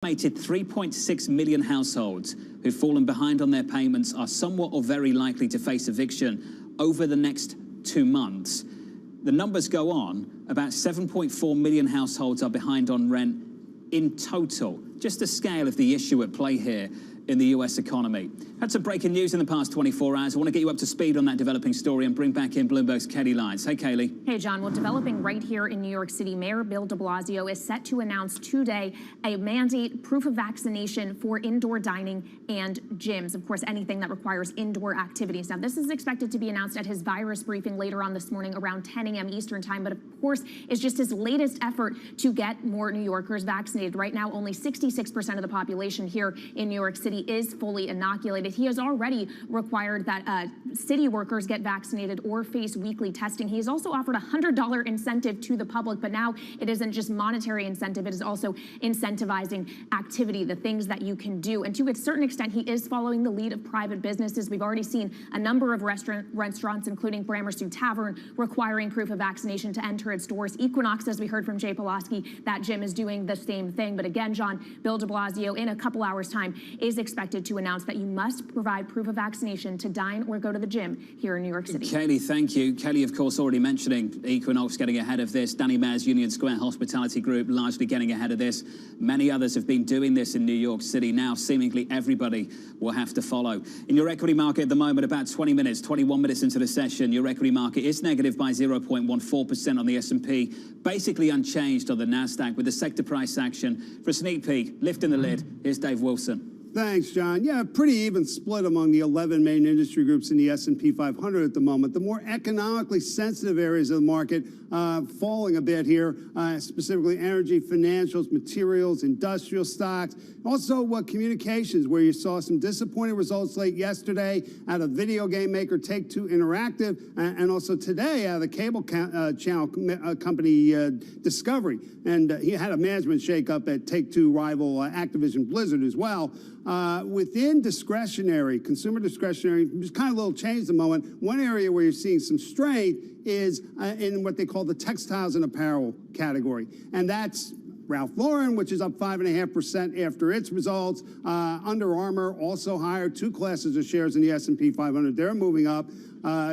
Estimated 3.6 million households who've fallen behind on their payments are somewhat or very likely to face eviction over the next 2 months. The numbers go on. About 7.4 million households are behind on rent in total. Just the scale of the issue at play here in the US economy. Had some breaking news in the past 24 hours. I want to get you up to speed on that developing story and bring back in Bloomberg's Kelly Lyons. Hey, Kaylee. Hey, John. Well, developing right here in New York City, Mayor Bill de Blasio is set to announce today a mandate proof of vaccination for indoor dining and gyms. Of course, anything that requires indoor activities. Now, this is expected to be announced at his virus briefing later on this morning around 10 a.m. Eastern time, but of course, is just his latest effort to get more New Yorkers vaccinated. Right now, only 66% of the population here in New York City is fully inoculated. He has already required that city workers get vaccinated or face weekly testing. He has also offered a $100 incentive to the public, but now it isn't just monetary incentive, it is also incentivizing activity, the things that you can do. And to a certain extent, he is following the lead of private businesses. We've already seen a number of restaurants, including Gramercy Tavern, requiring proof of vaccination to enter its doors. Equinox, as we heard from Jay Pulaski, that gym is doing the same thing. But again, John, Bill de Blasio, in a couple hours' time, is expected to announce that you must provide proof of vaccination to dine or go to the gym here in New York City. Kelly, thank you. Kelly, of course, already mentioning Equinox getting ahead of this. Danny Mayer's Union Square Hospitality Group largely getting ahead of this. Many others have been doing this in New York City. Now, seemingly everybody will have to follow. In your equity market at the moment, about 21 minutes into the session, your equity market is negative by 0.14% on the S&P, basically unchanged on the NASDAQ with the sector price action. For a sneak peek, lifting the lid, here's Dave Wilson. Thanks, John. Yeah, pretty even split among the 11 main industry groups in the S&P 500 at the moment. The more economically sensitive areas of the market falling a bit here, specifically energy, financials, materials, industrial stocks. Also, communications, where you saw some disappointing results late yesterday out of video game maker Take-Two Interactive, and also today out of the cable channel company Discovery. And he had a management shakeup at Take-Two rival Activision Blizzard as well. Within discretionary, consumer discretionary, just kind of a little change at the moment. One area where you're seeing some strength is in what they call the textiles and apparel category. And that's Ralph Lauren, which is up 5.5% after its results. Under Armour also higher, 2 classes of shares in the S&P 500. They're moving up.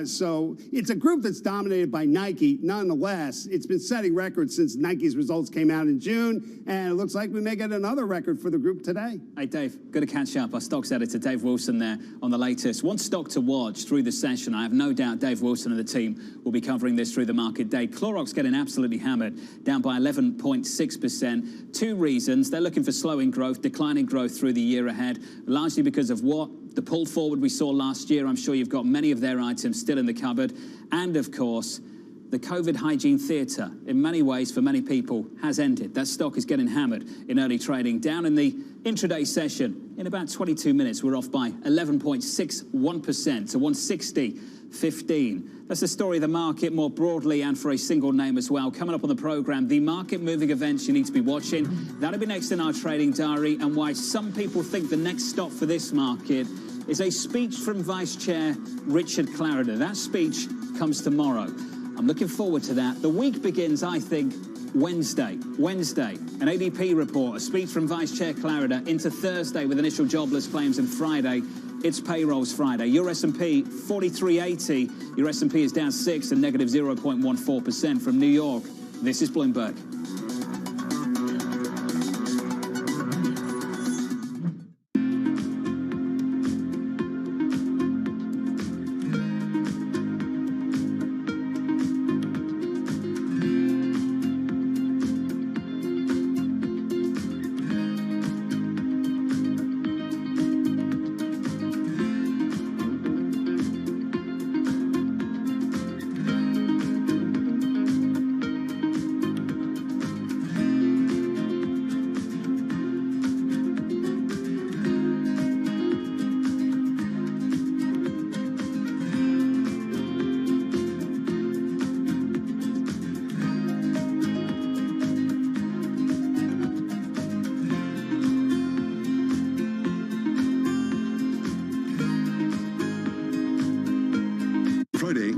So it's a group that's dominated by Nike. Nonetheless, it's been setting records since Nike's results came out in June, and it looks like we may get another record for the group today. Hey, Dave, good to catch up. Our stocks editor, Dave Wilson, there on the latest. One stock to watch through the session. I have no doubt Dave Wilson and the team will be covering this through the market day. Clorox getting absolutely hammered, down by 11.6%. 2 reasons. They're looking for slowing growth, declining growth through the year ahead, largely because of what? The pull forward we saw last year. I'm sure you've got many of their items still in the cupboard. And of course, the COVID hygiene theatre, in many ways, for many people, has ended. That stock is getting hammered in early trading. Down in the intraday session, in about 22 minutes, we're off by 11.61% to 160.15. That's the story of the market more broadly and for a single name as well. Coming up on the program, the market moving events you need to be watching. That'll be next in our trading diary, and why some people think the next stop for this market is a speech from Vice Chair Richard Clarida. That speech comes tomorrow. I'm looking forward to that. The week begins, I think, Wednesday, an ADP report, a speech from Vice Chair Clarida, into Thursday with initial jobless claims, and Friday, it's payrolls Friday. Your S&P, 4380. Your S&P is down 6 and negative 0.14%. From New York, this is Bloomberg.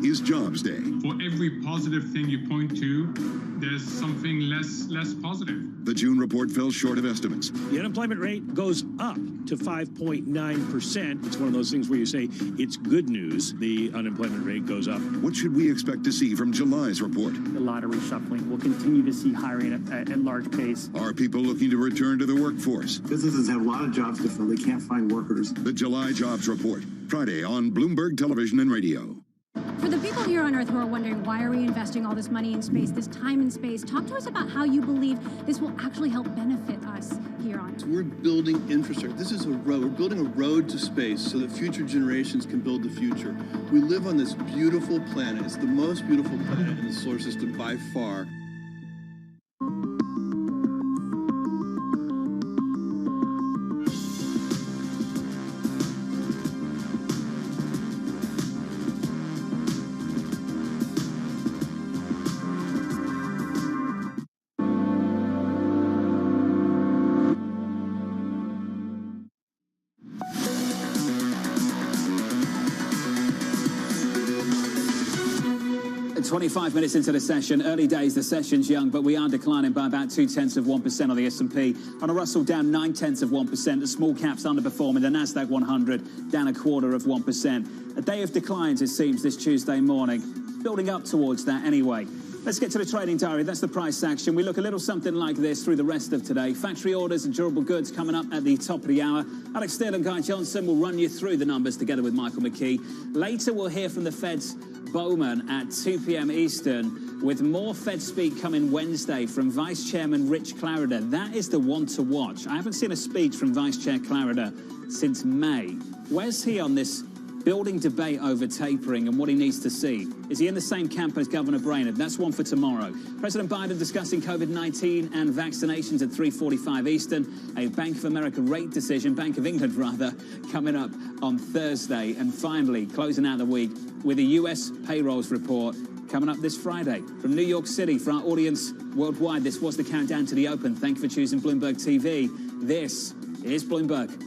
is Jobs Day. For every positive thing you point to, there's something less positive. The June report fell short of estimates. The unemployment rate goes up to 5.9%. It's one of those things where you say it's good news. The unemployment rate goes up. What should we expect to see from July's report? A lot of reshuffling. We'll continue to see hiring at large pace. Are people looking to return to the workforce? Businesses have a lot of jobs to fill. They can't find workers. The July Jobs Report, Friday on Bloomberg Television and Radio. For the people here on Earth who are wondering, why are we investing all this money in space, this time in space, talk to us about how you believe this will actually help benefit us here on Earth. We're building infrastructure. This is a road. We're building a road to space so that future generations can build the future. We live on this beautiful planet. It's the most beautiful planet in the solar system by far. At 25 minutes into the session, early days, the session's young, but we are declining by about 0.2% on the S&P. On a Russell, down 0.9%. The small caps underperforming. The Nasdaq 100 down 0.25%. A day of declines, it seems, this Tuesday morning. Building up towards that anyway. Let's get to the trading diary. That's the price action. We look a little something like this through the rest of today. Factory orders and durable goods coming up at the top of the hour. Alex Steele and Guy Johnson will run you through the numbers together with Michael McKee. Later, we'll hear from the Fed's Bowman at 2 p.m. Eastern, with more Fed speak coming Wednesday from Vice Chairman Rich Clarida. That is the one to watch. I haven't seen a speech from Vice Chair Clarida since May. Where's he on this building debate over tapering and what he needs to see? Is he in the same camp as Governor Brainerd? That's one for tomorrow. President Biden discussing COVID-19 and vaccinations at 3:45 Eastern. A Bank of America rate decision, Bank of England rather, coming up on Thursday. And finally, closing out the week with a U.S. payrolls report coming up this Friday. From New York City, for our audience worldwide, this was the countdown to the open. Thank you for choosing Bloomberg TV. This is Bloomberg.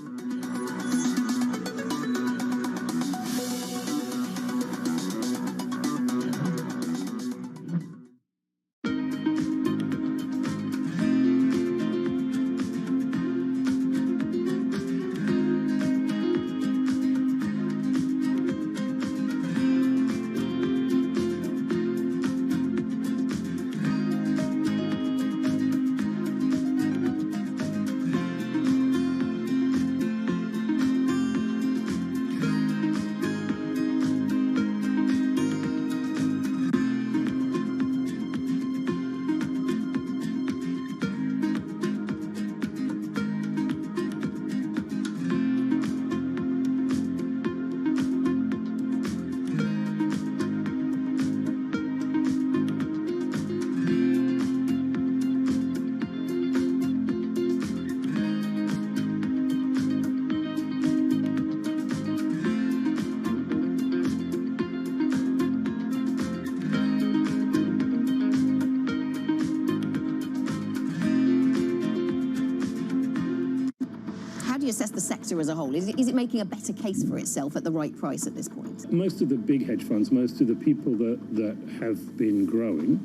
assess the sector as a whole? Is it making a better case for itself at the right price at this point? Most of the big hedge funds, most of the people that have been growing,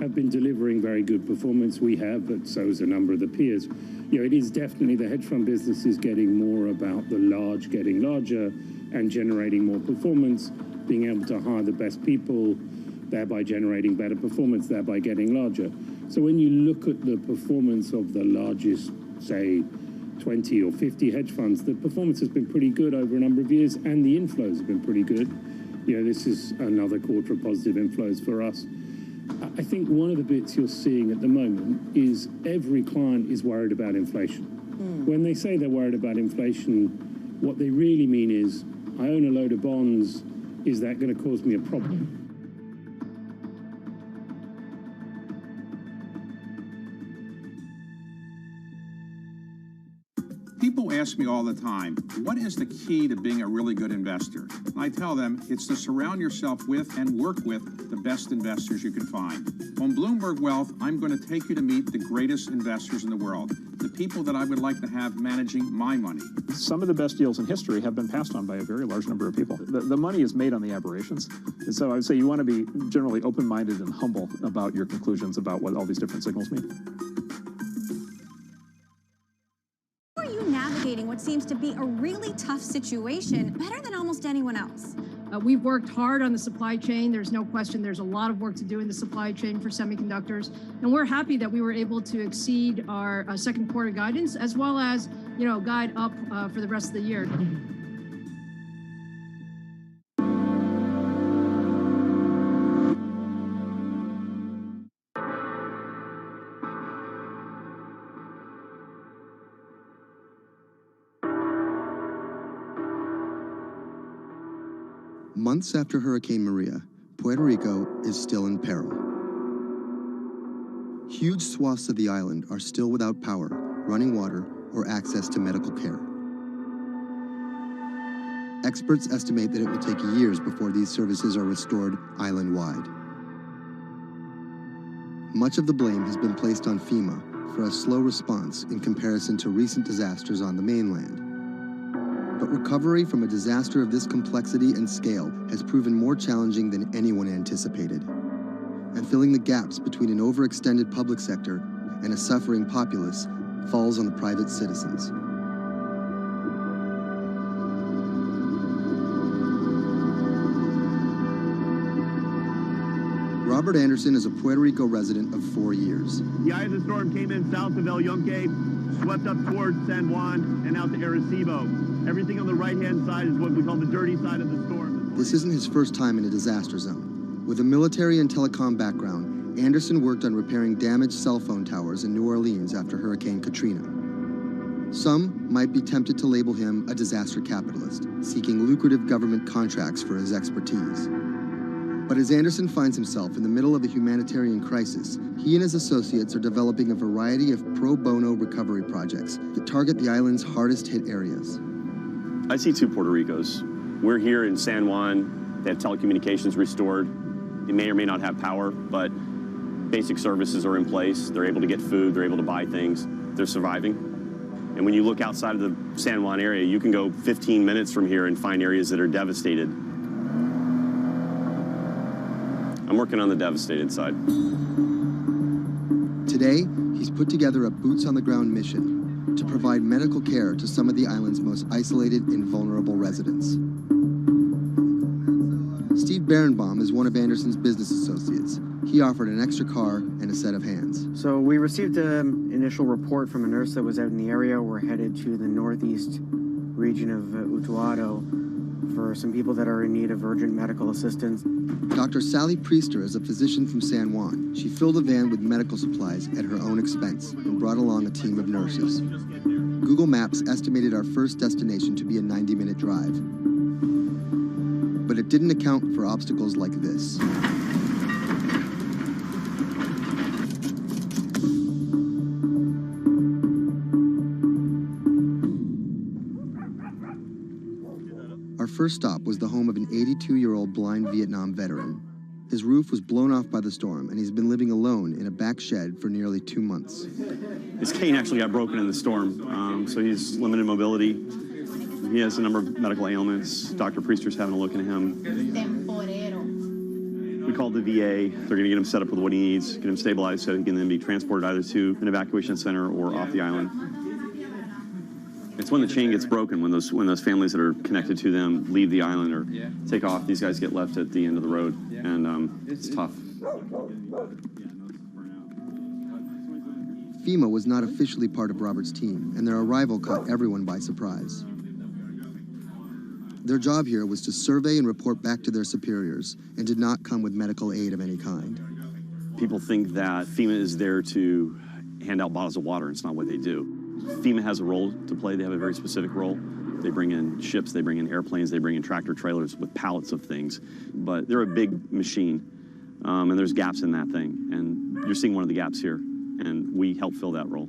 have been delivering very good performance. We have, but so is a number of the peers. You know, it is definitely the hedge fund business is getting more about the large getting larger and generating more performance, being able to hire the best people, thereby generating better performance, thereby getting larger. So when you look at the performance of the largest, say, 20 or 50 hedge funds, the performance has been pretty good over a number of years, and the inflows have been pretty good. You know, this is another quarter of positive inflows for us. I think one of the bits you're seeing at the moment is every client is worried about inflation. When they say they're worried about inflation, what they really mean is, I own a load of bonds, is that going to cause me a problem? People ask me all the time, what is the key to being a really good investor? And I tell them it's to surround yourself with and work with the best investors you can find. On Bloomberg Wealth, I'm going to take you to meet the greatest investors in the world, the people that I would like to have managing my money. Some of the best deals in history have been passed on by a very large number of people. The money is made on the aberrations. And so I would say you want to be generally open-minded and humble about your conclusions about what all these different signals mean. How are you navigating what seems to be a really tough situation better than almost anyone else? We've worked hard on the supply chain. There's no question there's a lot of work to do in the supply chain for semiconductors. And we're happy that we were able to exceed our second quarter guidance as well as, guide up for the rest of the year. Months after Hurricane Maria, Puerto Rico is still in peril. Huge swaths of the island are still without power, running water, or access to medical care. Experts estimate that it will take years before these services are restored island-wide. Much of the blame has been placed on FEMA for a slow response in comparison to recent disasters on the mainland. But recovery from a disaster of this complexity and scale has proven more challenging than anyone anticipated. And filling the gaps between an overextended public sector and a suffering populace falls on the private citizens. Robert Anderson is a Puerto Rico resident of 4 years. The eye of the storm came in south of El Yunque, swept up towards San Juan, and out to Arecibo. Everything on the right-hand side is what we call the dirty side of the storm. This isn't his first time in a disaster zone. With a military and telecom background, Anderson worked on repairing damaged cell phone towers in New Orleans after Hurricane Katrina. Some might be tempted to label him a disaster capitalist, seeking lucrative government contracts for his expertise. But as Anderson finds himself in the middle of a humanitarian crisis, he and his associates are developing a variety of pro bono recovery projects that target the island's hardest hit areas. I see two Puerto Ricos. We're here in San Juan. They have telecommunications restored. They may or may not have power, but basic services are in place. They're able to get food. They're able to buy things. They're surviving. And when you look outside of the San Juan area, you can go 15 minutes from here and find areas that are devastated. I'm working on the devastated side. Today, he's put together a boots-on-the-ground mission to provide medical care to some of the island's most isolated and vulnerable residents. Steve Berenbaum is one of Anderson's business associates. He offered an extra car and a set of hands. So we received an initial report from a nurse that was out in the area. We're headed to the northeast region of Utuado for some people that are in need of urgent medical assistance. Dr. Sally Priester is a physician from San Juan. She filled a van with medical supplies at her own expense and brought along a team of nurses. Google Maps estimated our first destination to be a 90-minute drive. But it didn't account for obstacles like this. Our first stop was the home of an 82-year-old blind Vietnam veteran. His roof was blown off by the storm, and he's been living alone in a back shed for nearly 2 months. His cane actually got broken in the storm, so he's limited mobility. He has a number of medical ailments. Dr. Priester's having a look at him. We called the VA. They're going to get him set up with what he needs, get him stabilized so he can then be transported either to an evacuation center or off the island. It's when the chain gets broken, when those families that are connected to them leave the island or take off, these guys get left at the end of the road, and it's tough. FEMA was not officially part of Robert's team, and their arrival caught everyone by surprise. Their job here was to survey and report back to their superiors, and did not come with medical aid of any kind. People think that FEMA is there to hand out bottles of water. It's not what they do. FEMA has a role to play. They have a very specific role. They bring in ships, they bring in airplanes, they bring in tractor trailers with pallets of things. But they're a big machine, and there's gaps in that thing. And you're seeing one of the gaps here, and we help fill that role.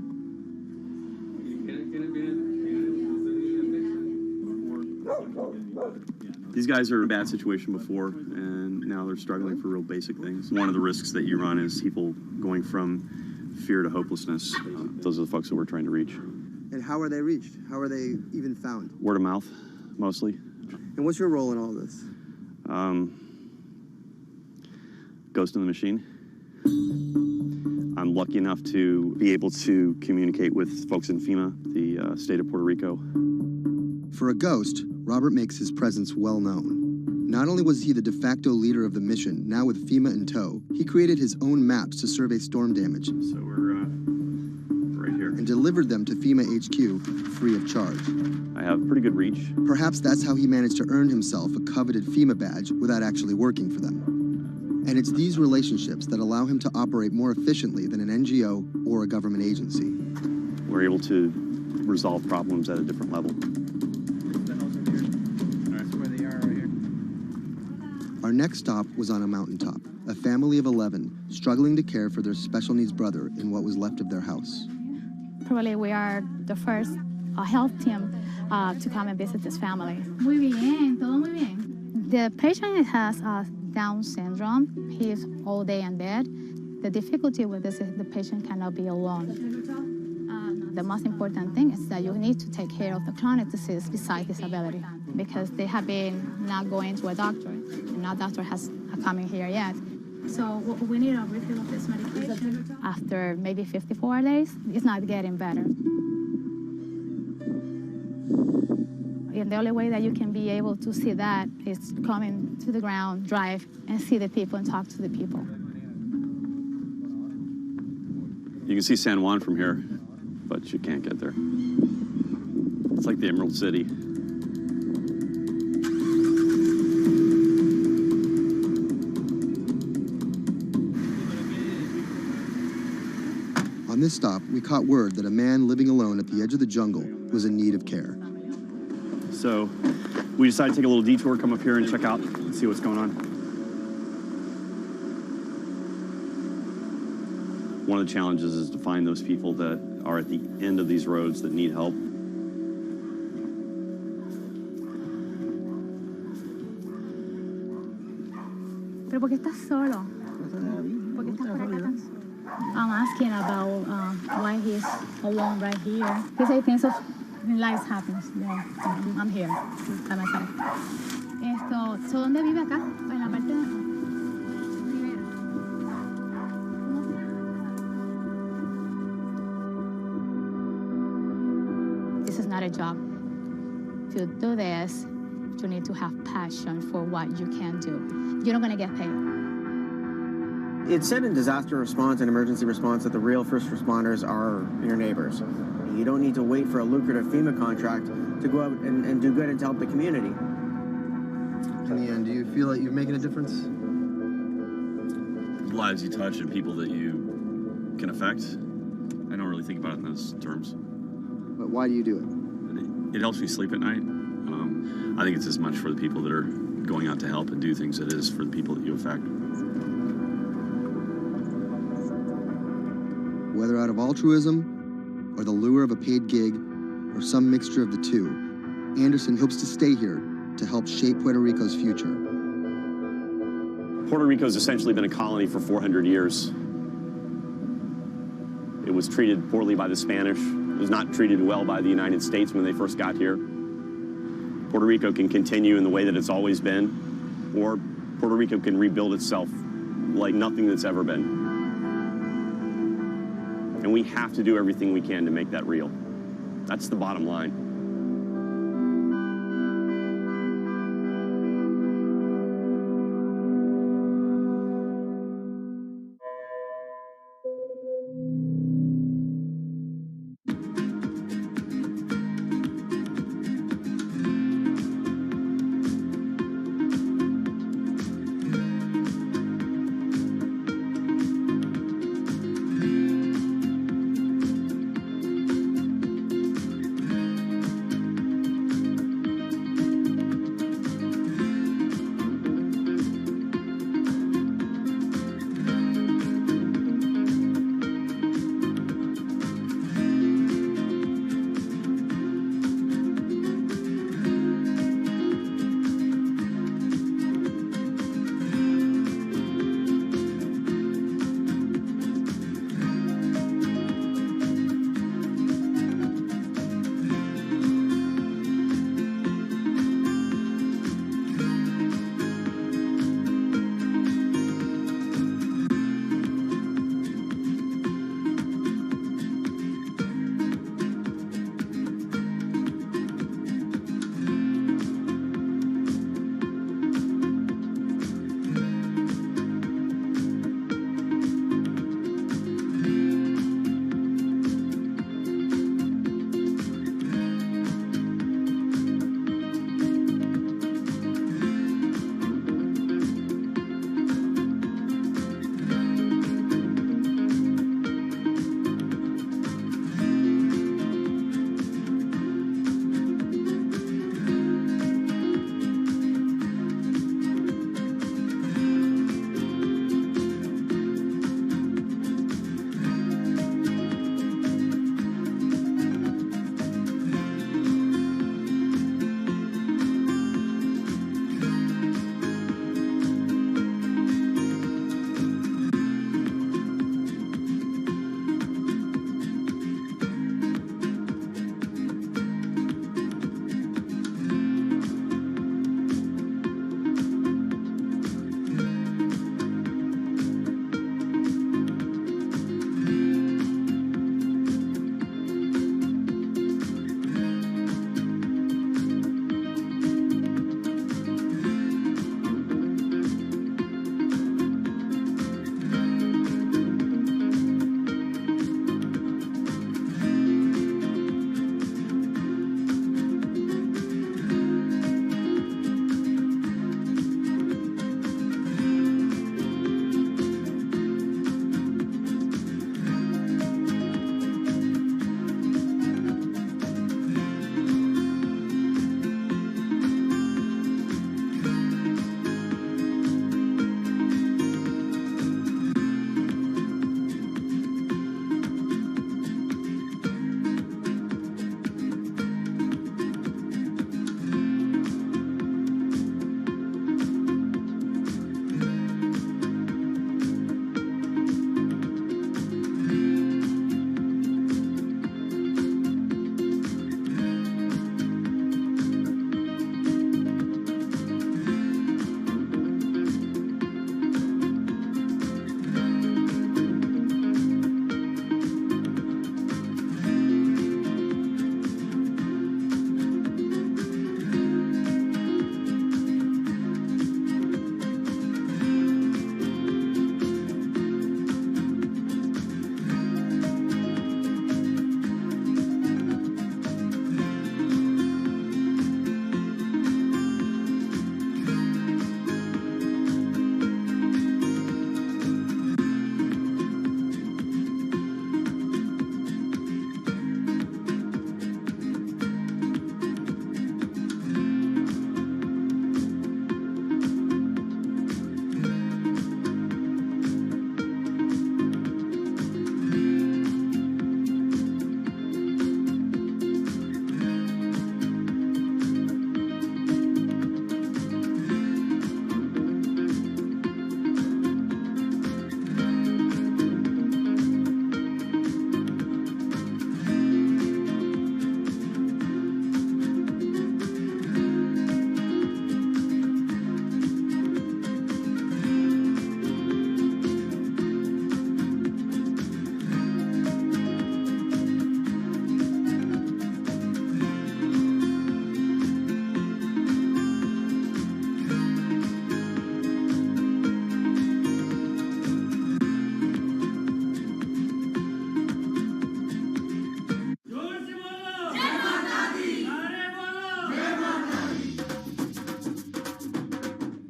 These guys are in a bad situation before, and now they're struggling for real basic things. One of the risks that you run is people going from fear to hopelessness. Those are the folks that we're trying to reach. And how are they reached? How are they even found? Word of mouth, mostly. And what's your role in all this? Ghost in the machine. I'm lucky enough to be able to communicate with folks in FEMA, the state of Puerto Rico. For a ghost, Robert makes his presence well known. Not only was he the de facto leader of the mission, now with FEMA in tow, he created his own maps to survey storm damage. So we're right here. And delivered them to FEMA HQ free of charge. I have pretty good reach. Perhaps that's how he managed to earn himself a coveted FEMA badge without actually working for them. And it's these relationships that allow him to operate more efficiently than an NGO or a government agency. We're able to resolve problems at a different level. Our next stop was on a mountaintop, a family of 11 struggling to care for their special needs brother in what was left of their house. Probably we are the first health team to come and visit this family. Muy bien, todo muy bien. The patient has Down syndrome. He is all day in bed. The difficulty with this is the patient cannot be alone. The most important thing is that you need to take care of the chronic disease besides disability, because they have been not going to a doctor, and no doctor has come in here yet. So we need a refill of this medication. After maybe 54 days, it's not getting better. And the only way that you can be able to see that is coming to the ground, drive, and see the people and talk to the people. You can see San Juan from here, but you can't get there. It's like the Emerald City. On this stop, we caught word that a man living alone at the edge of the jungle was in need of care. So we decided to take a little detour, come up here and check out and see what's going on. One of the challenges is to find those people that are at the end of these roads that need help. ¿Pero por qué estás solo? ¿Por qué estás por acá tan solo? I'm asking about why he's alone right here. He said things of life happens. Yeah, I'm here by myself. So ¿dónde vive acá? En la parte de... This is not a job. To do this, you need to have passion for what you can do. You're not going to get paid. It's said in disaster response and emergency response that the real first responders are your neighbors. You don't need to wait for a lucrative FEMA contract to go out and do good and to help the community. In the end, do you feel like you're making a difference? Lives you touch and people that you can affect. I don't really think about it in those terms. But why do you do it? It helps me sleep at night. I think it's as much for the people that are going out to help and do things as it is for the people that you affect. Whether out of altruism, or the lure of a paid gig, or some mixture of the two, Anderson hopes to stay here to help shape Puerto Rico's future. Puerto Rico's essentially been a colony for 400 years. It was treated poorly by the Spanish. It was not treated well by the United States when they first got here. Puerto Rico can continue in the way that it's always been, or Puerto Rico can rebuild itself like nothing that's ever been. And we have to do everything we can to make that real. That's the bottom line.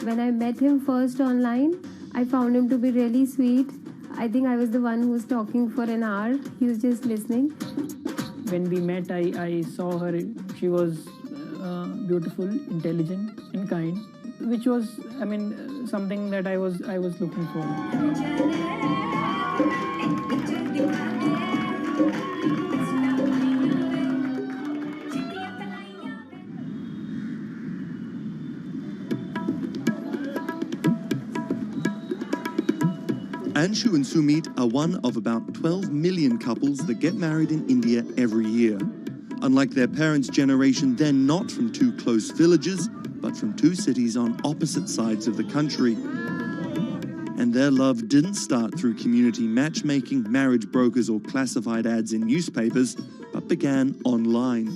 When I met him first online, I found him to be really sweet. I think I was the one who was talking for an hour. He was just listening. When we met, I saw her. She was beautiful, intelligent, and kind, which was, something that I was looking for. Anshu and Sumit are one of about 12 million couples that get married in India every year. Unlike their parents' generation, they're not from two close villages, but from two cities on opposite sides of the country. And their love didn't start through community matchmaking, marriage brokers, or classified ads in newspapers, but began online.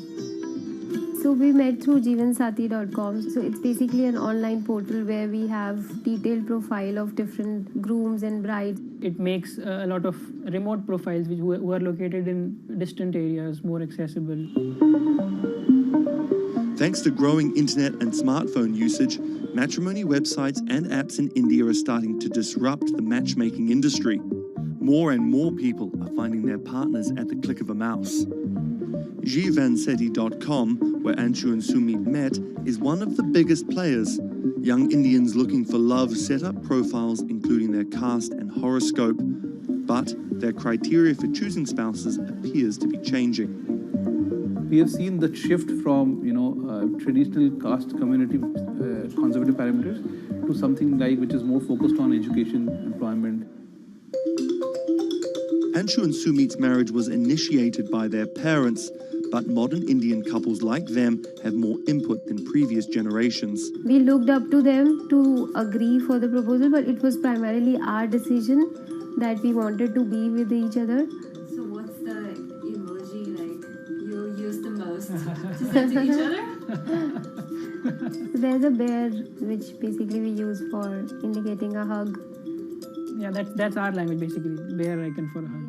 So we met through jivansathi.com. So it's basically an online portal where we have detailed profile of different grooms and brides. It makes a lot of remote profiles who are located in distant areas more accessible. Thanks to growing internet and smartphone usage, matrimony websites and apps in India are starting to disrupt the matchmaking industry. More and more people are finding their partners at the click of a mouse. jivansathi.com, where Anshu and Sumit met, is one of the biggest players. Young Indians looking for love set up profiles including their caste and horoscope, but their criteria for choosing spouses appears to be changing. We have seen the shift from, traditional caste community conservative parameters to something which is more focused on education, employment. Anshu and Sumit's marriage was initiated by their parents, but modern Indian couples like them have more input than previous generations. We looked up to them to agree for the proposal, but it was primarily our decision that we wanted to be with each other. So what's the emoji you use the most to send to each other? There's a bear, which basically we use for indicating a hug. Yeah, that's our language basically. Bear icon for a hug.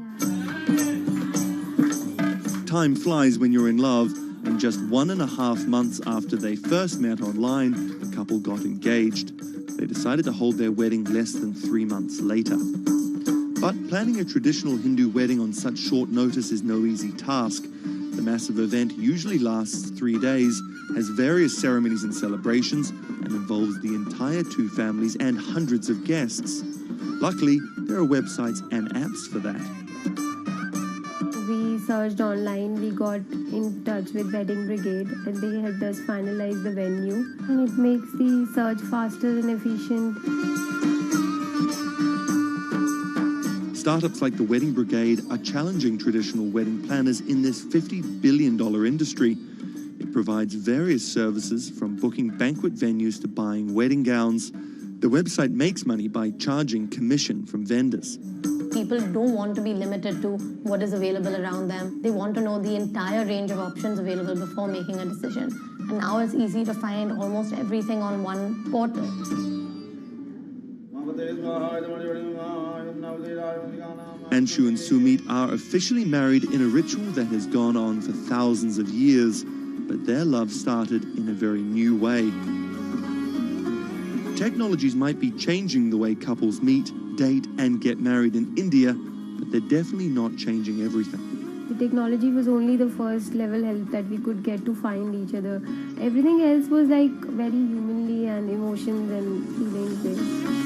Time flies when you're in love, and just 1.5 months after they first met online, the couple got engaged. They decided to hold their wedding less than 3 months later. But planning a traditional Hindu wedding on such short notice is no easy task. The massive event usually lasts 3 days, has various ceremonies and celebrations, and involves the entire two families and hundreds of guests. Luckily, there are websites and apps for that. We searched online, we got in touch with Wedding Brigade, and they helped us finalize the venue. And it makes the search faster and efficient. Startups like the Wedding Brigade are challenging traditional wedding planners in this $50 billion industry. It provides various services from booking banquet venues to buying wedding gowns. The website makes money by charging commission from vendors. People don't want to be limited to what is available around them. They want to know the entire range of options available before making a decision. And now it's easy to find almost everything on one portal. Anshu and Sumit are officially married in a ritual that has gone on for thousands of years, but their love started in a very new way. Technologies might be changing the way couples meet, date, and get married in India, but they're definitely not changing everything. The technology was only the first level help that we could get to find each other. Everything else was very humanly and emotions and feelings based.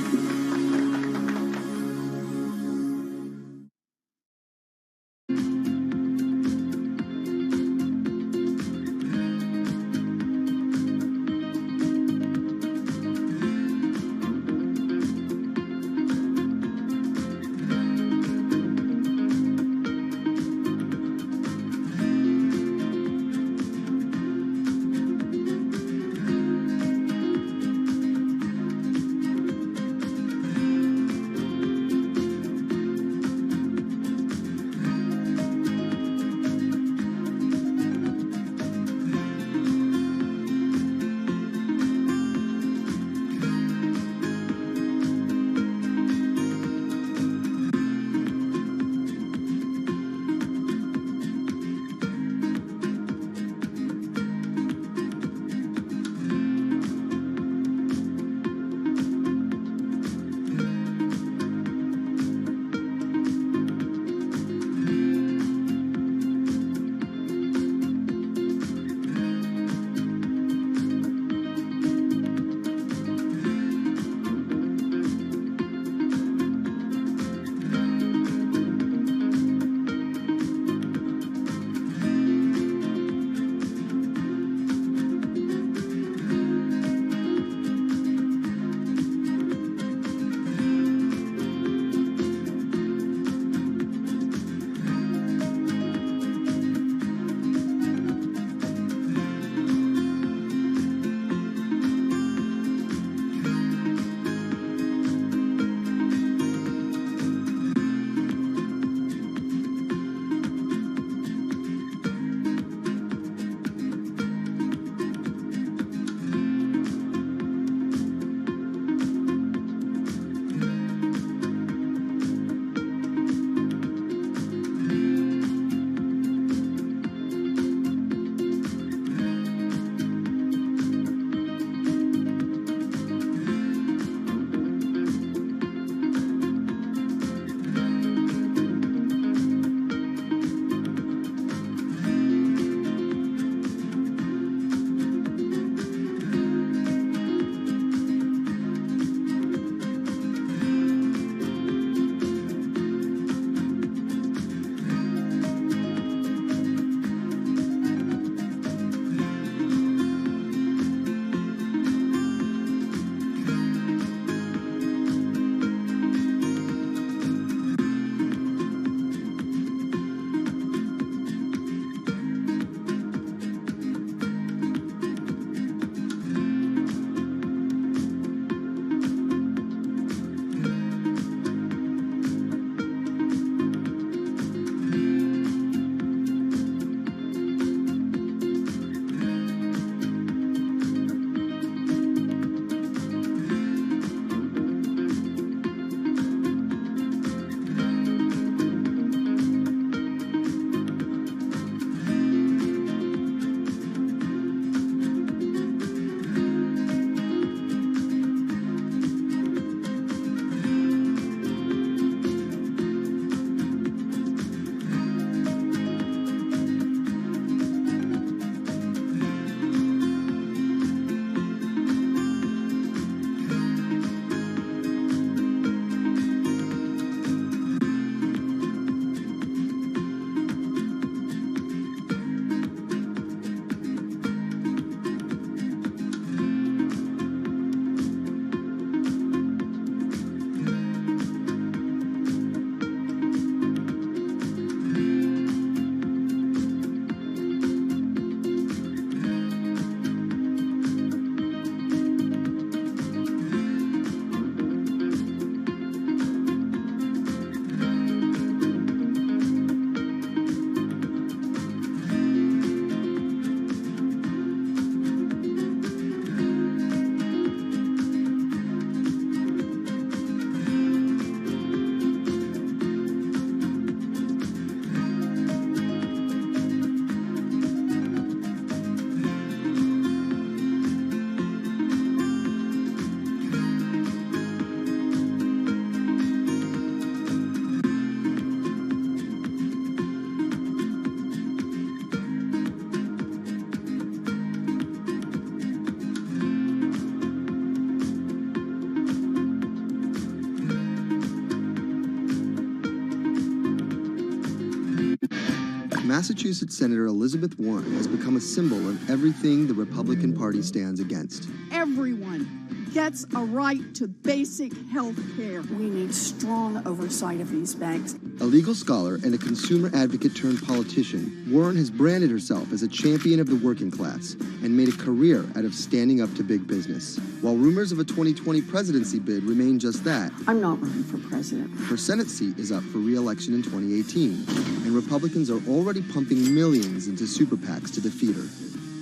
Massachusetts Senator Elizabeth Warren has become a symbol of everything the Republican Party stands against. Everyone gets a right to basic health care. We need strong oversight of these banks. A legal scholar and a consumer advocate turned politician, Warren has branded herself as a champion of the working class and made a career out of standing up to big business. While rumors of a 2020 presidency bid remain just that, I'm not running for president. her Senate seat is up for re-election in 2018, and Republicans are already pumping millions into super PACs to defeat her.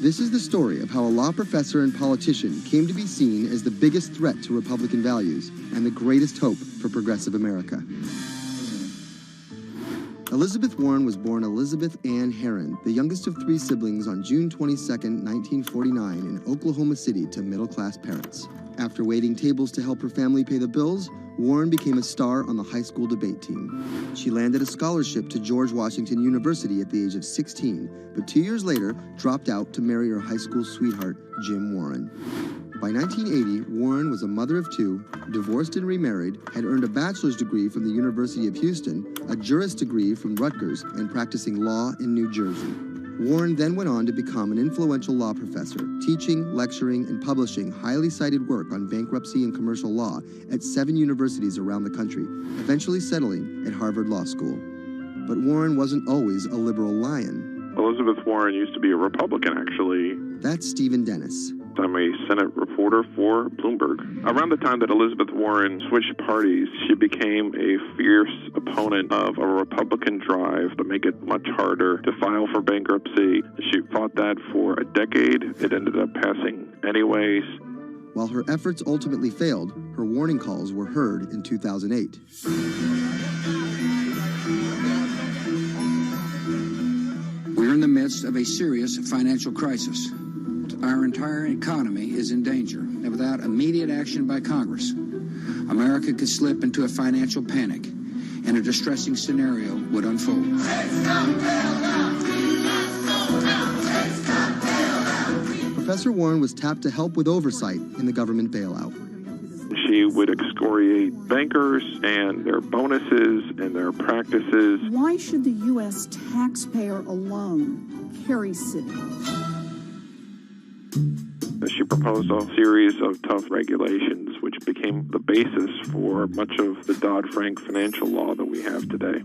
This is the story of how a law professor and politician came to be seen as the biggest threat to Republican values and the greatest hope for progressive America. Elizabeth Warren was born Elizabeth Ann Herron, the youngest of 3 siblings, on June 22, 1949 in Oklahoma City to middle-class parents. After waiting tables to help her family pay the bills, Warren became a star on the high school debate team. She landed a scholarship to George Washington University at the age of 16, but 2 years later dropped out to marry her high school sweetheart, Jim Warren. By 1980, Warren was a mother of 2, divorced and remarried, had earned a bachelor's degree from the University of Houston, a juris degree from Rutgers, and practicing law in New Jersey. Warren then went on to become an influential law professor, teaching, lecturing, and publishing highly cited work on bankruptcy and commercial law at 7 universities around the country, eventually settling at Harvard Law School. But Warren wasn't always a liberal lion. Elizabeth Warren used to be a Republican, actually. That's Stephen Dennis. I'm a Senate reporter for Bloomberg. Around the time that Elizabeth Warren switched parties, she became a fierce opponent of a Republican drive to make it much harder to file for bankruptcy. She fought that for a decade. It ended up passing anyways. While her efforts ultimately failed, her warning calls were heard in 2008. We're in the midst of a serious financial crisis. Our entire economy is in danger, and without immediate action by Congress, America could slip into a financial panic, and a distressing scenario would unfold. Professor Warren was tapped to help with oversight in the government bailout. She would excoriate bankers and their bonuses and their practices. Why should the U.S. taxpayer alone carry Citi? She proposed a series of tough regulations, which became the basis for much of the Dodd-Frank financial law that we have today.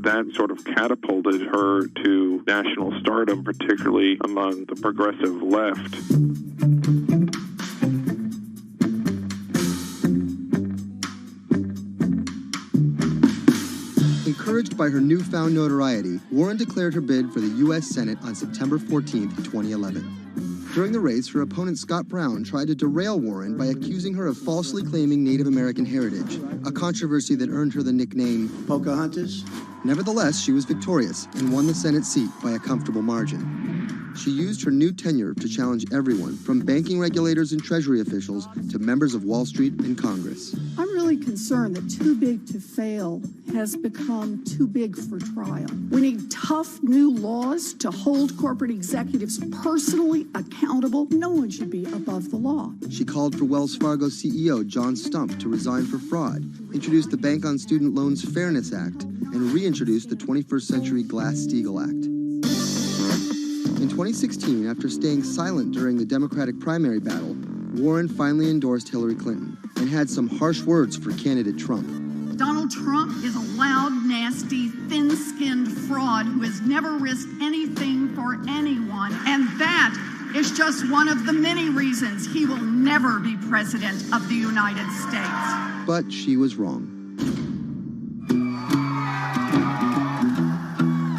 That sort of catapulted her to national stardom, particularly among the progressive left. Encouraged by her newfound notoriety, Warren declared her bid for the U.S. Senate on September 14, 2011. During the race, her opponent Scott Brown tried to derail Warren by accusing her of falsely claiming Native American heritage, a controversy that earned her the nickname Pocahontas. Nevertheless, she was victorious and won the Senate seat by a comfortable margin. She used her new tenure to challenge everyone, from banking regulators and Treasury officials to members of Wall Street and Congress. I'm really concerned that too big to fail has become too big for trial. We need tough new laws to hold corporate executives personally accountable. No one should be above the law. She called for Wells Fargo CEO John Stump to resign for fraud, introduced the Bank on Student Loans Fairness Act, and reintroduced the 21st Century Glass-Steagall Act. In 2016, after staying silent during the Democratic primary battle, Warren finally endorsed Hillary Clinton and had some harsh words for candidate Trump. Donald Trump is a loud, nasty, thin-skinned fraud who has never risked anything for anyone, and that is just one of the many reasons he will never be president of the United States. But she was wrong.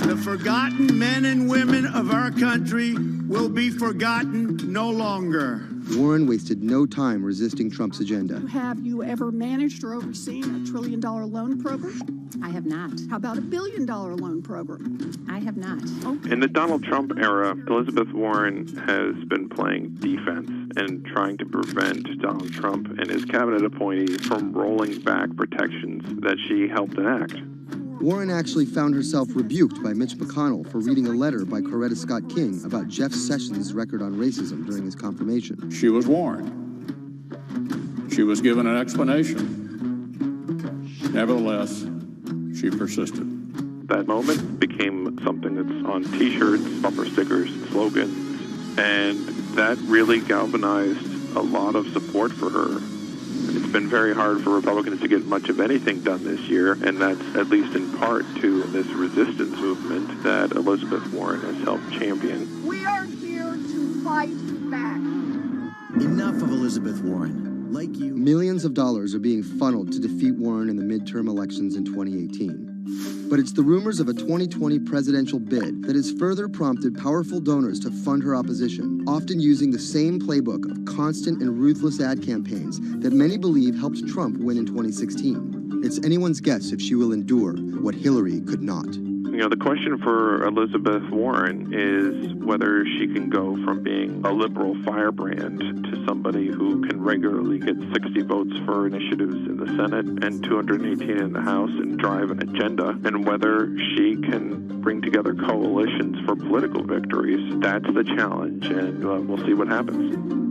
The forgotten men and women of our country will be forgotten no longer. Warren wasted no time resisting Trump's agenda. Have you ever managed or overseen a $1 trillion loan program? I have not. How about a $1 billion loan program? I have not. In the Donald Trump era, Elizabeth Warren has been playing defense and trying to prevent Donald Trump and his cabinet appointees from rolling back protections that she helped enact. Warren actually found herself rebuked by Mitch McConnell for reading a letter by Coretta Scott King about Jeff Sessions' record on racism during his confirmation. She was warned. She was given an explanation. Nevertheless, she persisted. that moment became something that's on T-shirts, bumper stickers, slogans, and that really galvanized a lot of support for her. It's been very hard for Republicans to get much of anything done this year, and that's at least in part to this resistance movement that Elizabeth Warren has helped champion. We are here to fight back. Enough of Elizabeth Warren. Like you, millions of dollars are being funneled to defeat Warren in the midterm elections in 2018. But it's the rumors of a 2020 presidential bid that has further prompted powerful donors to fund her opposition, often using the same playbook of constant and ruthless ad campaigns that many believe helped Trump win in 2016. It's anyone's guess if she will endure what Hillary could not. You know, the question for Elizabeth Warren is whether she can go from being a liberal firebrand to somebody who can regularly get 60 votes for initiatives in the Senate and 218 in the House and drive an agenda, and whether she can bring together coalitions for political victories. That's the challenge, and we'll see what happens.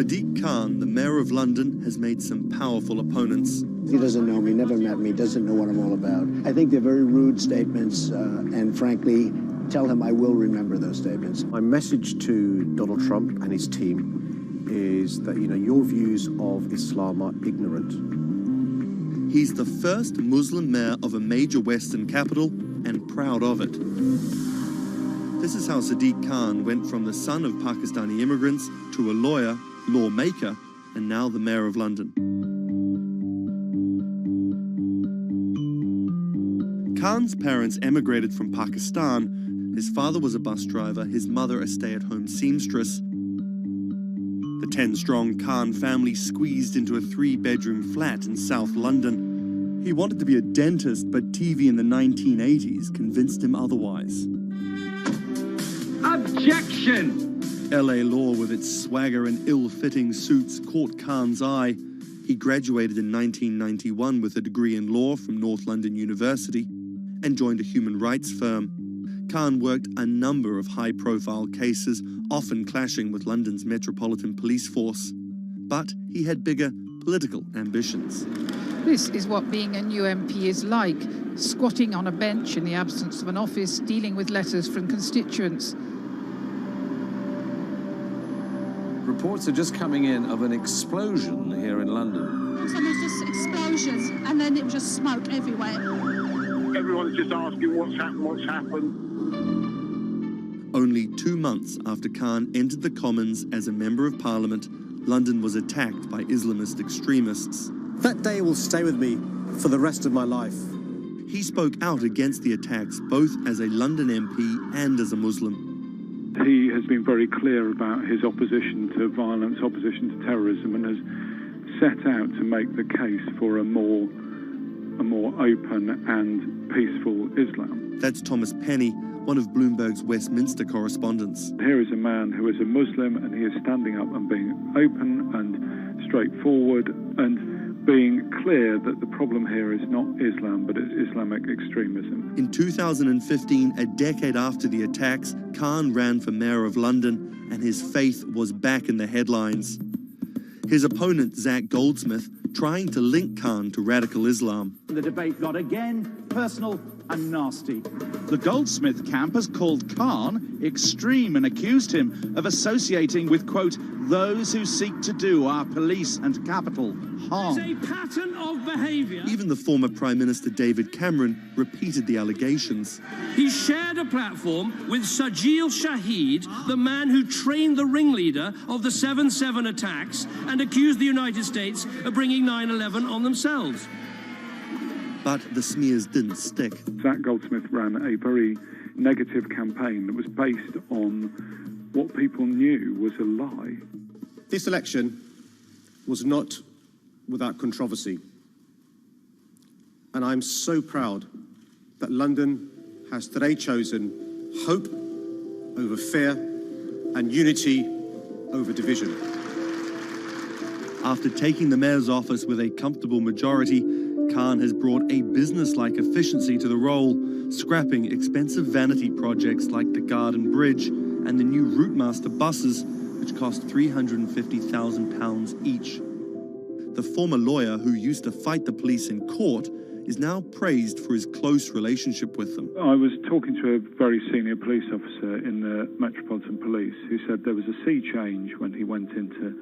Sadiq Khan, the mayor of London, has made some powerful opponents. He doesn't know me, never met me, doesn't know what I'm all about. I think they're very rude statements, and frankly, tell him I will remember those statements. My message to Donald Trump and his team is that, your views of Islam are ignorant. He's the first Muslim mayor of a major Western capital and proud of it. This is how Sadiq Khan went from the son of Pakistani immigrants to a lawyer, lawmaker, and now the mayor of London. Khan's parents emigrated from Pakistan. His father was a bus driver, his mother a stay-at-home seamstress. The 10-strong Khan family squeezed into a 3-bedroom flat in South London. He wanted to be a dentist, but TV in the 1980s convinced him otherwise. Objection! LA law, with its swagger and ill-fitting suits, caught Khan's eye. He graduated in 1991 with a degree in law from North London University and joined a human rights firm. Khan worked a number of high-profile cases, often clashing with London's Metropolitan Police Force. But he had bigger political ambitions. This is what being a new MP is like, squatting on a bench in the absence of an office, dealing with letters from constituents. Reports are just coming in of an explosion here in London. So there's just explosions, and then it was just smoke everywhere. Everyone's just asking what's happened. Only 2 months after Khan entered the Commons as a Member of Parliament, London was attacked by Islamist extremists. That day will stay with me for the rest of my life. He spoke out against the attacks both as a London MP and as a Muslim. He has been very clear about his opposition to violence, opposition to terrorism, and has set out to make the case for a more open and peaceful Islam. That's Thomas Penny, one of Bloomberg's Westminster correspondents. Here is a man who is a Muslim, and he is standing up and being open and straightforward and being clear that the problem here is not Islam, but it's Islamic extremism. In 2015, a decade after the attacks, Khan ran for mayor of London, and his faith was back in the headlines. His opponent, Zach Goldsmith, trying to link Khan to radical Islam. The debate got again personal and nasty. The Goldsmith camp has called Khan extreme and accused him of associating with, quote, those who seek to do our police and capital harm. It's a pattern of behaviour. Even the former Prime Minister David Cameron repeated the allegations. He shared a platform with Sajil Shahid, the man who trained the ringleader of the 7/7 attacks and accused the United States of bringing 9/11 on themselves. But the smears didn't stick. Zach Goldsmith ran a very negative campaign that was based on what people knew was a lie. This election was not without controversy. And I'm so proud that London has today chosen hope over fear and unity over division. After taking the mayor's office with a comfortable majority, Khan has brought a business-like efficiency to the role, scrapping expensive vanity projects like the Garden Bridge and the new Routemaster buses, which cost £350,000 each. The former lawyer who used to fight the police in court is now praised for his close relationship with them. I was talking to a very senior police officer in the Metropolitan Police who said there was a sea change when he went into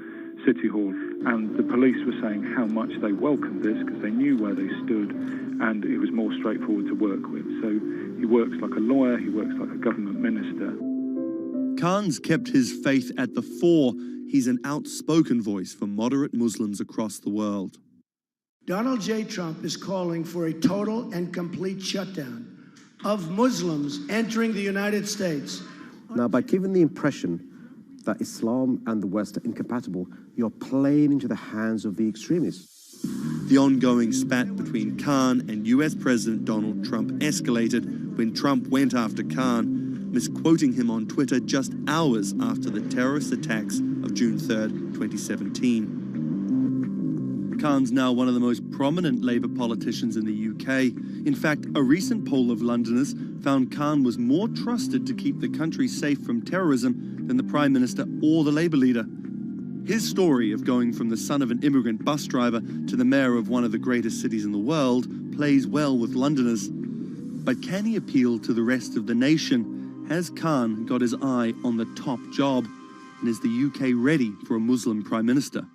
City Hall, and the police were saying how much they welcomed this because they knew where they stood and it was more straightforward to work with. So he works like a lawyer, he works like a government minister. Khan's kept his faith at the fore. He's an outspoken voice for moderate Muslims across the world. Donald J. Trump is calling for a total and complete shutdown of Muslims entering the United States. Now, by giving the impression that Islam and the West are incompatible, you're playing into the hands of the extremists. The ongoing spat between Khan and US President Donald Trump escalated when Trump went after Khan, misquoting him on Twitter just hours after the terrorist attacks of June 3rd, 2017. Khan's now one of the most prominent Labour politicians in the UK. In fact, a recent poll of Londoners found Khan was more trusted to keep the country safe from terrorism than the Prime Minister or the Labour leader. His story of going from the son of an immigrant bus driver to the mayor of one of the greatest cities in the world plays well with Londoners. But can he appeal to the rest of the nation? Has Khan got his eye on the top job? And is the UK ready for a Muslim Prime Minister?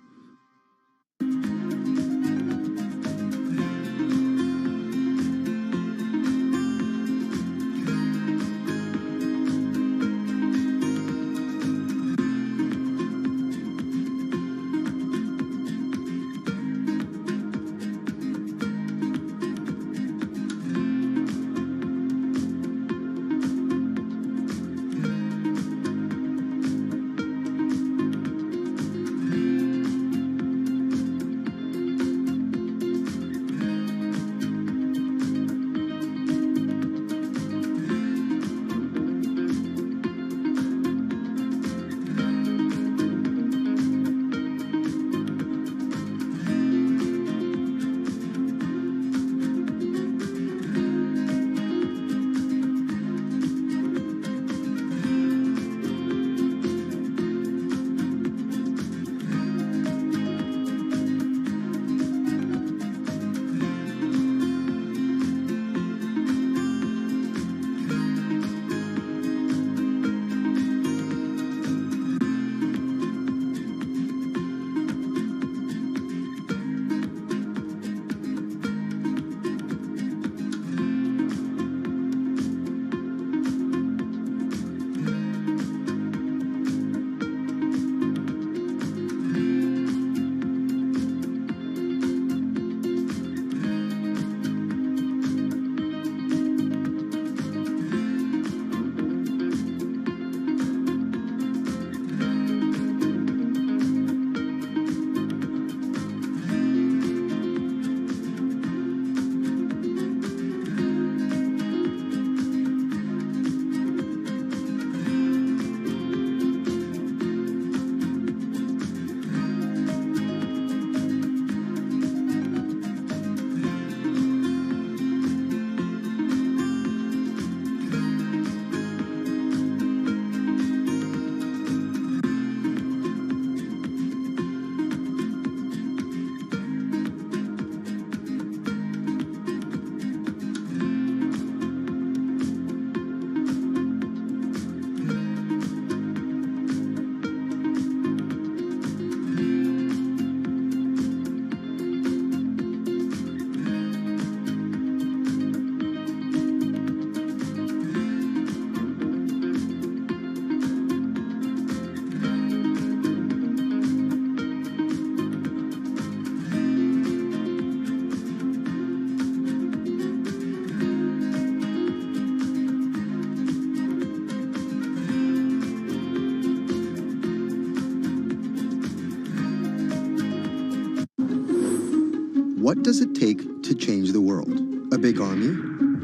What does it take to change the world? A big army?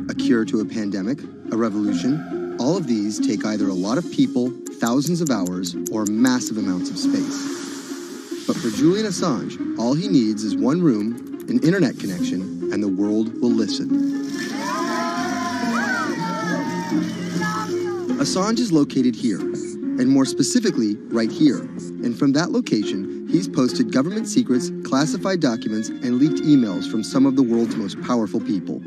A cure to a pandemic? A revolution? All of these take either a lot of people, thousands of hours, or massive amounts of space. But for Julian Assange, all he needs is one room, an internet connection, and the world will listen. Assange is located here, and more specifically, right here. And from that location, he's posted government secrets, classified documents, and leaked emails from some of the world's most powerful people.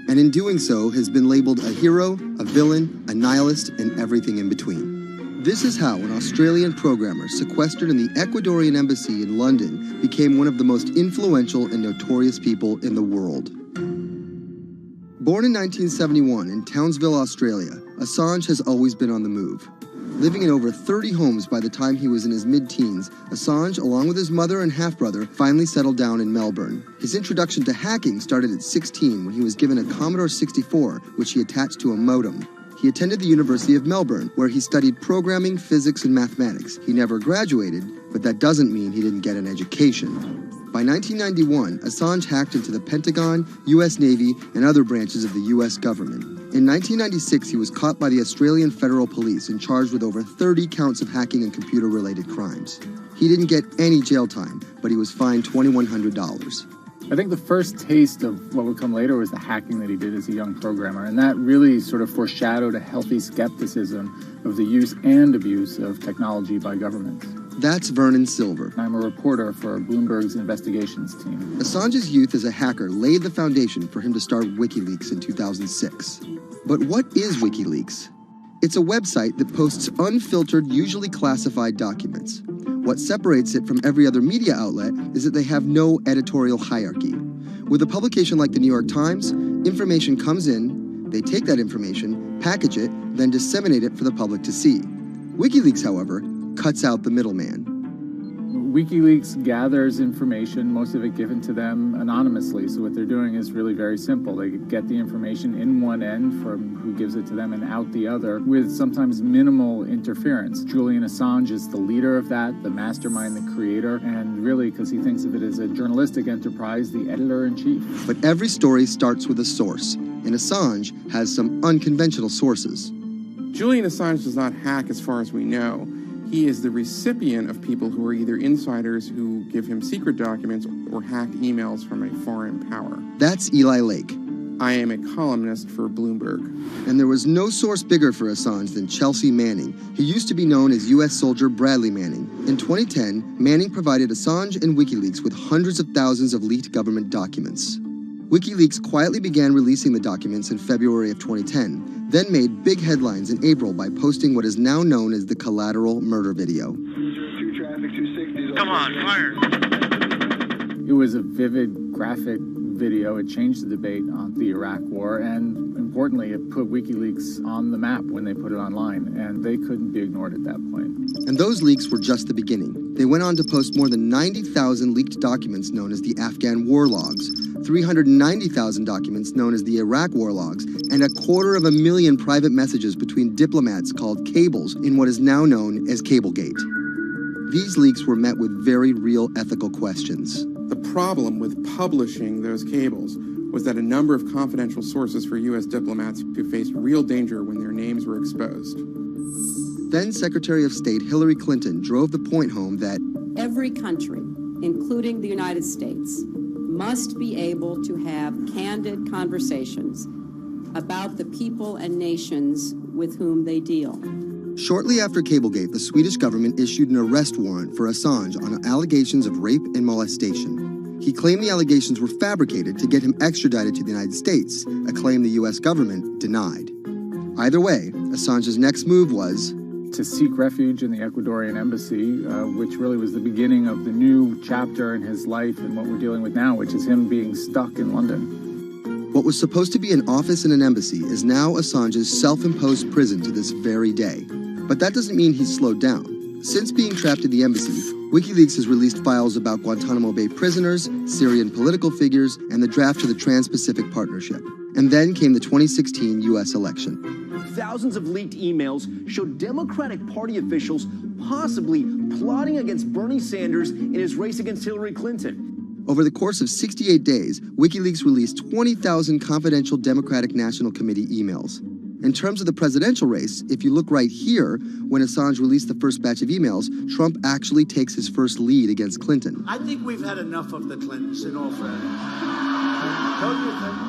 And in doing so, has been labeled a hero, a villain, a nihilist, and everything in between. This is how an Australian programmer sequestered in the Ecuadorian embassy in London became one of the most influential and notorious people in the world. Born in 1971 in Townsville, Australia, Assange has always been on the move. Living in over 30 homes by the time he was in his mid-teens, Assange, along with his mother and half-brother, finally settled down in Melbourne. His introduction to hacking started at 16 when he was given a Commodore 64, which he attached to a modem. He attended the University of Melbourne, where he studied programming, physics, and mathematics. He never graduated, but that doesn't mean he didn't get an education. By 1991, Assange hacked into the Pentagon, U.S. Navy, and other branches of the U.S. government. In 1996, he was caught by the Australian Federal Police and charged with over 30 counts of hacking and computer-related crimes. He didn't get any jail time, but he was fined $2,100. I think the first taste of what would come later was the hacking that he did as a young programmer, and that really sort of foreshadowed a healthy skepticism of the use and abuse of technology by governments. That's Vernon Silver. I'm a reporter for Bloomberg's investigations team. Assange's youth as a hacker laid the foundation for him to start WikiLeaks in 2006. But what is WikiLeaks? It's a website that posts unfiltered, usually classified documents. What separates it from every other media outlet is that they have no editorial hierarchy. With a publication like the New York Times, information comes in, they take that information, package it, then disseminate it for the public to see. WikiLeaks, however, cuts out the middleman. WikiLeaks gathers information, most of it given to them anonymously. So what they're doing is really very simple. They get the information in one end from who gives it to them and out the other with sometimes minimal interference. Julian Assange is the leader of that, the mastermind, the creator, and really, because he thinks of it as a journalistic enterprise, the editor-in-chief. But every story starts with a source, and Assange has some unconventional sources. Julian Assange does not hack as far as we know. He is the recipient of people who are either insiders who give him secret documents or hacked emails from a foreign power. That's Eli Lake. I am a columnist for Bloomberg. And there was no source bigger for Assange than Chelsea Manning. He used to be known as U.S. soldier Bradley Manning. In 2010, Manning provided Assange and WikiLeaks with hundreds of thousands of leaked government documents. WikiLeaks quietly began releasing the documents in February of 2010, then made big headlines in April by posting what is now known as the collateral murder video. Come on, fire! It was a vivid, graphic video. It changed the debate on the Iraq War, and importantly, it put WikiLeaks on the map when they put it online, and they couldn't be ignored at that point. And those leaks were just the beginning. They went on to post more than 90,000 leaked documents known as the Afghan war logs, 390,000 documents known as the Iraq war logs, and 250,000 private messages between diplomats called cables in what is now known as Cablegate. These leaks were met with very real ethical questions. The problem with publishing those cables was that a number of confidential sources for U.S. diplomats who faced real danger when their names were exposed. Then Secretary of State Hillary Clinton drove the point home that every country, including the United States, must be able to have candid conversations about the people and nations with whom they deal. Shortly after Cablegate, the Swedish government issued an arrest warrant for Assange on allegations of rape and molestation. He claimed the allegations were fabricated to get him extradited to the United States, a claim the U.S. government denied. Either way, Assange's next move was to seek refuge in the Ecuadorian embassy, which really was the beginning of the new chapter in his life and what we're dealing with now, which is him being stuck in London. What was supposed to be an office in an embassy is now Assange's self-imposed prison to this very day. But that doesn't mean he's slowed down. Since being trapped at the embassy, WikiLeaks has released files about Guantanamo Bay prisoners, Syrian political figures, and the draft to the Trans-Pacific Partnership. And then came the 2016 U.S. election. Thousands of leaked emails showed Democratic Party officials possibly plotting against Bernie Sanders in his race against Hillary Clinton. Over the course of 68 days, WikiLeaks released 20,000 confidential Democratic National Committee emails. In terms of the presidential race, if you look right here, when Assange released the first batch of emails, Trump actually takes his first lead against Clinton. I think we've had enough of the Clintons, in all fairness.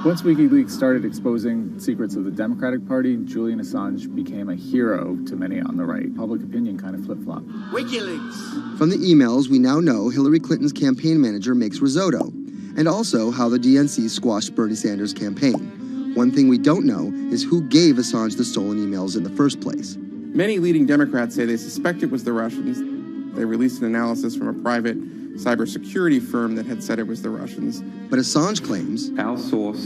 Once WikiLeaks started exposing secrets of the Democratic Party, Julian Assange became a hero to many on the right. Public opinion kind of flip-flopped. WikiLeaks. From the emails, we now know Hillary Clinton's campaign manager makes risotto, and also how the DNC squashed Bernie Sanders' campaign. One thing we don't know is who gave Assange the stolen emails in the first place. Many leading Democrats say they suspect it was the Russians. They released an analysis from a private cybersecurity firm that had said it was the Russians. But Assange claims our source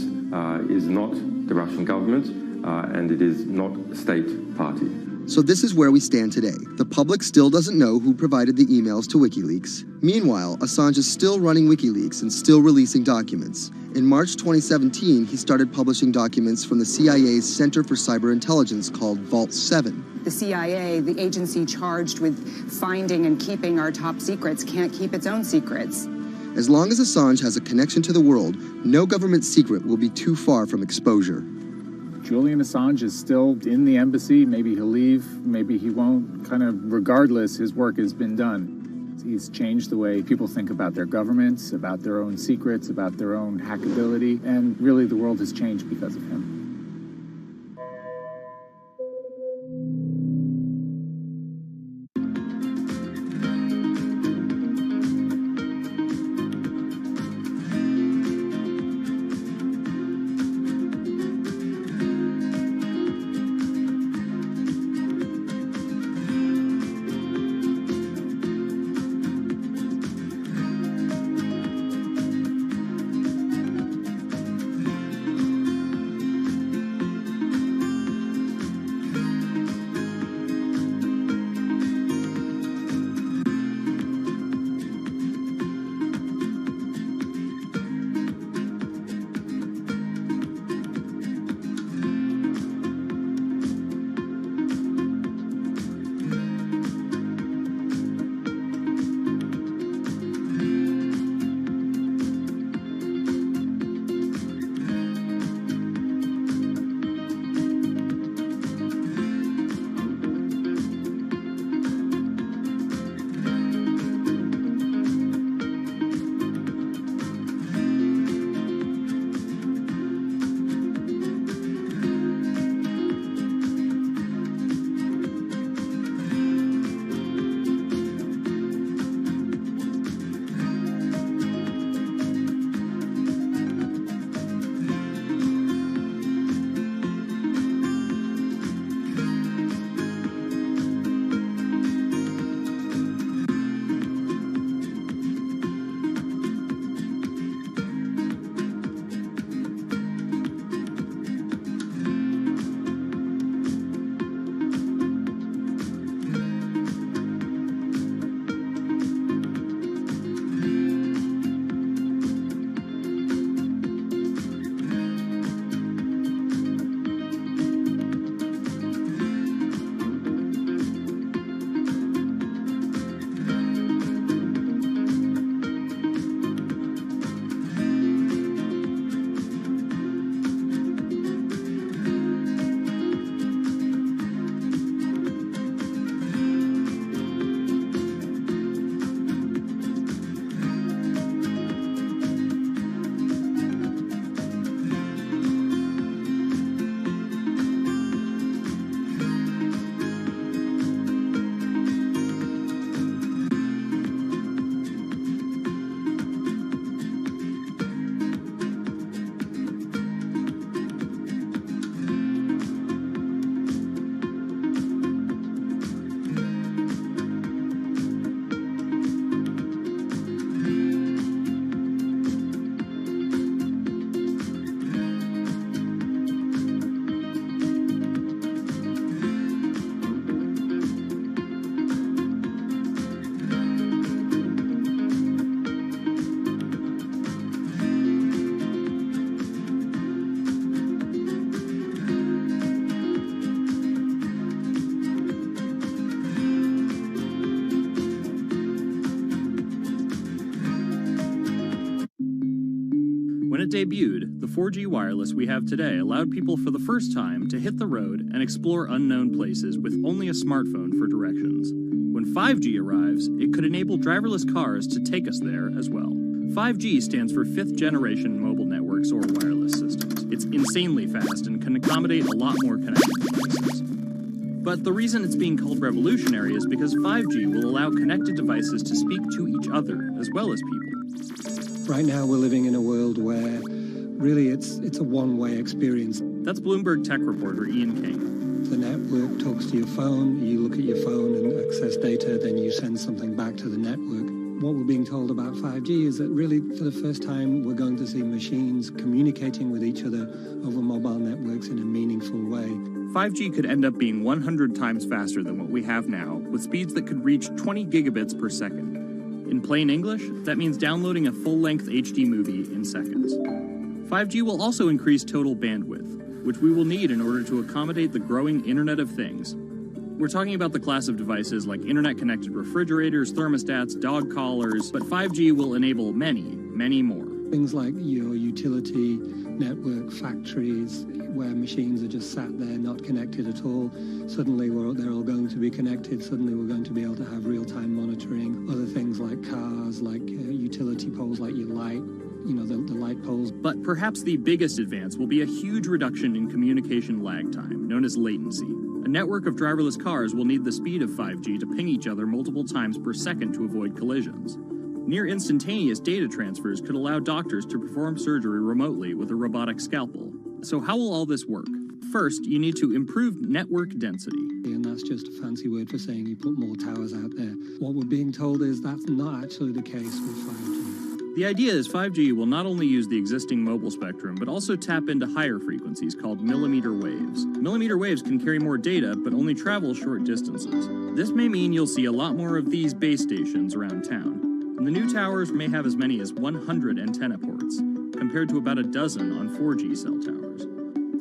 is not the Russian government, and it is not a state party. So this is where we stand today. The public still doesn't know who provided the emails to WikiLeaks. Meanwhile, Assange is still running WikiLeaks and still releasing documents. In March 2017, he started publishing documents from the CIA's Center for Cyber Intelligence called Vault 7. The CIA, the agency charged with finding and keeping our top secrets, can't keep its own secrets. As long as Assange has a connection to the world, no government secret will be too far from exposure. Julian Assange is still in the embassy. Maybe he'll leave, maybe he won't. Kind of regardless, his work has been done. He's changed the way people think about their governments, about their own secrets, about their own hackability, and really the world has changed because of him. it debuted, the 4G wireless we have today allowed people for the first time to hit the road and explore unknown places with only a smartphone for directions. When 5G arrives, it could enable driverless cars to take us there as well. 5G stands for fifth generation mobile networks or wireless systems. It's insanely fast and can accommodate a lot more connected devices. But the reason it's being called revolutionary is because 5G will allow connected devices to speak to each other as well as people. Right now we're living in a world where really it's a one-way experience. That's Bloomberg tech reporter Ian King. The network talks to your phone, you look at your phone and access data, then you send something back to the network. What we're being told about 5G is that really for the first time we're going to see machines communicating with each other over mobile networks in a meaningful way. 5G could end up being 100 times faster than what we have now, with speeds that could reach 20 gigabits per second. In plain English, that means downloading a full-length HD movie in seconds. 5G will also increase total bandwidth, which we will need in order to accommodate the growing Internet of Things. We're talking about the class of devices like internet-connected refrigerators, thermostats, dog collars, but 5G will enable many, many more. Things like your utility network, factories, where machines are just sat there, not connected at all. Suddenly they're all going to be connected. Suddenly we're going to be able to have real-time monitoring. Other things like cars, like utility poles, like your light, the light poles. But perhaps the biggest advance will be a huge reduction in communication lag time, known as latency. A network of driverless cars will need the speed of 5G to ping each other multiple times per second to avoid collisions. Near instantaneous data transfers could allow doctors to perform surgery remotely with a robotic scalpel. So how will all this work? First, you need to improve network density. And that's just a fancy word for saying you put more towers out there. What we're being told is that's not actually the case with 5G. The idea is 5G will not only use the existing mobile spectrum, but also tap into higher frequencies called millimeter waves. Millimeter waves can carry more data, but only travel short distances. This may mean you'll see a lot more of these base stations around town. And the new towers may have as many as 100 antenna ports, compared to about a dozen on 4G cell towers.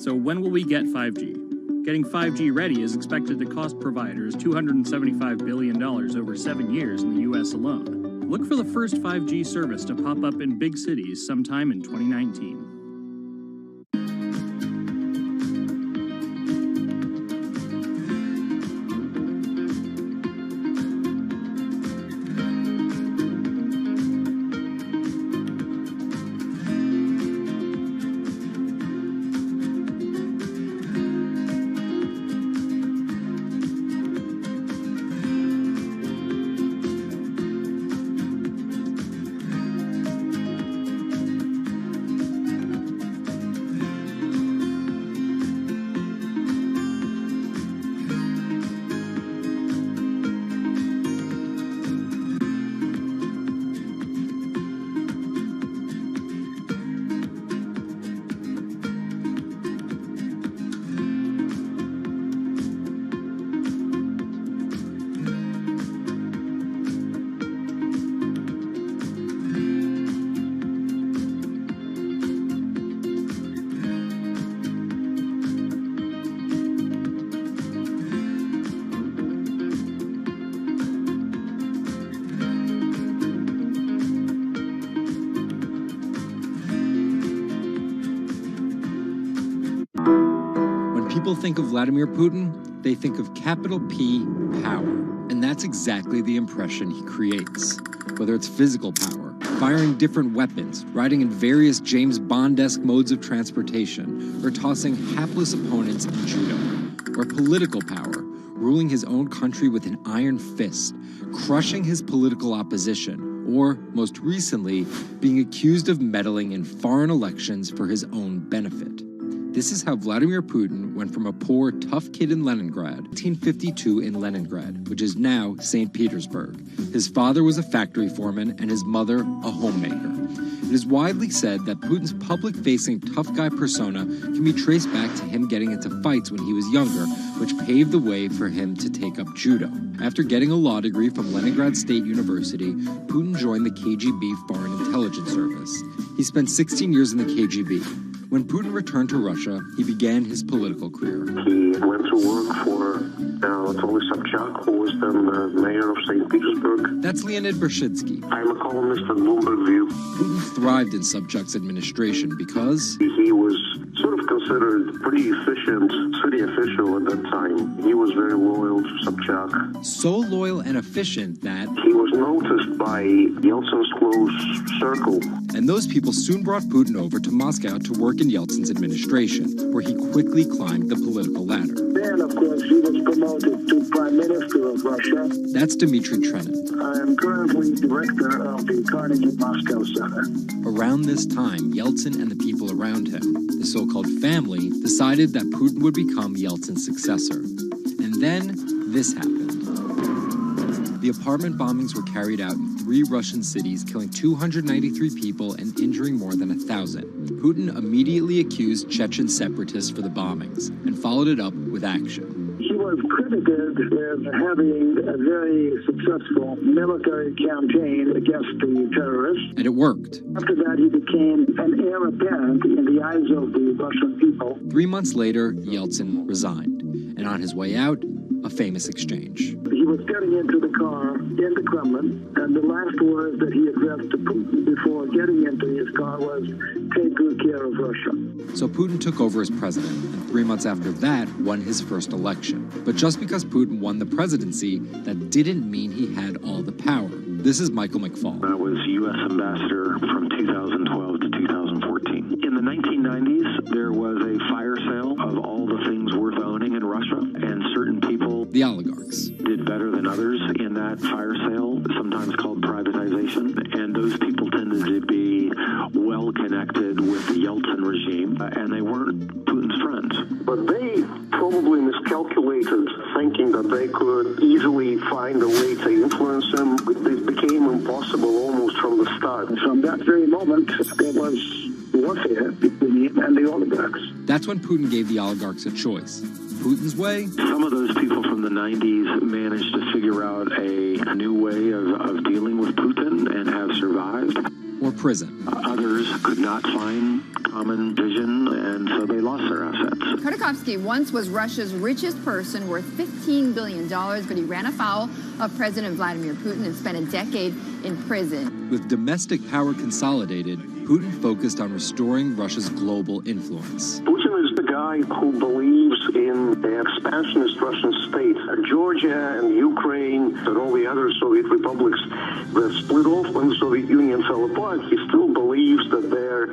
So when will we get 5G? Getting 5G ready is expected to cost providers $275 billion over 7 years in the US alone. Look for the first 5G service to pop up in big cities sometime in 2019. People think of Vladimir Putin, they think of capital P, power. And that's exactly the impression he creates. Whether it's physical power, firing different weapons, riding in various James Bond-esque modes of transportation, or tossing hapless opponents in judo. Or political power, ruling his own country with an iron fist, crushing his political opposition, or, most recently, being accused of meddling in foreign elections for his own benefit. This is how Vladimir Putin went from a poor, tough kid in Leningrad, 1852 in Leningrad, which is now St. Petersburg. His father was a factory foreman and his mother a homemaker. It is widely said that Putin's public-facing tough guy persona can be traced back to him getting into fights when he was younger, which paved the way for him to take up judo. After getting a law degree from Leningrad State University, Putin joined the KGB Foreign Intelligence Service. He spent 16 years in the KGB. When Putin returned to Russia, he began his political career. He went to work for Anatoly Sobchak, who was then the mayor of St. Petersburg. That's Leonid Bershidsky. I'm a columnist at Bloomberg View. Putin thrived in Sobchak's administration because he was sort of considered pretty efficient city official at that time. He was very loyal to Sobchak. So loyal and efficient that he was noticed by Yeltsin's close circle. And those people soon brought Putin over to Moscow to work in Yeltsin's administration, where he quickly climbed the political ladder. Then, of course, he was promoted to Prime Minister of Russia. That's Dmitry Trenin. I am currently director of the Carnegie Moscow Center. Around this time, Yeltsin and the people around him, the so-called family, decided that Putin would become Yeltsin's successor. And then this happened. The apartment bombings were carried out in 3 Russian cities, killing 293 people and injuring more than 1,000. Putin immediately accused Chechen separatists for the bombings and followed it up with action. He was credited with having a very successful military campaign against the terrorists. And it worked. After that, he became an heir apparent in the eyes of the Russian people. 3 months later, Yeltsin resigned. And on his way out, a famous exchange. He was getting into the car in the Kremlin, and the last words that he addressed to Putin before getting into his car was, "Take good care of Russia." So Putin took over as president, and 3 months after that, won his first election. But just because Putin won the presidency, that didn't mean he had all the power. This is Michael McFall. I was U.S. ambassador from 2012 to 2014. In the 1990s, there was a fire sale of all the things worth owning in Russia, and certain people, the oligarchs, did better than others in that fire sale, sometimes called privatization, and those people tended to be well connected with the Yeltsin regime, and they weren't Putin's friends. But they probably miscalculated, thinking that they could easily find a way to influence him. It became impossible almost from the start. From that very moment, there was warfare between him and the oligarchs. That's when Putin gave the oligarchs a choice. Putin's way? Some of those people from the 90s managed to figure out a new way of dealing with Putin and have survived. Or prison. Others could not find common vision, and so they lost their assets. Khodorkovsky once was Russia's richest person, worth $15 billion, but he ran afoul of President Vladimir Putin and spent a decade in prison. With domestic power consolidated, Putin focused on restoring Russia's global influence. Putin is the guy who believes in the expansionist Russian state. Georgia and Ukraine and all the other Soviet republics that split off when the Soviet Union fell apart, he still believes that they're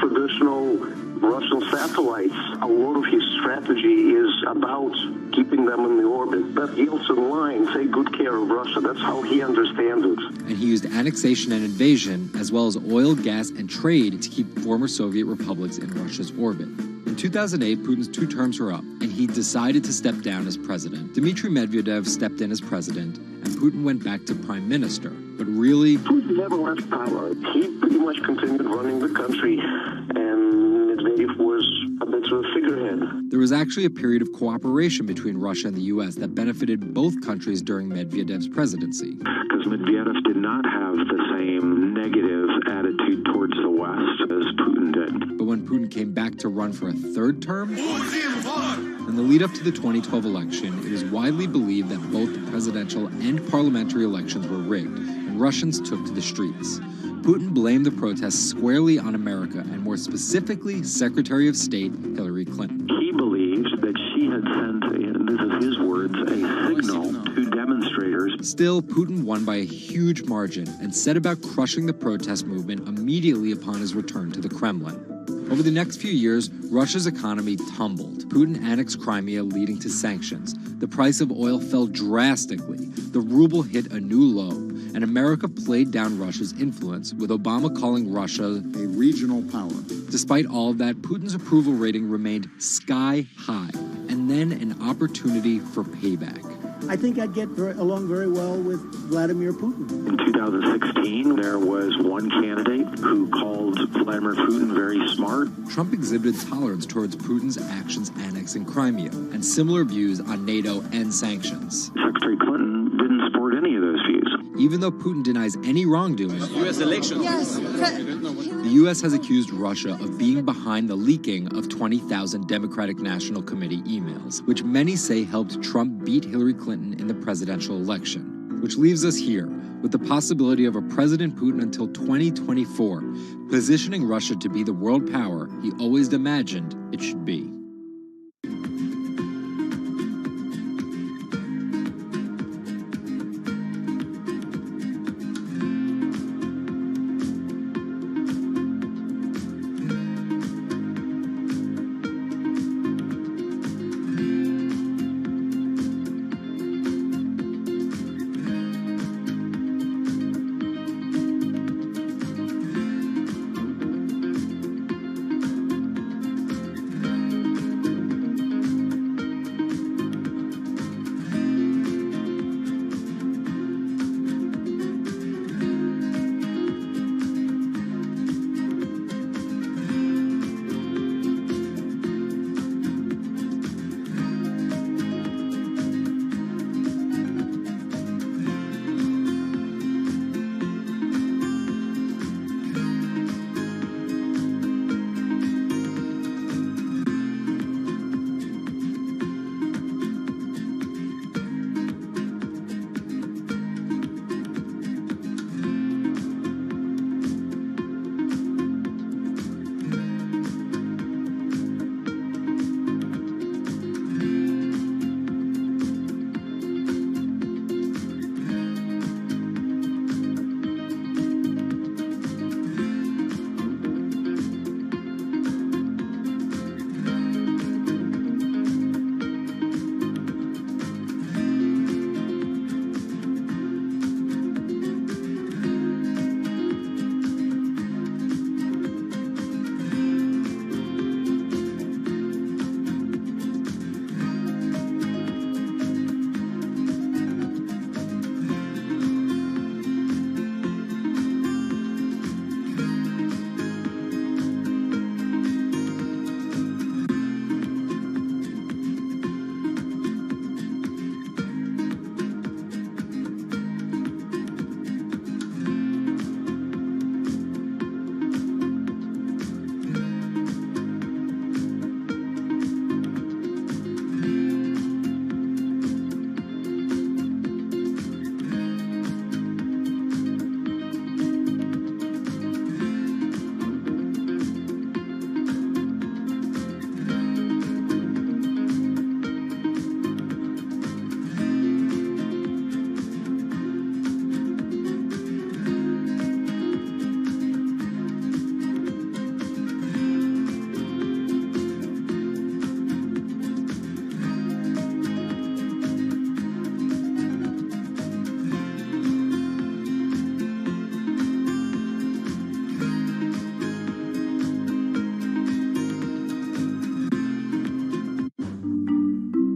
traditional Russian satellites. A lot of his strategy is about keeping them in the orbit. That Yeltsin line, take good care of Russia, that's how he understands it. And he used annexation and invasion, as well as oil, gas, and trade to keep former Soviet republics in Russia's orbit. In 2008, Putin's 2 terms were up, and he decided to step down as president. Dmitry Medvedev stepped in as president, and Putin went back to prime minister. But really, Putin never left power. He pretty much continued running the country, and Medvedev was a bit of a figurehead. There was actually a period of cooperation between Russia and the U.S. that benefited both countries during Medvedev's presidency. Because Medvedev did not have the same negative attitude towards the West as Putin did. But when Putin came back to run for a 3rd term, in the lead up to the 2012 election, it was widely believed that both the presidential and parliamentary elections were rigged, and Russians took to the streets. Putin blamed the protests squarely on America, and more specifically, Secretary of State Hillary Clinton. He believed that she had sent, and this is his words, a signal to demonstrators. Still, Putin won by a huge margin and set about crushing the protest movement immediately upon his return to the Kremlin. Over the next few years, Russia's economy tumbled. Putin annexed Crimea, leading to sanctions. The price of oil fell drastically. The ruble hit a new low, and America played down Russia's influence, with Obama calling Russia a regional power. Despite all of that, Putin's approval rating remained sky high, and then an opportunity for payback. I think I'd get along very well with Vladimir Putin. In 2016, there was one candidate who called Vladimir Putin very smart. Trump exhibited tolerance towards Putin's actions annexing Crimea, and similar views on NATO and sanctions. Secretary Clinton didn't support any of those views. even though Putin denies any wrongdoing, U.S. elections. Yes. the U.S. has accused Russia of being behind the leaking of 20,000 Democratic National Committee emails, which many say helped Trump beat Hillary Clinton in the presidential election. Which leaves us here, with the possibility of a President Putin until 2024, positioning Russia to be the world power he always imagined it should be.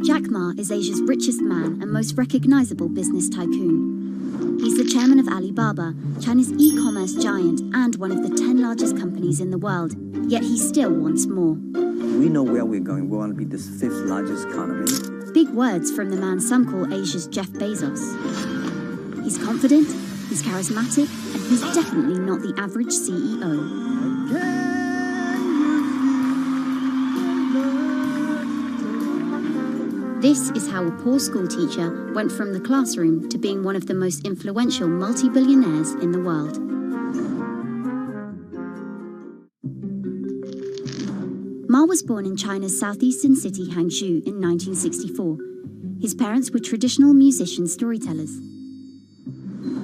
Jack Ma is Asia's richest man and most recognizable business tycoon. He's the chairman of Alibaba, China's e-commerce giant and one of the 10 largest companies in the world. Yet he still wants more. We know where we're going. We want to be the 5th largest economy. Big words from the man some call Asia's Jeff Bezos. He's confident, he's charismatic, and he's definitely not the average CEO. This is how a poor school teacher went from the classroom to being one of the most influential multi-billionaires in the world. Ma was born in China's southeastern city Hangzhou in 1964. His parents were traditional musician storytellers.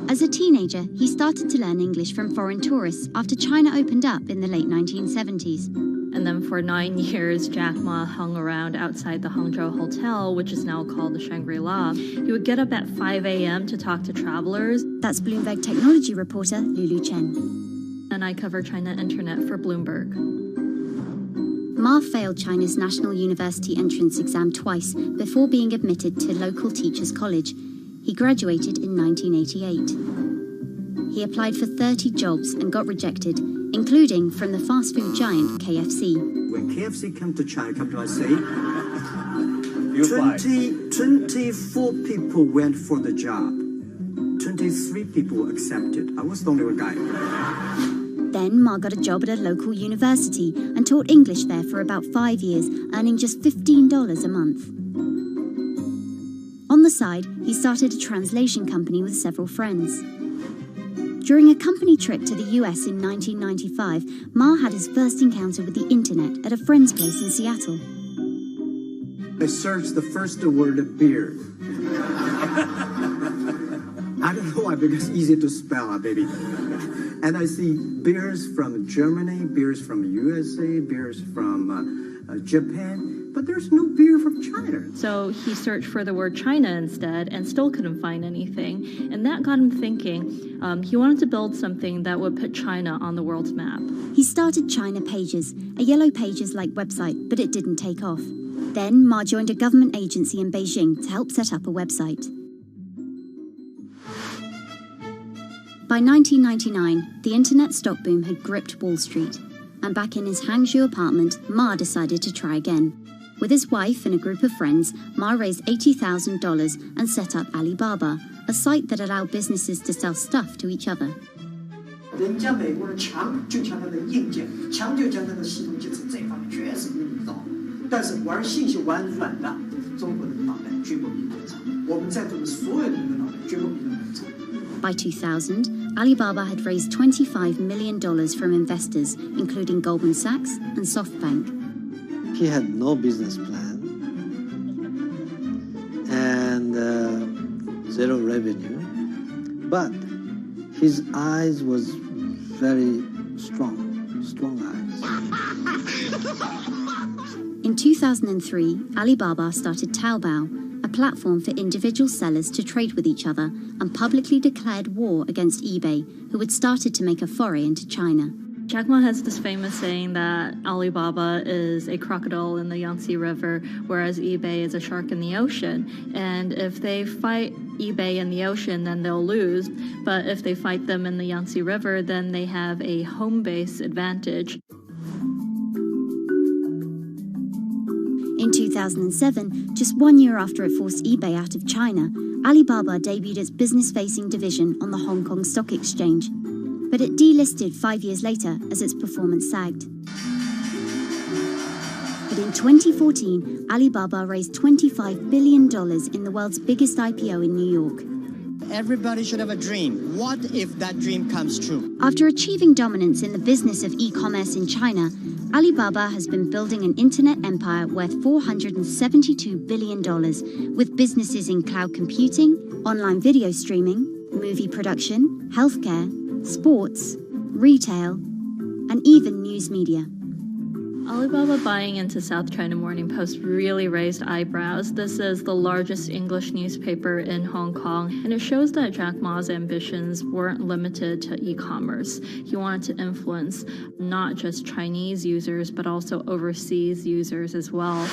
As a teenager, he started to learn English from foreign tourists after China opened up in the late 1970s. And then for 9 years, Jack Ma hung around outside the Hangzhou Hotel, which is now called the Shangri-La. He would get up at 5 a.m. to talk to travelers. That's Bloomberg technology reporter Lulu Chen. And I cover China Internet for Bloomberg. Ma failed China's National University entrance exam twice before being admitted to local teachers' college. He graduated in 1988. He applied for 30 jobs and got rejected, including from the fast food giant KFC. When KFC came to China, come to us, 24 people went for the job. 73 people accepted. I was the only guy. Then Ma got a job at a local university and taught English there for about 5 years, earning just $15 a month. On the side, he started a translation company with several friends. During a company trip to the US in 1995, Ma had his first encounter with the internet at a friend's place in Seattle. I searched the first word of beer. I don't know why, because it's easy to spell, baby. And I see beers from Germany, beers from USA, beers from Japan, but there's no beer from China. So he searched for the word China instead and still couldn't find anything. And that got him thinking. He wanted to build something that would put China on the world's map. He started China Pages, a Yellow Pages-like website, but it didn't take off. Then Ma joined a government agency in Beijing to help set up a website. By 1999, the internet stock boom had gripped Wall Street, and back in his Hangzhou apartment, Ma decided to try again. With his wife and a group of friends, Ma raised $80,000 and set up Alibaba, a site that allowed businesses to sell stuff to each other. 人家美国人强就强它的硬件，强就强它的系统基础，这方面确实比你高。但是玩信息玩软的，中国人的脑袋绝不比你们长。我们在座的所有人的脑袋绝不比你们长。By 2000, Alibaba had raised $25 million from investors, including Goldman Sachs and SoftBank. He had no business plan and zero revenue, but his eyes was very strong eyes. In 2003, Alibaba started Taobao, a platform for individual sellers to trade with each other, and publicly declared war against eBay, who had started to make a foray into China. Jack Ma has this famous saying that Alibaba is a crocodile in the Yangtze River, whereas eBay is a shark in the ocean. And if they fight eBay in the ocean, then they'll lose. But if they fight them in the Yangtze River, then they have a home base advantage. In 2007, just 1 year after it forced eBay out of China, Alibaba debuted its business-facing division on the Hong Kong Stock Exchange. But it delisted 5 years later as its performance sagged. But in 2014, Alibaba raised $25 billion in the world's biggest IPO in New York. Everybody should have a dream. What if that dream comes true? After achieving dominance in the business of e-commerce in China, Alibaba has been building an internet empire worth $472 billion, with businesses in cloud computing, online video streaming, movie production, healthcare, sports, retail, and even news media. Alibaba buying into South China Morning Post really raised eyebrows. This is the largest English newspaper in Hong Kong, and it shows that Jack Ma's ambitions weren't limited to e-commerce. He wanted to influence not just Chinese users, but also overseas users as well.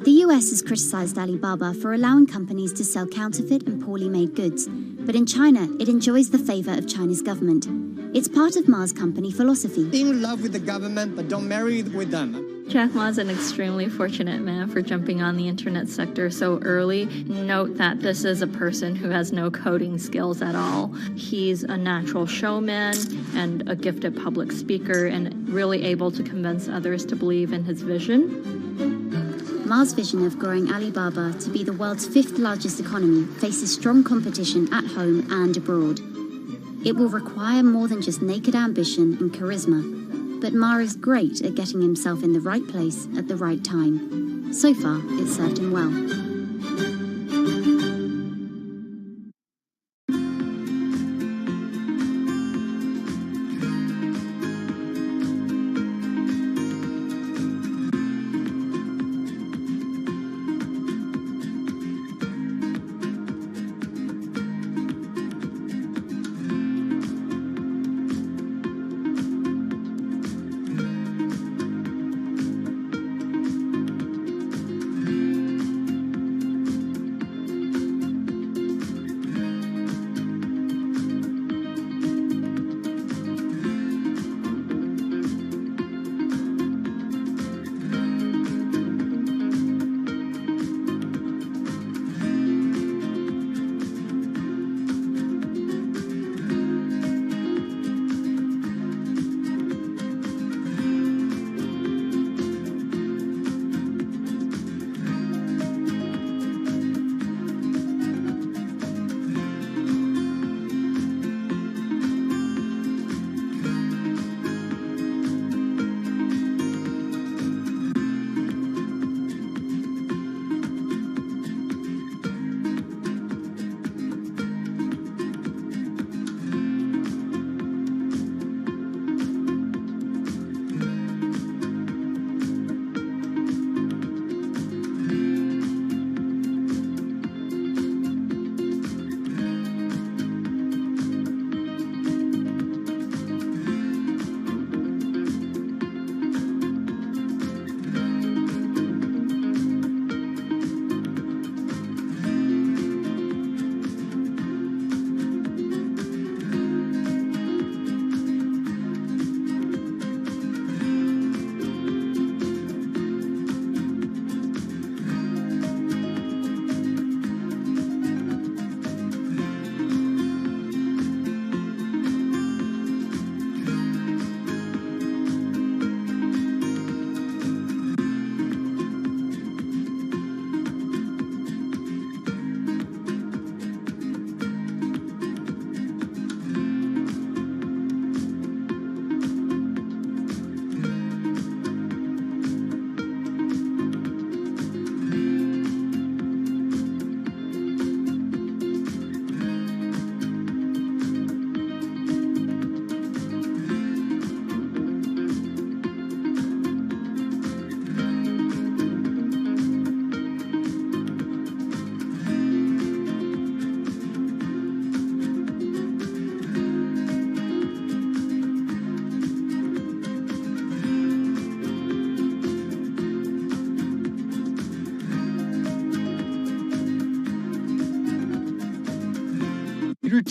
The US has criticized Alibaba for allowing companies to sell counterfeit and poorly made goods, but in China, it enjoys the favor of China's government. It's part of Ma's company philosophy. Be in love with the government, but don't marry with them. Jack Ma is an extremely fortunate man for jumping on the internet sector so early. Note that this is a person who has no coding skills at all. He's a natural showman and a gifted public speaker and really able to convince others to believe in his vision. Ma's vision of growing Alibaba to be the world's 5th largest economy faces strong competition at home and abroad. It will require more than just naked ambition and charisma, but Ma is great at getting himself in the right place at the right time. So far, it's served him well.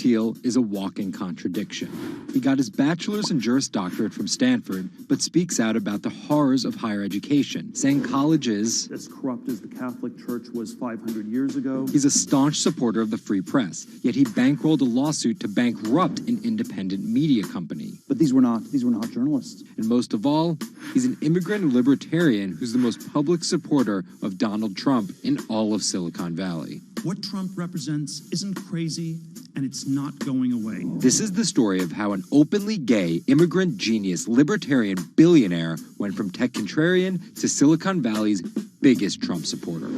Thiel is a walking contradiction. He got his bachelor's and Juris Doctorate from Stanford, but speaks out about the horrors of higher education, saying college is as corrupt as the Catholic Church was 500 years ago. He's a staunch supporter of the free press, yet he bankrolled a lawsuit to bankrupt an independent media company. But these were not journalists. And most of all, he's an immigrant libertarian who's the most public supporter of Donald Trump in all of Silicon Valley. What Trump represents isn't crazy, and it's not going away. This is the story of how an openly gay, immigrant genius, libertarian billionaire went from tech contrarian to Silicon Valley's biggest Trump supporter.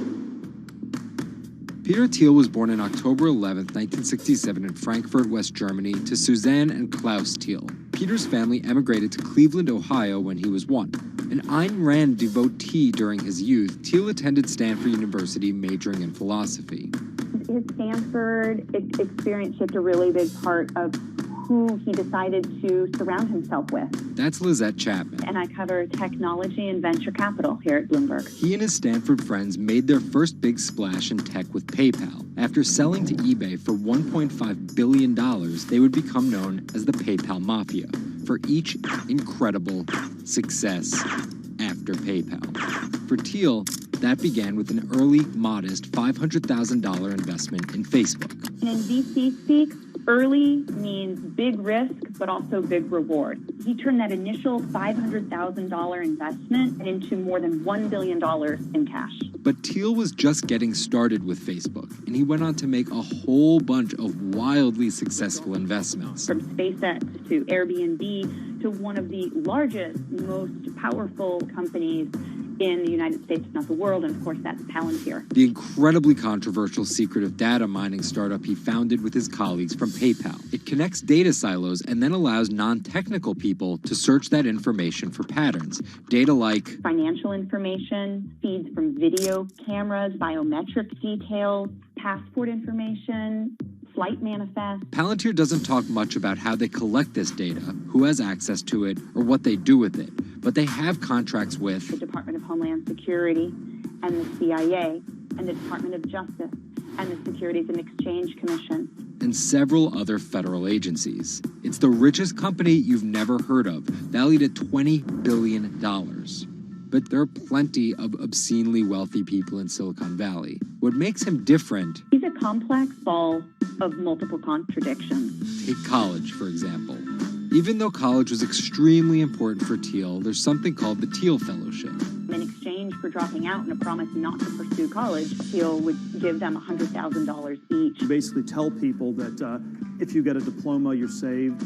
Peter Thiel was born on October 11, 1967 in Frankfurt, West Germany, to Suzanne and Klaus Thiel. Peter's family emigrated to Cleveland, Ohio when he was 1. An Ayn Rand devotee during his youth, Thiel attended Stanford University majoring in philosophy. His Stanford experience shaped a really big part of who he decided to surround himself with. That's Lizette Chapman. And I cover technology and venture capital here at Bloomberg. He and his Stanford friends made their first big splash in tech with PayPal. After selling to eBay for $1.5 billion, they would become known as the PayPal Mafia for each incredible success after PayPal. For Thiel, that began with an early, modest $500,000 investment in Facebook. And in VC speak, early means big risk, but also big reward. He turned that initial $500,000 investment into more than $1 billion in cash. But Thiel was just getting started with Facebook, and he went on to make a whole bunch of wildly successful investments. From SpaceX to Airbnb to one of the largest, most powerful companies in the United States, if not the world, and of course that's Palantir. The incredibly controversial secretive data mining startup he founded with his colleagues from PayPal. It connects data silos and then allows non-technical people to search that information for patterns. Data like financial information, feeds from video cameras, biometric details, passport information, flight manifest. Palantir doesn't talk much about how they collect this data, who has access to it, or what they do with it. But they have contracts with the Department of Homeland Security and the CIA and the Department of Justice and the Securities and Exchange Commission. And several other federal agencies. It's the richest company you've never heard of, valued at $20 billion. But there are plenty of obscenely wealthy people in Silicon Valley. What makes him different... He's a complex ball of multiple contradictions. Take college, for example. Even though college was extremely important for Thiel, there's something called the Thiel Fellowship. In exchange for dropping out and a promise not to pursue college, Thiel would give them $100,000 each. You basically tell people that if you get a diploma, you're saved.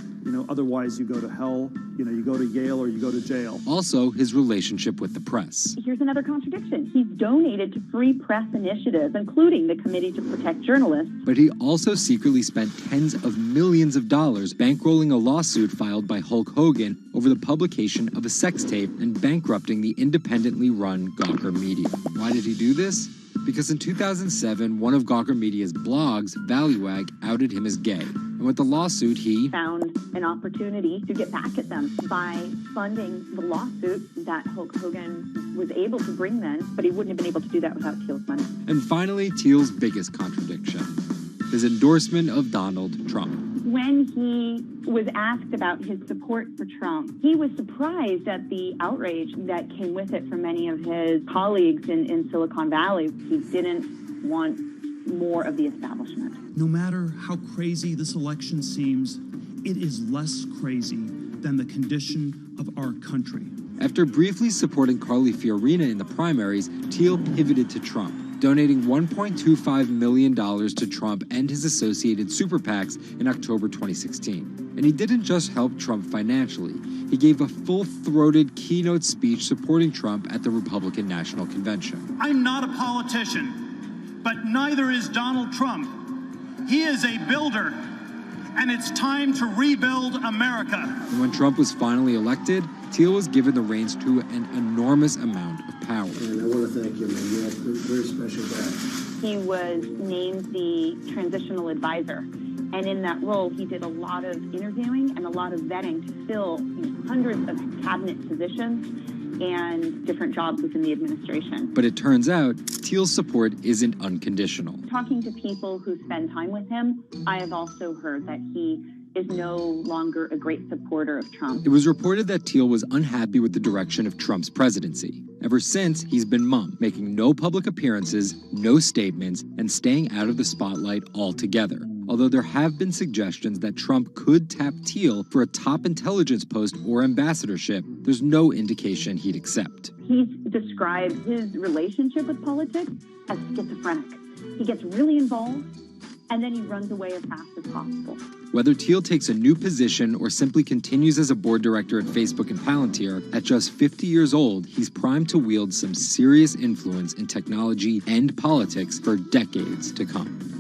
Otherwise you go to hell. You go to Yale or you go to jail. Also, his relationship with the press. Here's another contradiction. He's donated to free press initiatives, including the Committee to Protect Journalists. But he also secretly spent tens of millions of dollars bankrolling a lawsuit filed by Hulk Hogan over the publication of a sex tape and bankrupting the independently run Gawker Media. Why did he do this? Because in 2007, one of Gawker Media's blogs, ValueAg, outed him as gay. And with the lawsuit, he found an opportunity to get back at them by funding the lawsuit that Hulk Hogan was able to bring then, but he wouldn't have been able to do that without Thiel's money. And finally, Thiel's biggest contradiction, his endorsement of Donald Trump. When he was asked about his support for Trump, he was surprised at the outrage that came with it from many of his colleagues in Silicon Valley. He didn't want more of the establishment. No matter how crazy this election seems, it is less crazy than the condition of our country. After briefly supporting Carly Fiorina in the primaries, Thiel pivoted to Trump, donating $1.25 million to Trump and his associated super PACs in October 2016. And he didn't just help Trump financially. He gave a full-throated keynote speech supporting Trump at the Republican National Convention. I'm not a politician, but neither is Donald Trump. He is a builder, and it's time to rebuild America. And when Trump was finally elected, Thiel was given the reins to an enormous amount of power. And I want to thank you, man. You have a very special guy. He was named the transitional advisor. And in that role, he did a lot of interviewing and a lot of vetting to fill hundreds of cabinet positions. and different jobs within the administration. But it turns out Thiel's support isn't unconditional. Talking to people who spend time with him, I have also heard that he is no longer a great supporter of Trump. It was reported that Thiel was unhappy with the direction of Trump's presidency. Ever since, he's been mum, making no public appearances, no statements, and staying out of the spotlight altogether. Although there have been suggestions that Trump could tap Thiel for a top intelligence post or ambassadorship, there's no indication he'd accept. He's described his relationship with politics as schizophrenic. He gets really involved, and then he runs away as fast as possible. Whether Thiel takes a new position or simply continues as a board director at Facebook and Palantir, at just 50 years old, he's primed to wield some serious influence in technology and politics for decades to come.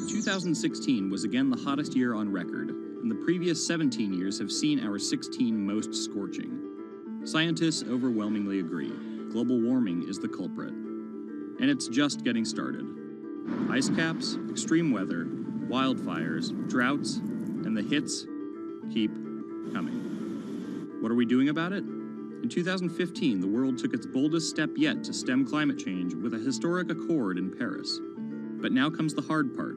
Two 2016 was again the hottest year on record, and the previous 17 years have seen our 16 most scorching. Scientists overwhelmingly agree. Global warming is the culprit. And it's just getting started. Ice caps, extreme weather, wildfires, droughts, and the hits keep coming. What are we doing about it? In 2015, the world took its boldest step yet to stem climate change with a historic accord in Paris. But now comes the hard part.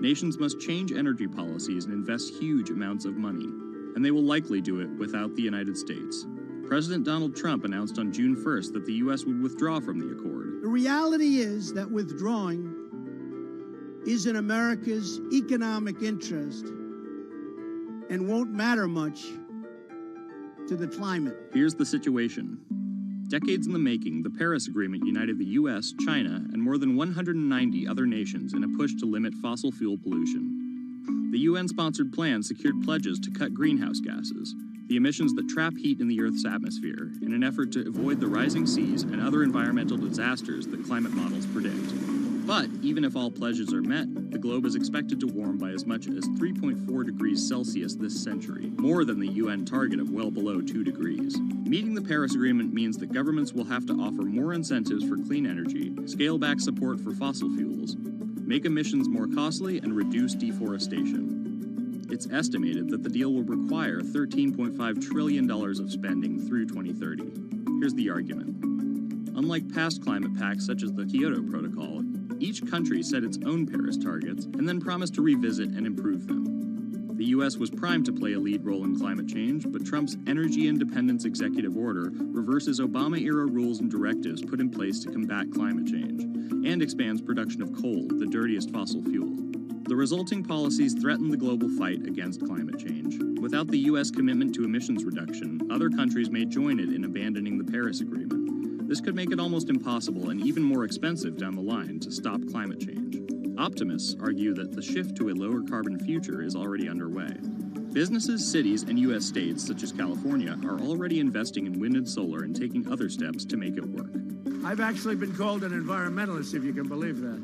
Nations must change energy policies and invest huge amounts of money, and they will likely do it without the United States. President Donald Trump announced on June 1st that the U.S. would withdraw from the accord. The reality is that withdrawing is in America's economic interest and won't matter much to the climate. Here's the situation. Decades in the making, the Paris Agreement united the U.S., China, and more than 190 other nations in a push to limit fossil fuel pollution. The UN-sponsored plan secured pledges to cut greenhouse gases, the emissions that trap heat in the Earth's atmosphere, in an effort to avoid the rising seas and other environmental disasters that climate models predict. But even if all pledges are met, the globe is expected to warm by as much as 3.4 degrees Celsius this century, more than the UN target of well below 2 degrees. Meeting the Paris Agreement means that governments will have to offer more incentives for clean energy, scale back support for fossil fuels, make emissions more costly, and reduce deforestation. It's estimated that the deal will require $13.5 trillion of spending through 2030. Here's the argument. Unlike past climate pacts such as the Kyoto Protocol, each country set its own Paris targets and then promised to revisit and improve them. The U.S. was primed to play a lead role in climate change, but Trump's energy independence executive order reverses Obama-era rules and directives put in place to combat climate change, and expands production of coal, the dirtiest fossil fuel. The resulting policies threaten the global fight against climate change. Without the U.S. commitment to emissions reduction, other countries may join it in abandoning the Paris Agreement. This could make it almost impossible and even more expensive down the line to stop climate change. Optimists argue that the shift to a lower carbon future is already underway. Businesses, cities, and U.S. states, such as California, are already investing in wind and solar and taking other steps to make it work. I've actually been called an environmentalist, if you can believe that.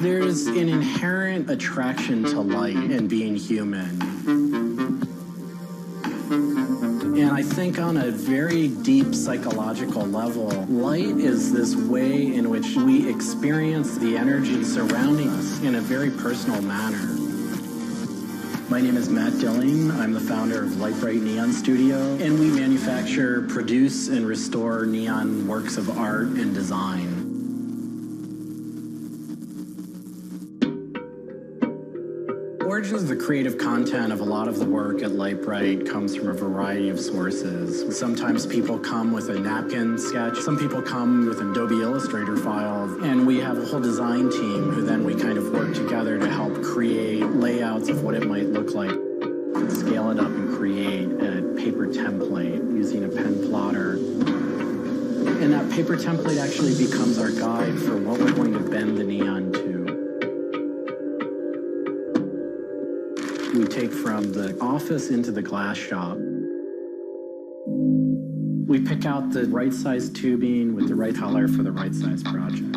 There's an inherent attraction to light and being human. And I think on a very deep psychological level, light is this way in which we experience the energy surrounding us in a very personal manner. My name is Matt Dilling. I'm the founder of Light Bright Neon Studio, and we manufacture, produce, and restore neon works of art and design. origins of the creative content of a lot of the work at Lightbright comes from a variety of sources. Sometimes people come with a napkin sketch. Some people come with an Adobe Illustrator file. And we have a whole design team who then we kind of work together to help create layouts of what it might look like. Scale it up and create a paper template using a pen plotter. And that paper template actually becomes our guide for what we're going to bend the neon to. We take from the office into the glass shop. We pick out the right size tubing with the right color for the right size project.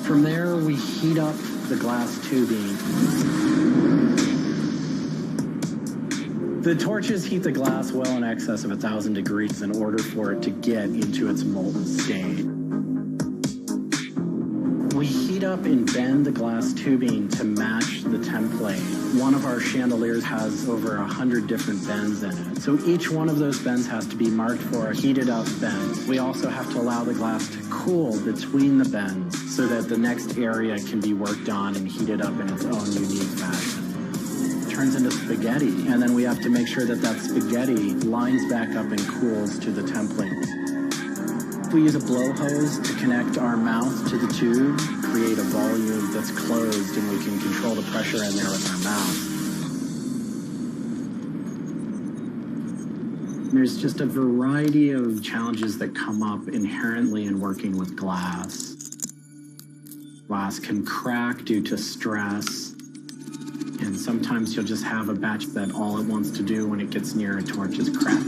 From there, we heat up the glass tubing. The torches heat the glass well in excess of 1,000 degrees in order for it to get into its molten state. We heat up and bend the glass tubing to match the template. One of our chandeliers has over 100 different bends in it. So each one of those bends has to be marked for a heated up bend. We also have to allow the glass to cool between the bends so that the next area can be worked on and heated up in its own unique fashion. It turns into spaghetti, and then we have to make sure that that spaghetti lines back up and cools to the template. We use a blow hose to connect our mouth to the tube, create a volume that's closed, and we can control the pressure in there with our mouth. There's just a variety of challenges that come up inherently in working with glass. Glass can crack due to stress, and sometimes you'll just have a batch that all it wants to do when it gets near a torch is crack.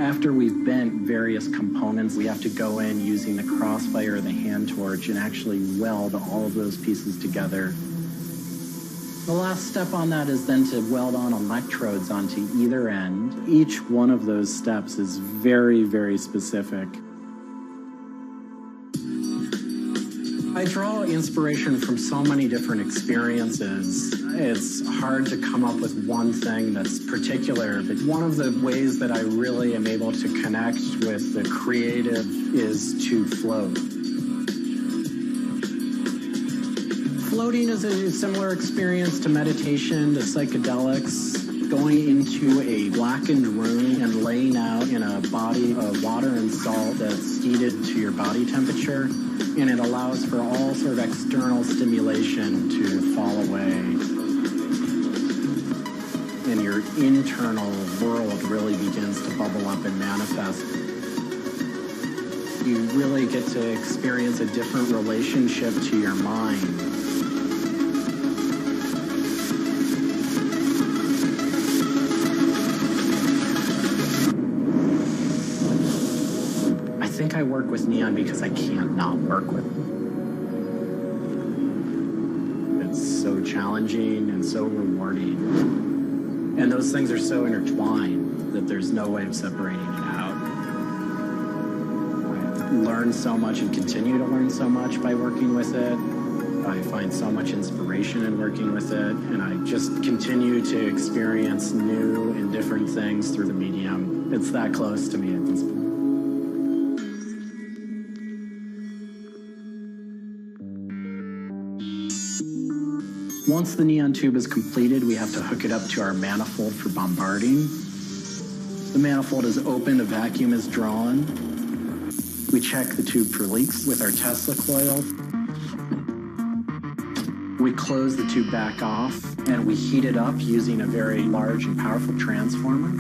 After we've bent various components, we have to go in using the crossfire or the hand torch and actually weld all of those pieces together. The last step on that is then to weld on electrodes onto either end. Each one of those steps is very, very specific. I draw inspiration from so many different experiences. It's hard to come up with one thing that's particular, but one of the ways that I really am able to connect with the creative is to float. Floating is a similar experience to meditation, to psychedelics. Going into a blackened room and laying out in a body of water and salt that's heated to your body temperature, and it allows for all sort of external stimulation to fall away. And your internal world really begins to bubble up and manifest. You really get to experience a different relationship to your mind. I think I work with neon because I can't not work with it. It's so challenging and so rewarding. And those things are so intertwined that there's no way of separating it out. I've learned so much and continue to learn so much by working with it. I find so much inspiration in working with it, and I just continue to experience new and different things through the medium. It's that close to me at this point. Once the neon tube is completed, we have to hook it up to our manifold for bombarding. The manifold is open, a vacuum is drawn. We check the tube for leaks with our Tesla coil. We close the tube back off, and we heat it up using a very large and powerful transformer.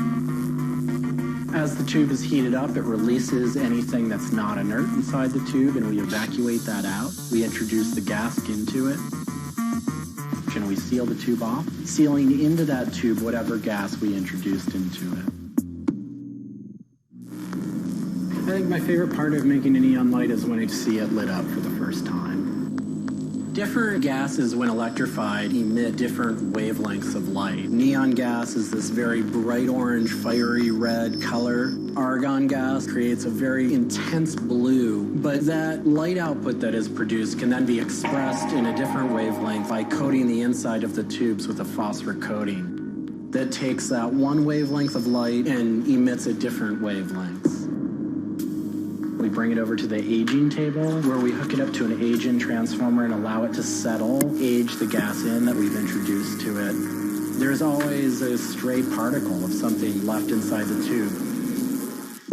As the tube is heated up, it releases anything that's not inert inside the tube, and we evacuate that out. We introduce the gas into it, and we seal the tube off, sealing into that tube whatever gas we introduced into it. I think my favorite part of making a neon light is when I see it lit up for the first time. Different gases, when electrified, emit different wavelengths of light. Neon gas is this very bright orange, fiery red color. Argon gas creates a very intense blue, but that light output that is produced can then be expressed in a different wavelength by coating the inside of the tubes with a phosphor coating that takes that one wavelength of light and emits at different wavelengths. We bring it over to the aging table where we hook it up to an age-in transformer and allow it to settle, age the gas in that we've introduced to it. There's always a stray particle of something left inside the tube.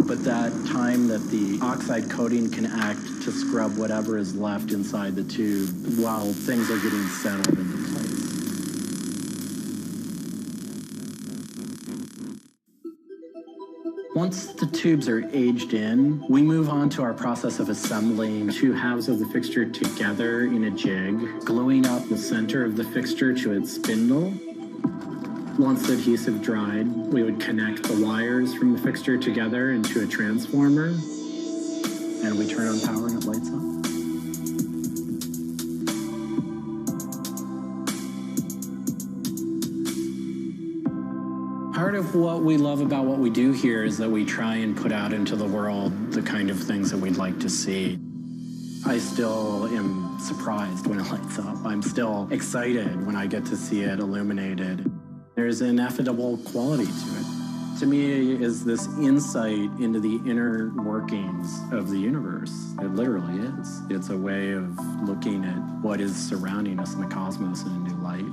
But that time that the oxide coating can act to scrub whatever is left inside the tube while things are getting settled into place. Once the tubes are aged in, we move on to our process of assembling two halves of the fixture together in a jig, gluing up the center of the fixture to its spindle. Once the adhesive dried, we would connect the wires from the fixture together into a transformer, and we turn on power and it lights up. Part of what we love about what we do here is that we try and put out into the world the kind of things that we'd like to see. I still am surprised when it lights up. I'm still excited when I get to see it illuminated. There's an ineffable quality to it. To me, is this insight into the inner workings of the universe. It literally is. It's a way of looking at what is surrounding us in the cosmos in a new light.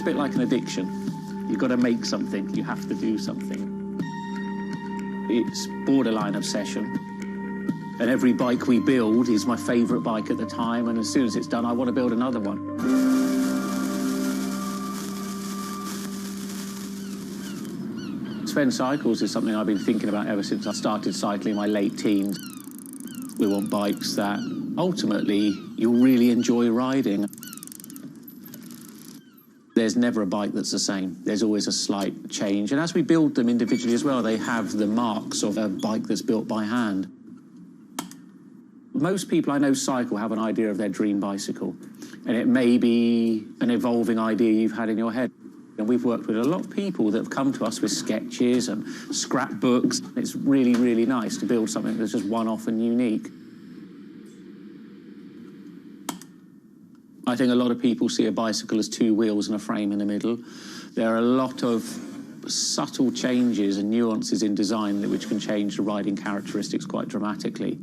bit like an addiction. You've got to make something. You have to do something. It's borderline obsession. And every bike we build is my favourite bike at the time, and as soon as it's done, I want to build another one. spend cycles is something I've been thinking about ever since I started cycling in my late teens. We want bikes that ultimately you'll really enjoy riding. There's never a bike that's the same. There's always a slight change. And as we build them individually as well, they have the marks of a bike that's built by hand. Most people I know cycle have an idea of their dream bicycle. And it may be an evolving idea you've had in your head. And we've worked with a lot of people that have come to us with sketches and scrapbooks. It's really, really nice to build something that's just one-off and unique. I think a lot of people see a bicycle as two wheels and a frame in the middle. There are a lot of subtle changes and nuances in design which can change the riding characteristics quite dramatically.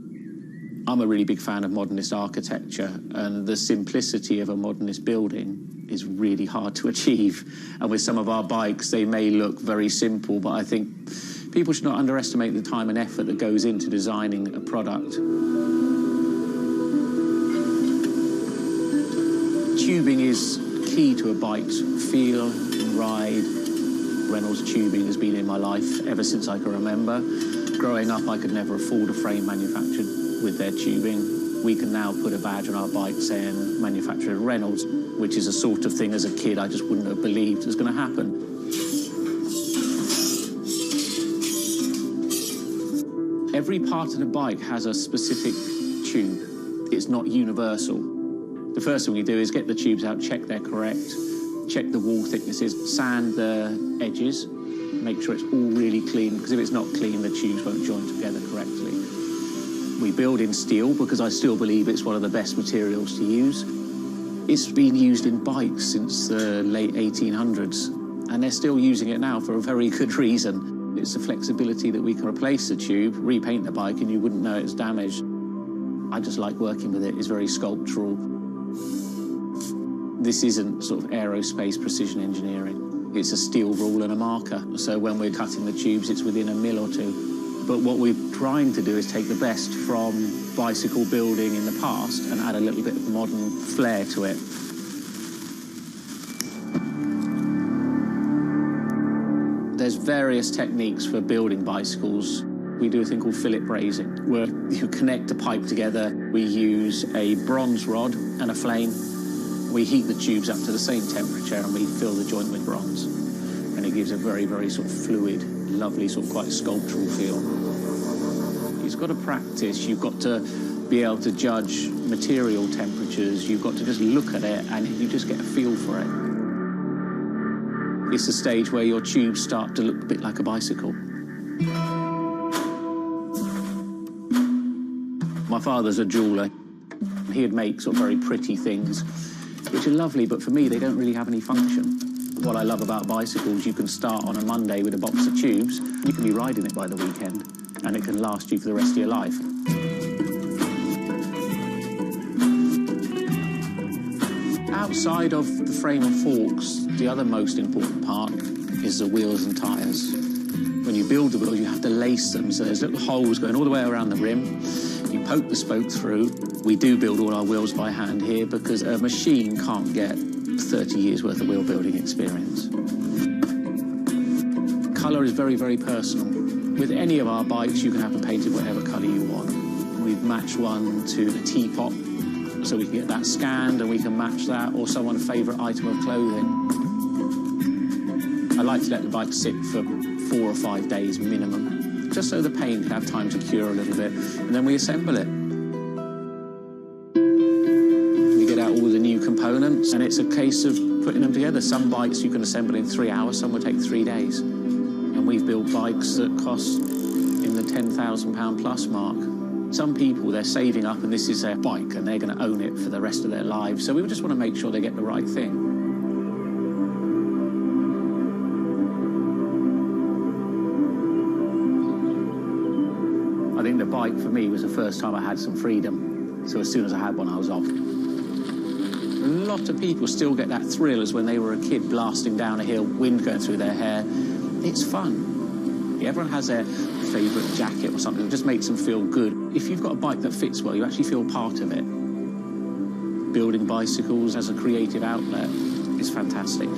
I'm a really big fan of modernist architecture, and the simplicity of a modernist building is really hard to achieve. And with some of our bikes, they may look very simple, but I think people should not underestimate the time and effort that goes into designing a product. Tubing is key to a bike's feel and ride. Reynolds tubing has been in my life ever since I can remember. Growing up, I could never afford a frame manufactured with their tubing. We can now put a badge on our bike saying manufactured at Reynolds, which is a sort of thing as a kid I just wouldn't have believed was going to happen. Every part of the bike has a specific tube. It's not universal. The first thing we do is get the tubes out, check they're correct, check the wall thicknesses, sand the edges, make sure it's all really clean, because if it's not clean, the tubes won't join together correctly. We build in steel because I still believe it's one of the best materials to use. It's been used in bikes since the late 1800s, and they're still using it now for a very good reason. It's the flexibility that we can replace the tube, repaint the bike, and you wouldn't know it's damaged. I just like working with it. It's very sculptural. This isn't sort of aerospace precision engineering. It's a steel rule and a marker. So when we're cutting the tubes, it's within a mil or two. But what we're trying to do is take the best from bicycle building in the past and add a little bit of modern flair to it. There's various techniques for building bicycles. We do a thing called fillet brazing, where you connect the pipe together. We use a bronze rod and a flame. We heat the tubes up to the same temperature and we fill the joint with bronze. And it gives a very, very sort of fluid, lovely, sort of quite sculptural feel. You've got to practice. You've got to be able to judge material temperatures. You've got to just look at it and you just get a feel for it. It's a stage where your tubes start to look a bit like a bicycle. My father's a jeweller. He'd make sort of very pretty things, which are lovely, but for me, they don't really have any function. What I love about bicycles, you can start on a Monday with a box of tubes. You can be riding it by the weekend, and it can last you for the rest of your life. Outside of the frame and forks, the other most important part is the wheels and tyres. When you build the wheels, you have to lace them, so there's little holes going all the way around the rim. You poke the spoke through. We do build all our wheels by hand here because a machine can't get 30 years worth of wheel building experience. Colour is very, very personal. With any of our bikes, you can have them painted whatever colour you want. We've matched one to a teapot, so we can get that scanned and we can match that, or someone's favourite item of clothing. I like to let the bike sit for 4 or 5 days minimum, just so the paint can have time to cure a little bit, and then we assemble it. We get out all the new components, and it's a case of putting them together. Some bikes you can assemble in 3 hours, some will take 3 days. And we've built bikes that cost in the £10,000 plus mark. Some people, they're saving up and this is their bike and they're going to own it for the rest of their lives. So we just want to make sure they get the right thing. I think the bike for me was the first time I had some freedom. So as soon as I had one, I was off. A lot of people still get that thrill as when they were a kid blasting down a hill, wind going through their hair. It's fun. Everyone has their favourite jacket or something that just makes them feel good. If you've got a bike that fits well, you actually feel part of it. Building bicycles as a creative outlet is fantastic.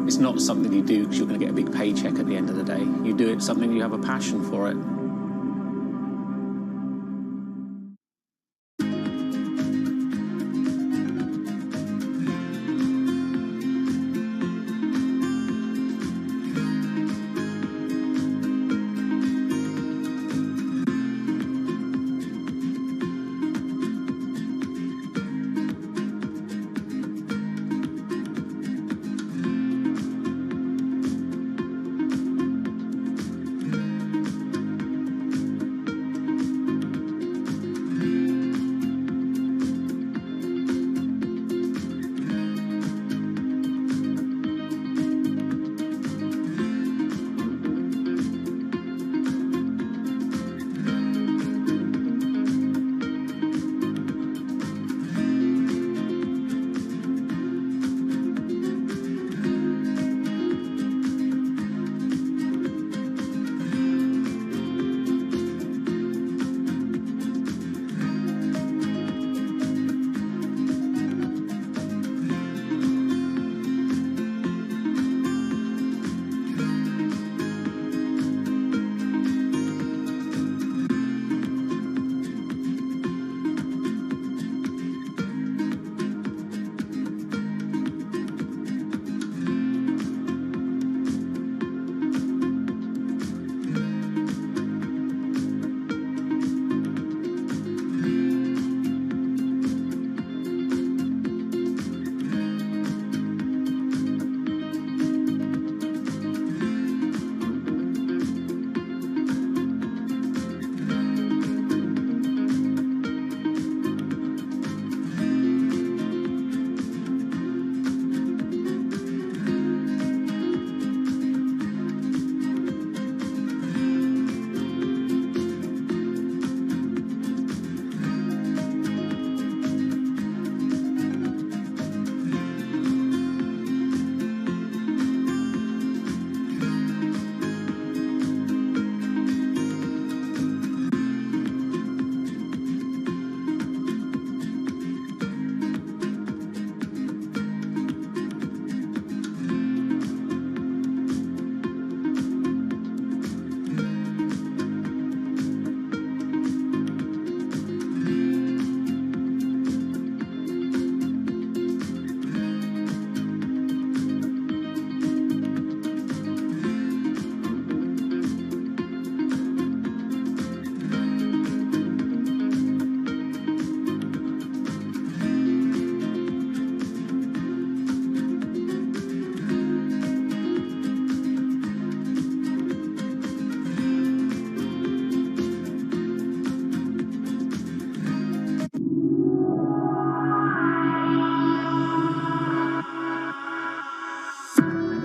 It's not something you do because you're going to get a big paycheck at the end of the day. You do it something you have a passion for it.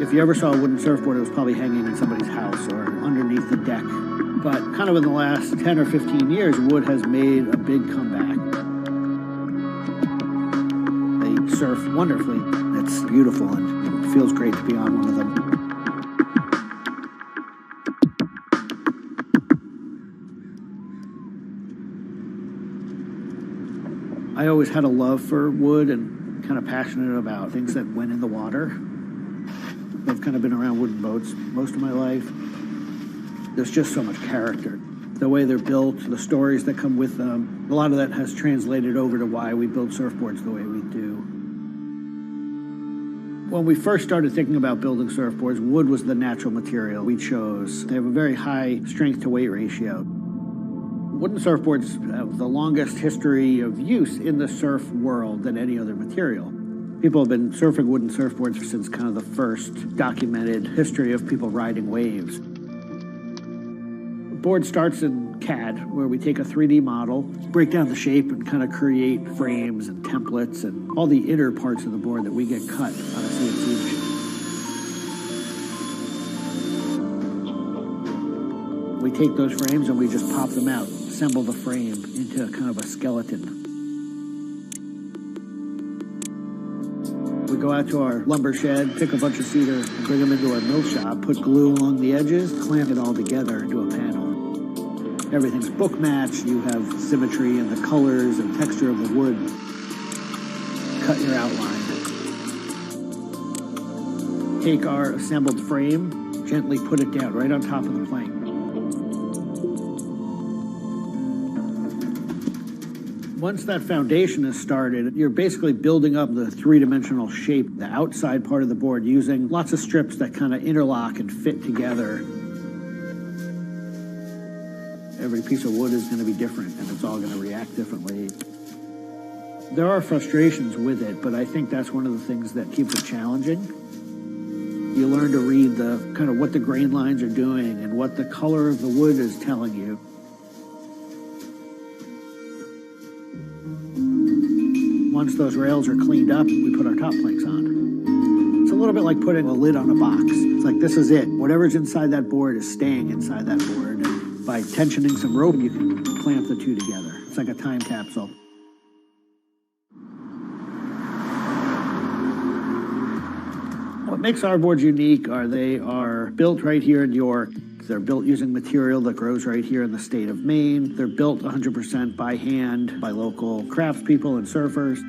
If you ever saw a wooden surfboard, it was probably hanging in somebody's house or underneath the deck. But kind of in the last 10 or 15 years, wood has made a big comeback. They surf wonderfully. It's beautiful and it feels great to be on one of them. I always had a love for wood and kind of passionate about things that went in the water. I've kind of been around wooden boats most of my life. There's just so much character. The way they're built, the stories that come with them, a lot of that has translated over to why we build surfboards the way we do. When we first started thinking about building surfboards, wood was the natural material we chose. They have a very high strength to weight ratio. Wooden surfboards have the longest history of use in the surf world than any other material. People have been surfing wooden surfboards since kind of the first documented history of people riding waves. The board starts in CAD, where we take a 3D model, break down the shape, and kind of create frames and templates and all the inner parts of the board that we get cut on a CNC machine. We take those frames and we just pop them out, assemble the frame into kind of a skeleton. We go out to our lumber shed, pick a bunch of cedar, and bring them into our mill shop, put glue along the edges, clamp it all together into a panel. Everything's book matched. You have symmetry in the colors and texture of the wood. Cut your outline. Take our assembled frame, gently put it down right on top of the plank. Once that foundation is started, you're basically building up the three-dimensional shape, the outside part of the board, using lots of strips that kind of interlock and fit together. Every piece of wood is going to be different, and it's all going to react differently. There are frustrations with it, but I think that's one of the things that keeps it challenging. You learn to read the kind of what the grain lines are doing and what the color of the wood is telling you. Once those rails are cleaned up, we put our top planks on. It's a little bit like putting a lid on a box. It's like, this is it. Whatever's inside that board is staying inside that board. And by tensioning some rope, you can clamp the two together. It's like a time capsule. What makes our boards unique are they are built right here in York. They're built using material that grows right here in the state of Maine. They're built 100% by hand by local craftspeople and surfers.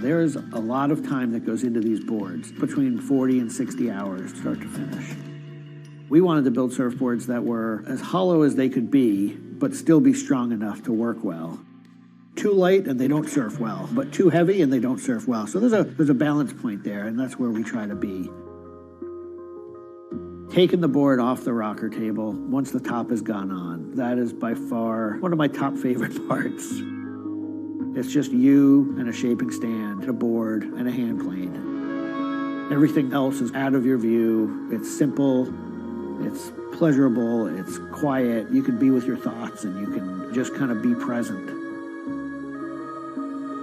There's a lot of time that goes into these boards, between 40 and 60 hours start to finish. We wanted to build surfboards that were as hollow as they could be, but still be strong enough to work well. Too light and they don't surf well, but too heavy and they don't surf well. So there's a balance point there, and that's where we try to be. Taking the board off the rocker table once the top has gone on, that is by far one of my top favorite parts. It's just you and a shaping stand, a board, and a hand plane. Everything else is out of your view. It's simple, it's pleasurable, it's quiet. You can be with your thoughts and you can just kind of be present.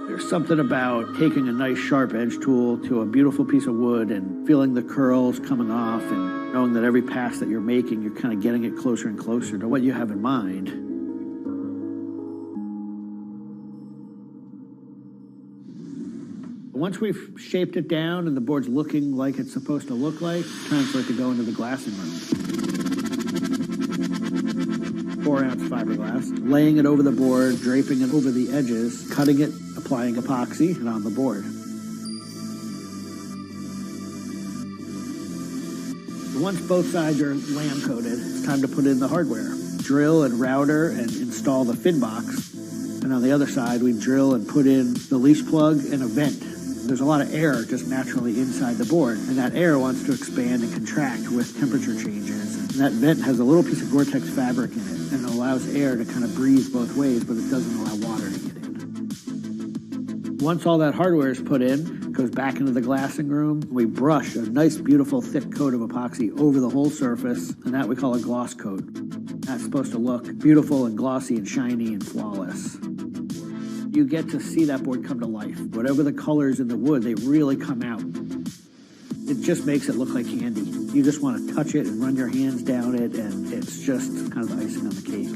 There's something about taking a nice sharp edge tool to a beautiful piece of wood and feeling the curls coming off and knowing that every pass that you're making, you're kind of getting it closer and closer to what you have in mind. Once we've shaped it down and the board's looking like it's supposed to look like, it's time for it to go into the glassing room. 4-ounce fiberglass, laying it over the board, draping it over the edges, cutting it, applying epoxy, and on the board. Once both sides are lamb coated, it's time to put in the hardware. Drill and router and install the fin box. And on the other side, we drill and put in the leash plug and a vent. There's a lot of air just naturally inside the board, and that air wants to expand and contract with temperature changes. And that vent has a little piece of Gore-Tex fabric in it, and it allows air to kind of breathe both ways, but it doesn't allow water to get in. Once all that hardware is put in, it goes back into the glassing room. We brush a nice, beautiful, thick coat of epoxy over the whole surface, and that we call a gloss coat. That's supposed to look beautiful and glossy and shiny and flawless. You get to see that board come to life. Whatever the colors in the wood, they really come out. It just makes it look like candy. You just want to touch it and run your hands down it, and it's just kind of the icing on the cake.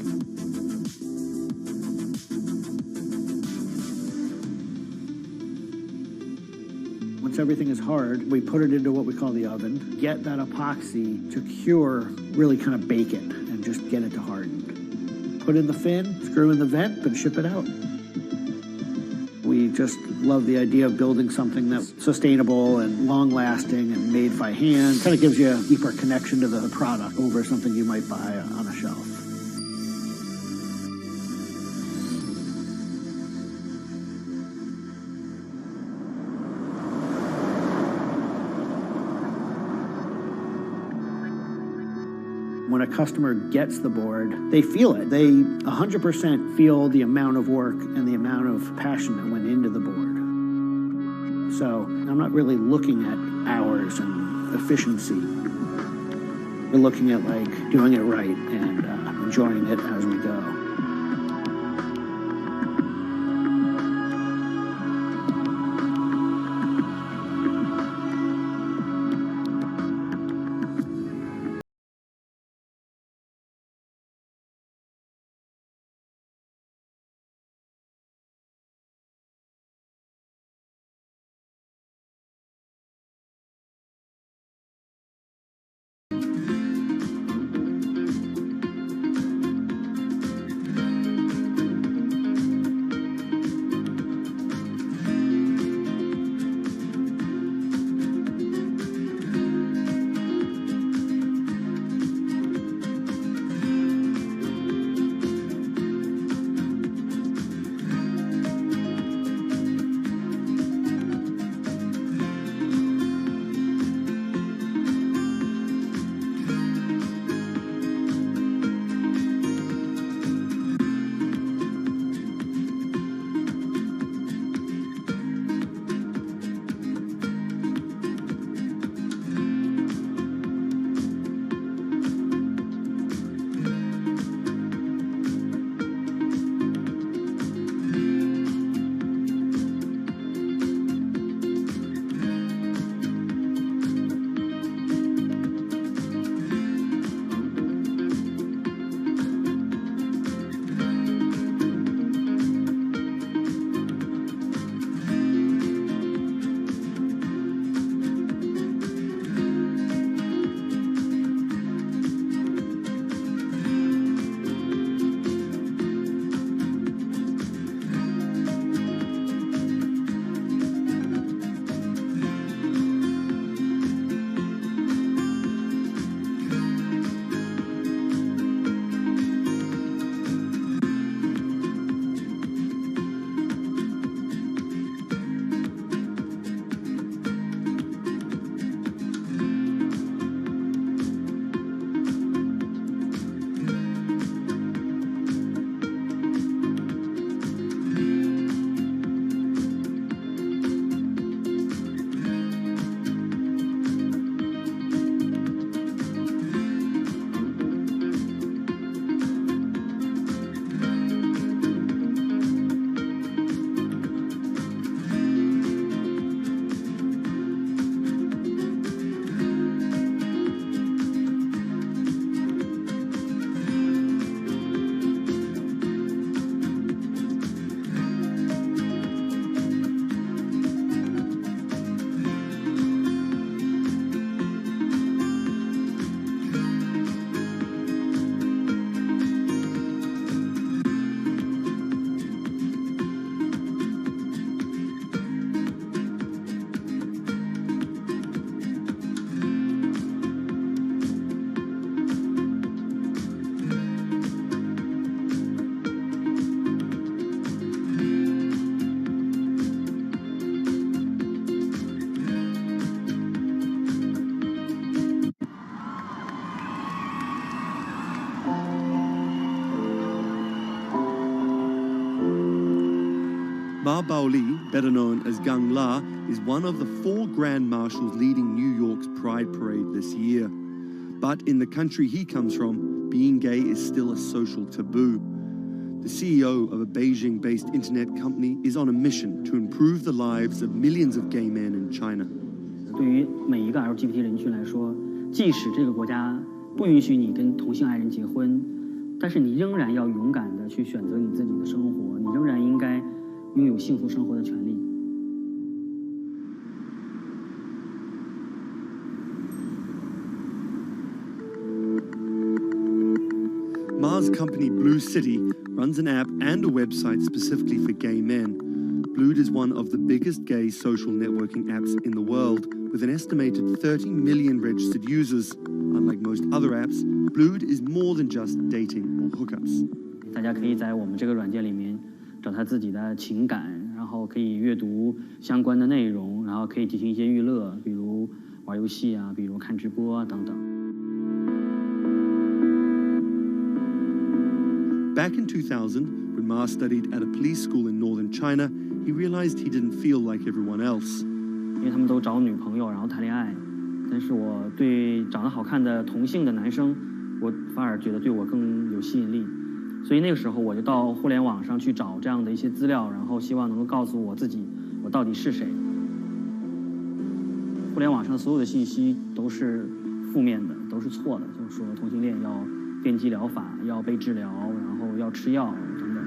Once everything is hard, we put it into what we call the oven. Get that epoxy to cure, really kind of bake it, and just get it to harden. Put in the fin, screw in the vent, and ship it out. We just love the idea of building something that's sustainable and long-lasting and made by hand. Kind of gives you a deeper connection to the product over something you might buy on a shelf. When a customer gets the board, they feel it. They 100% feel the amount of work and the amount of passion that went into the board. So I'm not really looking at hours and efficiency. We're looking at like doing it right and enjoying it as we go. Ma Baoli, better known as Gang La, is one of the 4 grand marshals leading New York's Pride Parade this year. But in the country he comes from, being gay is still a social taboo. The CEO of a Beijing-based internet company is on a mission to improve the lives of millions of gay men in China. 对于每一个 LGBT 人群来说，即使这个国家不允许你跟同性爱人结婚，但是你仍然要勇敢地去选择你自己的生活，你仍然应该拥有幸福生活的权利。Ma's company Blue City runs an app and a website specifically for gay men. Blued is one of the biggest gay social networking apps in the world, with an estimated 30 million registered users. Unlike most other apps, Blued is more than just dating or hookups. 大家可以在我们这个软件里面找他自己的情感，然后可以阅读相关的内容，然后可以进行一些娱乐，比如玩游戏啊，比如看直播啊等等。Back in 2000, when Ma studied at a police school in northern China, he realized he didn't feel like everyone else. 因为他们都找女朋友，然后谈恋爱，但是我对长得好看的同性的男生，我反而觉得对我更有吸引力。所以那个时候我就到互联网上去找这样的一些资料，然后希望能够告诉我自己我到底是谁。互联网上所有的信息都是负面的，都是错的，就是说同性恋要电击疗法，要被治疗，然后要吃药等等。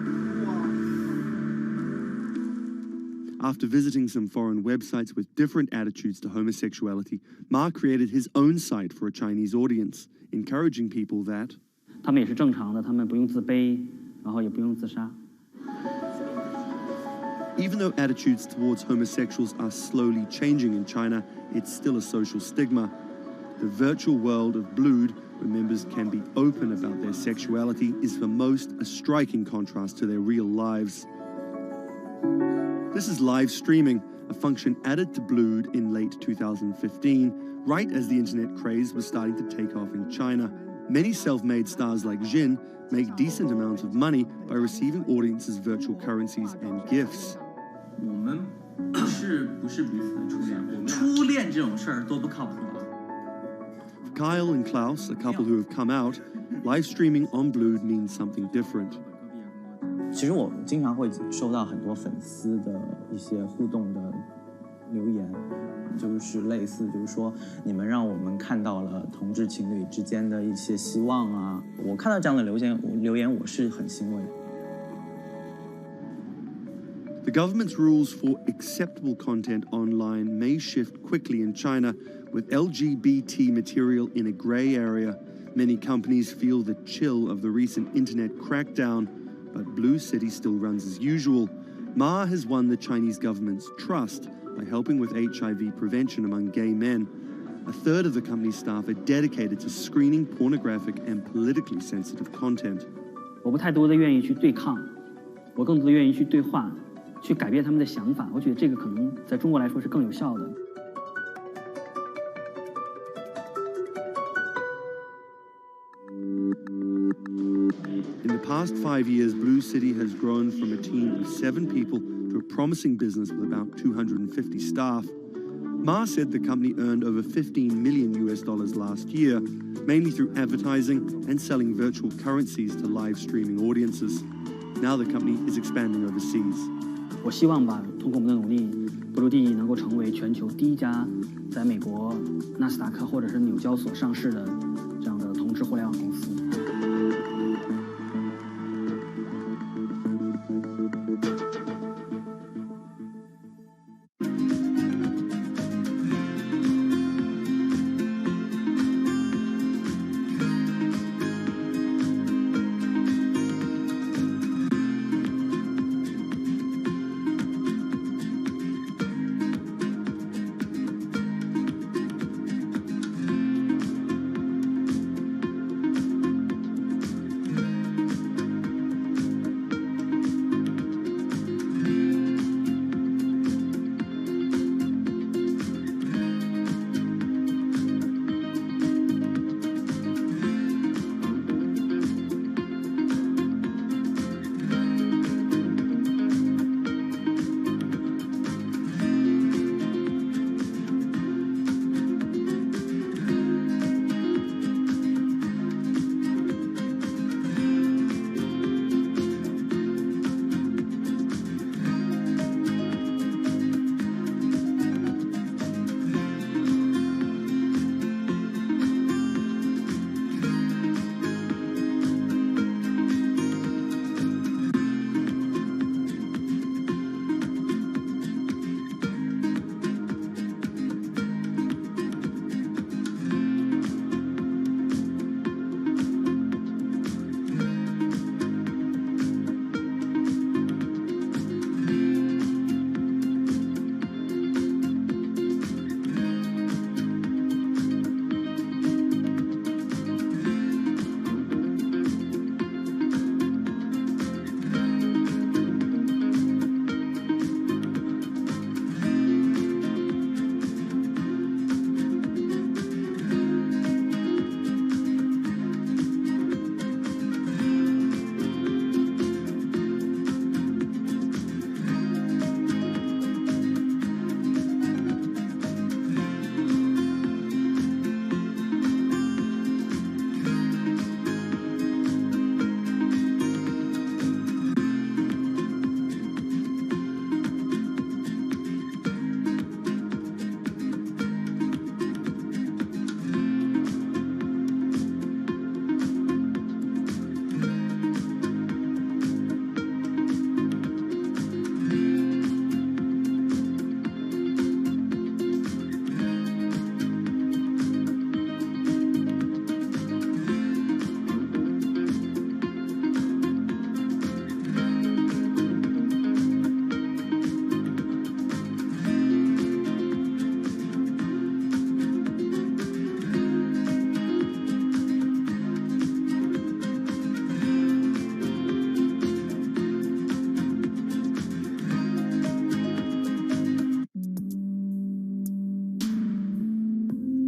After visiting some foreign websites with different attitudes to homosexuality, Ma created his own site for a Chinese audience, encouraging people that 他们也是正常的，他们不用自卑，然后也不用自杀。Even though attitudes towards homosexuals are slowly changing in China, it's still a social stigma. The virtual world of Blued, where members can be open about their sexuality, is for most a striking contrast to their real lives. This is live streaming, a function added to Blued in late 2015, right as the internet craze was starting to take off in China. Many self-made stars like Jin make decent amounts of money by receiving audiences' virtual currencies and gifts. 我们不是彼此的初恋，初恋这种事儿多不靠谱啊。For Kyle and Klaus, a couple who have come out, live streaming on Blued means something different. 其实我经常会收到很多粉丝的一些互动的留言，就是类似就是说你们让我们看到了同志情侣之间的一些希望啊，我看到这样的留言我是很欣慰。The government's rules for acceptable content online may shift quickly in China, with LGBT material in a grey area. Many companies feel the chill of the recent internet crackdown, but Blue City still runs as usual. Ma has won the Chinese government's trust by helping with HIV prevention among gay men. A third of the company's staff are dedicated to screening pornographic and politically sensitive content. 我不太多的愿意去对抗，我更多的愿意去对话，去改变他们的想法。我觉得这个可能在中国来说是更有效的。In the past 5 years, Blue City has grown from a team of 7 people to a promising business with about 250 staff. Ma said the company earned over $15 million last year, mainly through advertising and selling virtual currencies to live streaming audiences. Now the company is expanding overseas. 我希望吧，通过我们的努力，Blue能够成为全球第一家在美国纳斯达克或者是纽交所上市的这样的同志互联网公司。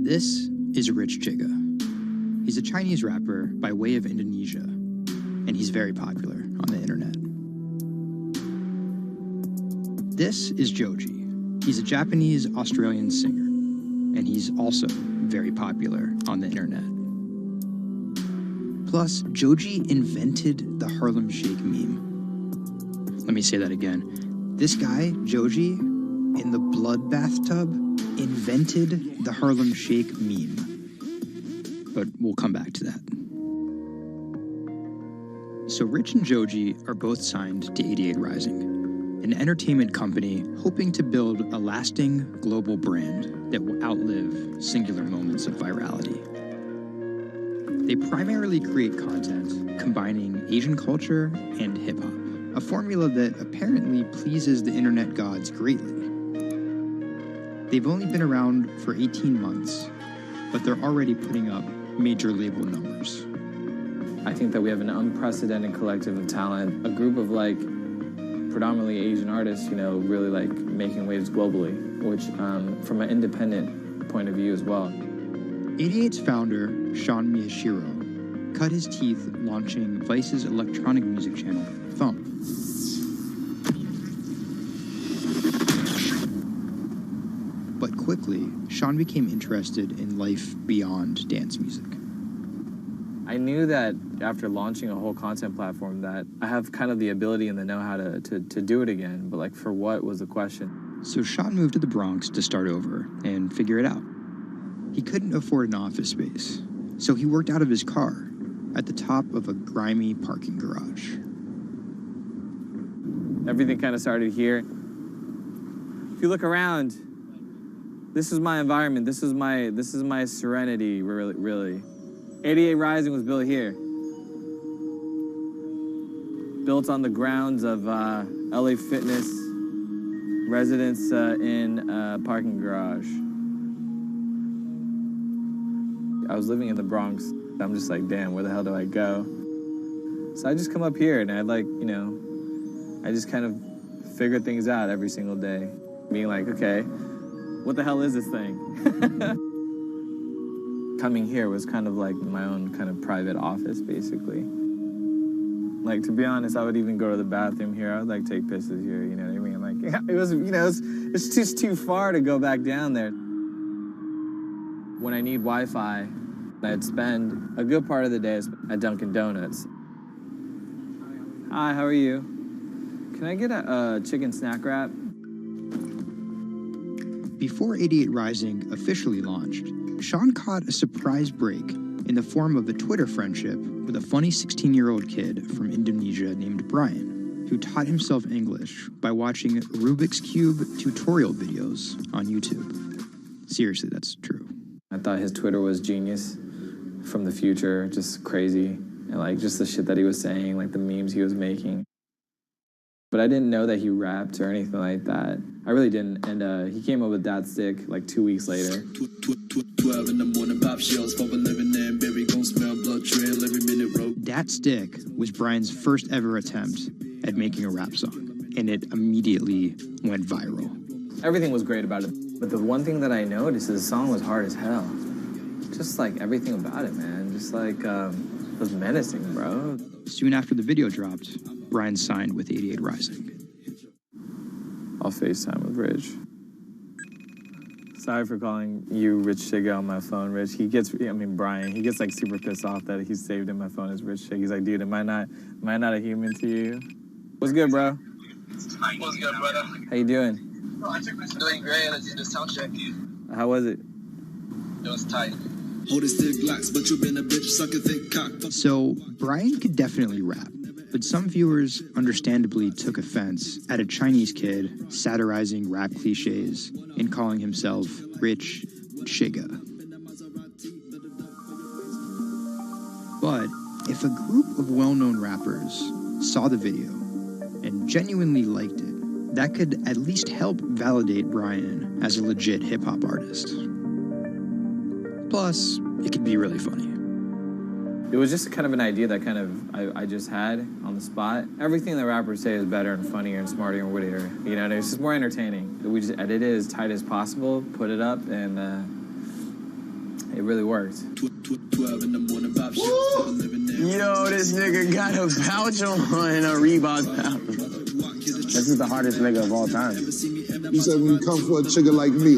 This is Rich Chiga. He's a Chinese rapper by way of Indonesia, and he's very popular on the internet. This is Joji. He's a Japanese-Australian singer, and he's also very popular on the internet. Plus, Joji invented the Harlem Shake meme. Let me say that again. This guy, Joji, in the blood bathtub, invented the Harlem Shake meme. But we'll come back to that. So Rich and Joji are both signed to 88 Rising, an entertainment company hoping to build a lasting global brand that will outlive singular moments of virality. They primarily create content combining Asian culture and hip-hop, a formula that apparently pleases the internet gods greatly. They've only been around for 18 months, but they're already putting up major label numbers. I think that we have an unprecedented collective of talent, a group of like predominantly Asian artists, really like making waves globally, which from an independent point of view as well. 88's founder, Sean Miyashiro, cut his teeth launching Vice's electronic music channel, Thumb. But quickly, Sean became interested in life beyond dance music. I knew that after launching a whole content platform that I have kind of the ability and the know-how to do it again, but like for what was the question. So Sean moved to the Bronx to start over and figure it out. He couldn't afford an office space, so he worked out of his car at the top of a grimy parking garage. Everything kind of started here. If you look around, this is my environment. This is my serenity, really. 88 Rising was built here. Built on the grounds of LA Fitness residence in a parking garage. I was living in the Bronx. I'm just like, damn, where the hell do I go? So I just come up here and I just kind of figure things out every single day. Being like, okay, what the hell is this thing? Coming here was kind of like my own kind of private office, basically. Like, to be honest, I would even go to the bathroom here. I would like take pisses here, you know what I mean? Like, it was, it's just too far to go back down there. When I need Wi-Fi, I'd spend a good part of the day at Dunkin' Donuts. Hi, how are you? Can I get a chicken snack wrap? Before 88 Rising officially launched, Sean caught a surprise break in the form of a Twitter friendship with a funny 16-year-old kid from Indonesia named Brian, who taught himself English by watching Rubik's Cube tutorial videos on YouTube. Seriously, that's true. I thought his Twitter was genius, from the future, just crazy, and like just the shit that he was saying, like the memes he was making. But I didn't know that he rapped or anything like that. I really didn't, and he came up with Dat Stick like 2 weeks later. 12 in the morning, pop shells, for a living and baby gon' smell blood trail every minute road. Dat Stick was Brian's first ever attempt at making a rap song, and it immediately went viral. Everything was great about it, but the one thing that I noticed is the song was hard as hell. Just like everything about it, man. Just like, it was menacing, bro. Soon after the video dropped, Brian signed with 88 Rising. I'll FaceTime with Rich. Sorry for calling you Rich Chiga on my phone, Rich. Brian, he gets like super pissed off that he's saved in my phone as Rich Chiga. He's like, dude, am I not a human to you? What's good, bro? What's good, brother? How you doing? Doing great. I did the sound check. How was it? It was tight. So, Brian could definitely rap, but some viewers understandably took offense at a Chinese kid satirizing rap cliches and calling himself Rich Chiga. But if a group of well-known rappers saw the video and genuinely liked it, that could at least help validate Brian as a legit hip-hop artist. Plus, it could be really funny. It was just kind of an idea that I just had on the spot. Everything that rappers say is better and funnier and smarter and wittier. You know, it's just more entertaining. We just edit it as tight as possible, put it up, and it really worked. Yo, This nigga got a pouch on, a Reebok pouch. This is the hardest nigga of all time. He said, when you come for a chigga like me,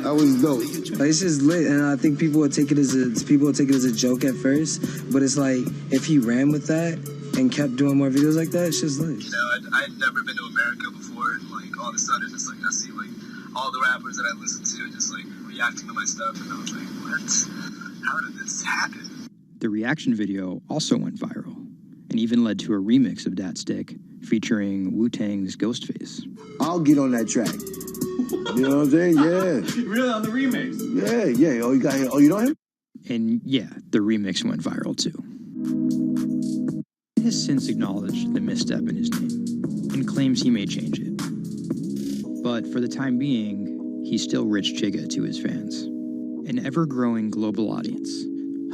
that was dope. It's just lit, and I think people will take it as a joke at first, but it's like if he ran with that and kept doing more videos like that, it's just lit. You know, I'd never been to America before, and like all of a sudden, just like I see like all the rappers that I listen to just like reacting to my stuff, and I was like, what? How did this happen? The reaction video also went viral and even led to a remix of Dat Stick featuring Wu-Tang's Ghostface. I'll get on that track. You know what I'm saying? Yeah. Really, on the remix? Yeah. Oh, you know him? And yeah, the remix went viral too. He has since acknowledged the misstep in his name and claims he may change it. But for the time being, he's still Rich Chigga to his fans. An ever-growing global audience,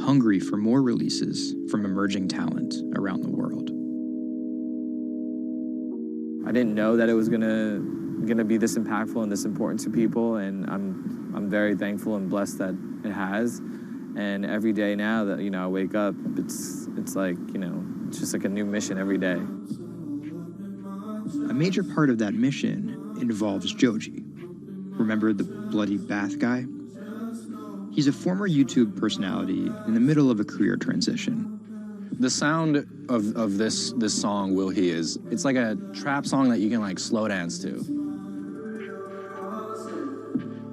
hungry for more releases from emerging talent around the world. I didn't know that it was gonna be this impactful and this important to people, and I'm very thankful and blessed that it has. And every day now that I wake up, it's like it's just like a new mission every day. A major part of that mission involves Joji. Remember the bloody bath guy? He's a former YouTube personality in the middle of a career transition. The sound of this song, Will He, it's like a trap song that you can like slow dance to.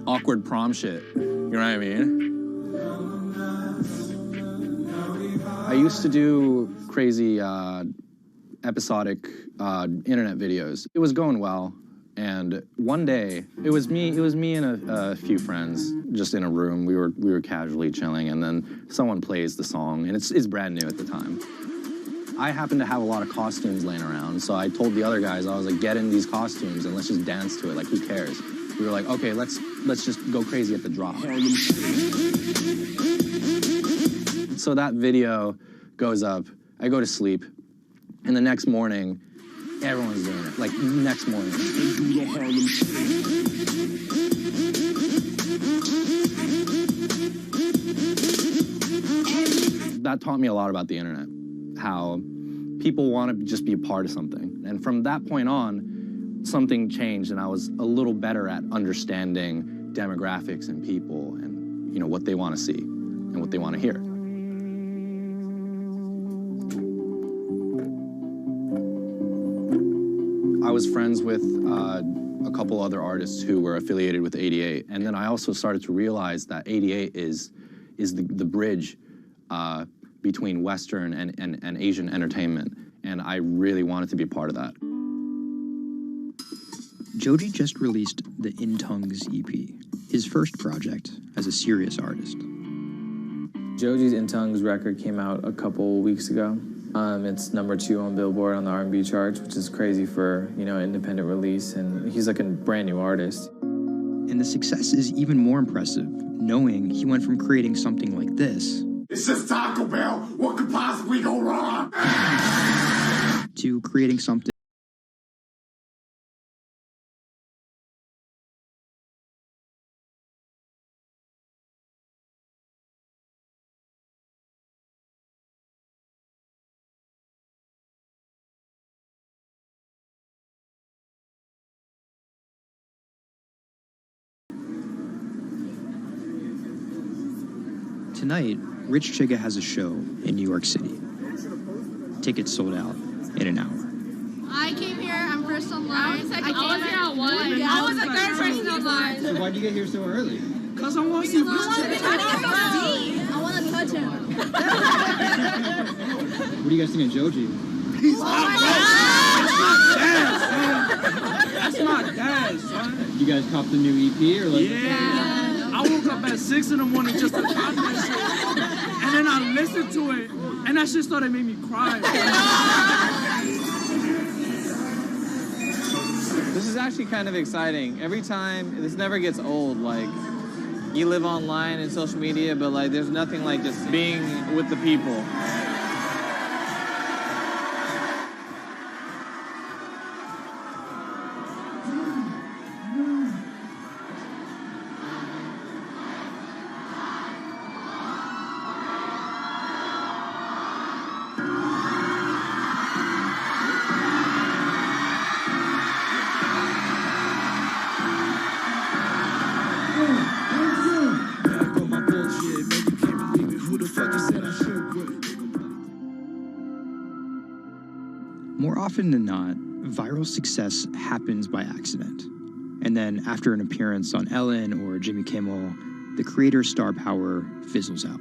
Awkward prom shit, you know what I mean? I used to do crazy episodic internet videos. It was going well. And one day, it was me and a few friends just in a room. We were casually chilling, and then someone plays the song, and it's brand new at the time. I happened to have a lot of costumes laying around, so I told the other guys, I was like, get in these costumes and let's just dance to it, like who cares? We were like, okay, let's just go crazy at the drop. So that video goes up, I go to sleep, and the next morning, everyone's doing it, like next morning. That taught me a lot about the internet, how people want to just be a part of something. And from that point on, something changed, and I was a little better at understanding demographics and people and what they want to see and what they want to hear. I was friends with a couple other artists who were affiliated with 88, and then I also started to realize that 88 is the bridge between Western and Asian entertainment, and I really wanted to be a part of that. Joji just released the In Tongues EP, his first project as a serious artist. Joji's In Tongues record came out a couple weeks ago. It's #2 on Billboard on the R&B charts, which is crazy for, an independent release, and he's like a brand new artist. And the success is even more impressive, knowing he went from creating something like this. It's just Taco Bell. What could possibly go wrong? To creating something Tonight, Rich Chigga has a show in New York City. Tickets sold out in an hour. I came here, I'm first online. I was here at 1. I was the third person online. So why'd you get here so early? Because I want to see Rich Chigga. I want to touch him. What do you guys think of Joji? He's That's my dad, son. You guys cop the new EP or like? Yeah. I woke up at 6 in the morning just to cop that shit. And then I listened to it, and that shit started making me cry. This is actually kind of exciting. Every time, this never gets old. Like, you live online and social media, but like, there's nothing like just being with the people. More often than not, viral success happens by accident. And then after an appearance on Ellen or Jimmy Kimmel, the creator's star power fizzles out.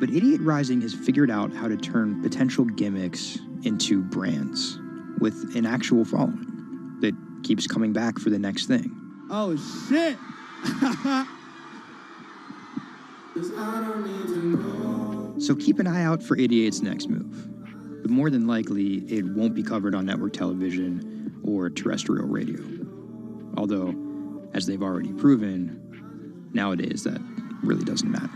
But Idiot Rising has figured out how to turn potential gimmicks into brands with an actual following that keeps coming back for the next thing. Oh, shit! So keep an eye out for Idiot's next move. But more than likely, it won't be covered on network television or terrestrial radio. Although, as they've already proven, nowadays that really doesn't matter.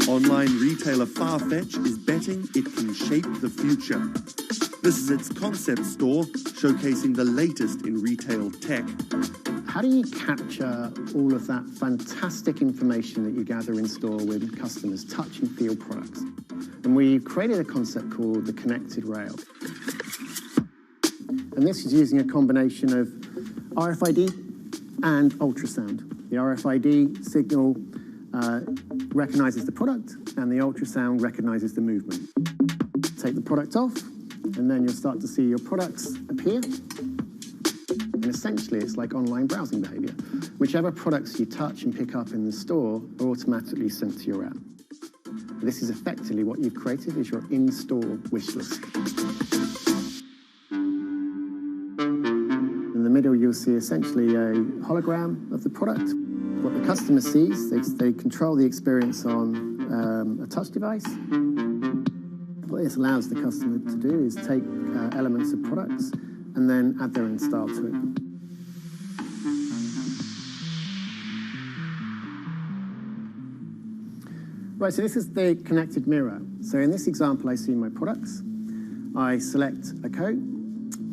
Online retailer Farfetch is betting it can shape the future. This is its concept store, showcasing the latest in retail tech. How do you capture all of that fantastic information that you gather in store with customers, touch and feel products? And we created a concept called the Connected Rail. And this is using a combination of RFID and ultrasound. The RFID signal recognizes the product, and the ultrasound recognizes the movement. Take the product off, and then you'll start to see your products appear. And essentially, it's like online browsing behavior. Whichever products you touch and pick up in the store are automatically sent to your app. This is effectively what you've created is your in-store wish list. In the middle, you'll see essentially a hologram of the product. What the customer sees, they control the experience on a touch device. What this allows the customer to do is take elements of products and then add their own style to it. Right, so this is the connected mirror. So in this example, I see my products. I select a coat,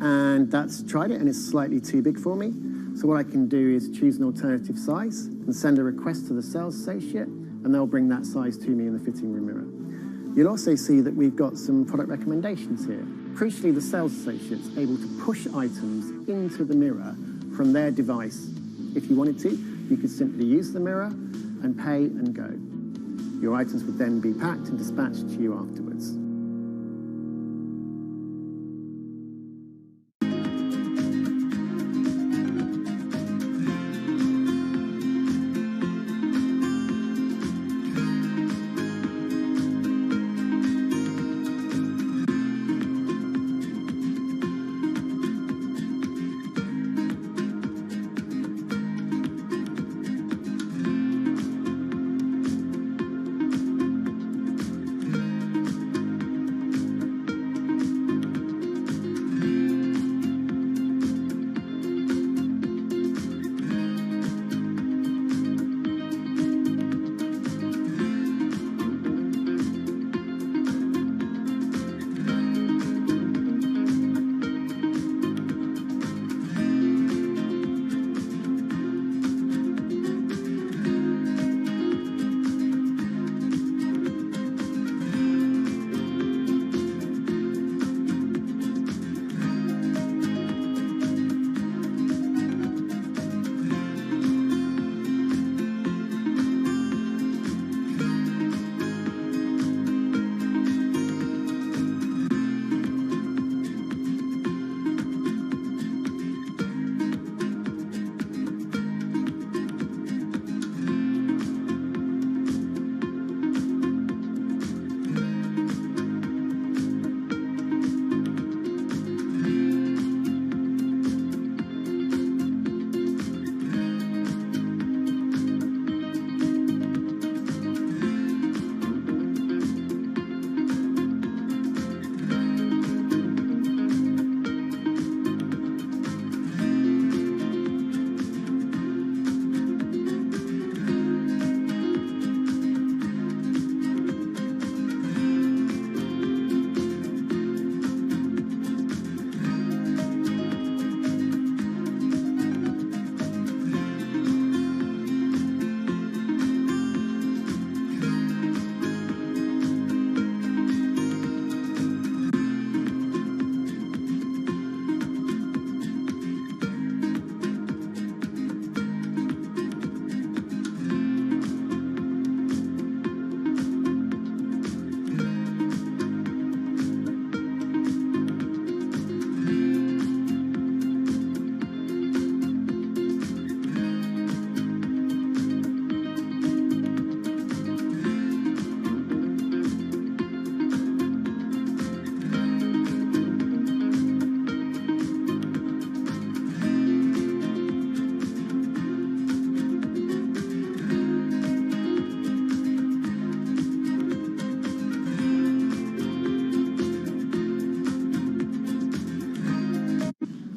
and that's tried it, and it's slightly too big for me. So what I can do is choose an alternative size and send a request to the sales associate, and they'll bring that size to me in the fitting room mirror. You'll also see that we've got some product recommendations here. Crucially, the sales associate's able to push items into the mirror from their device. If you wanted to, you could simply use the mirror and pay and go. Your items would then be packed and dispatched to you afterwards.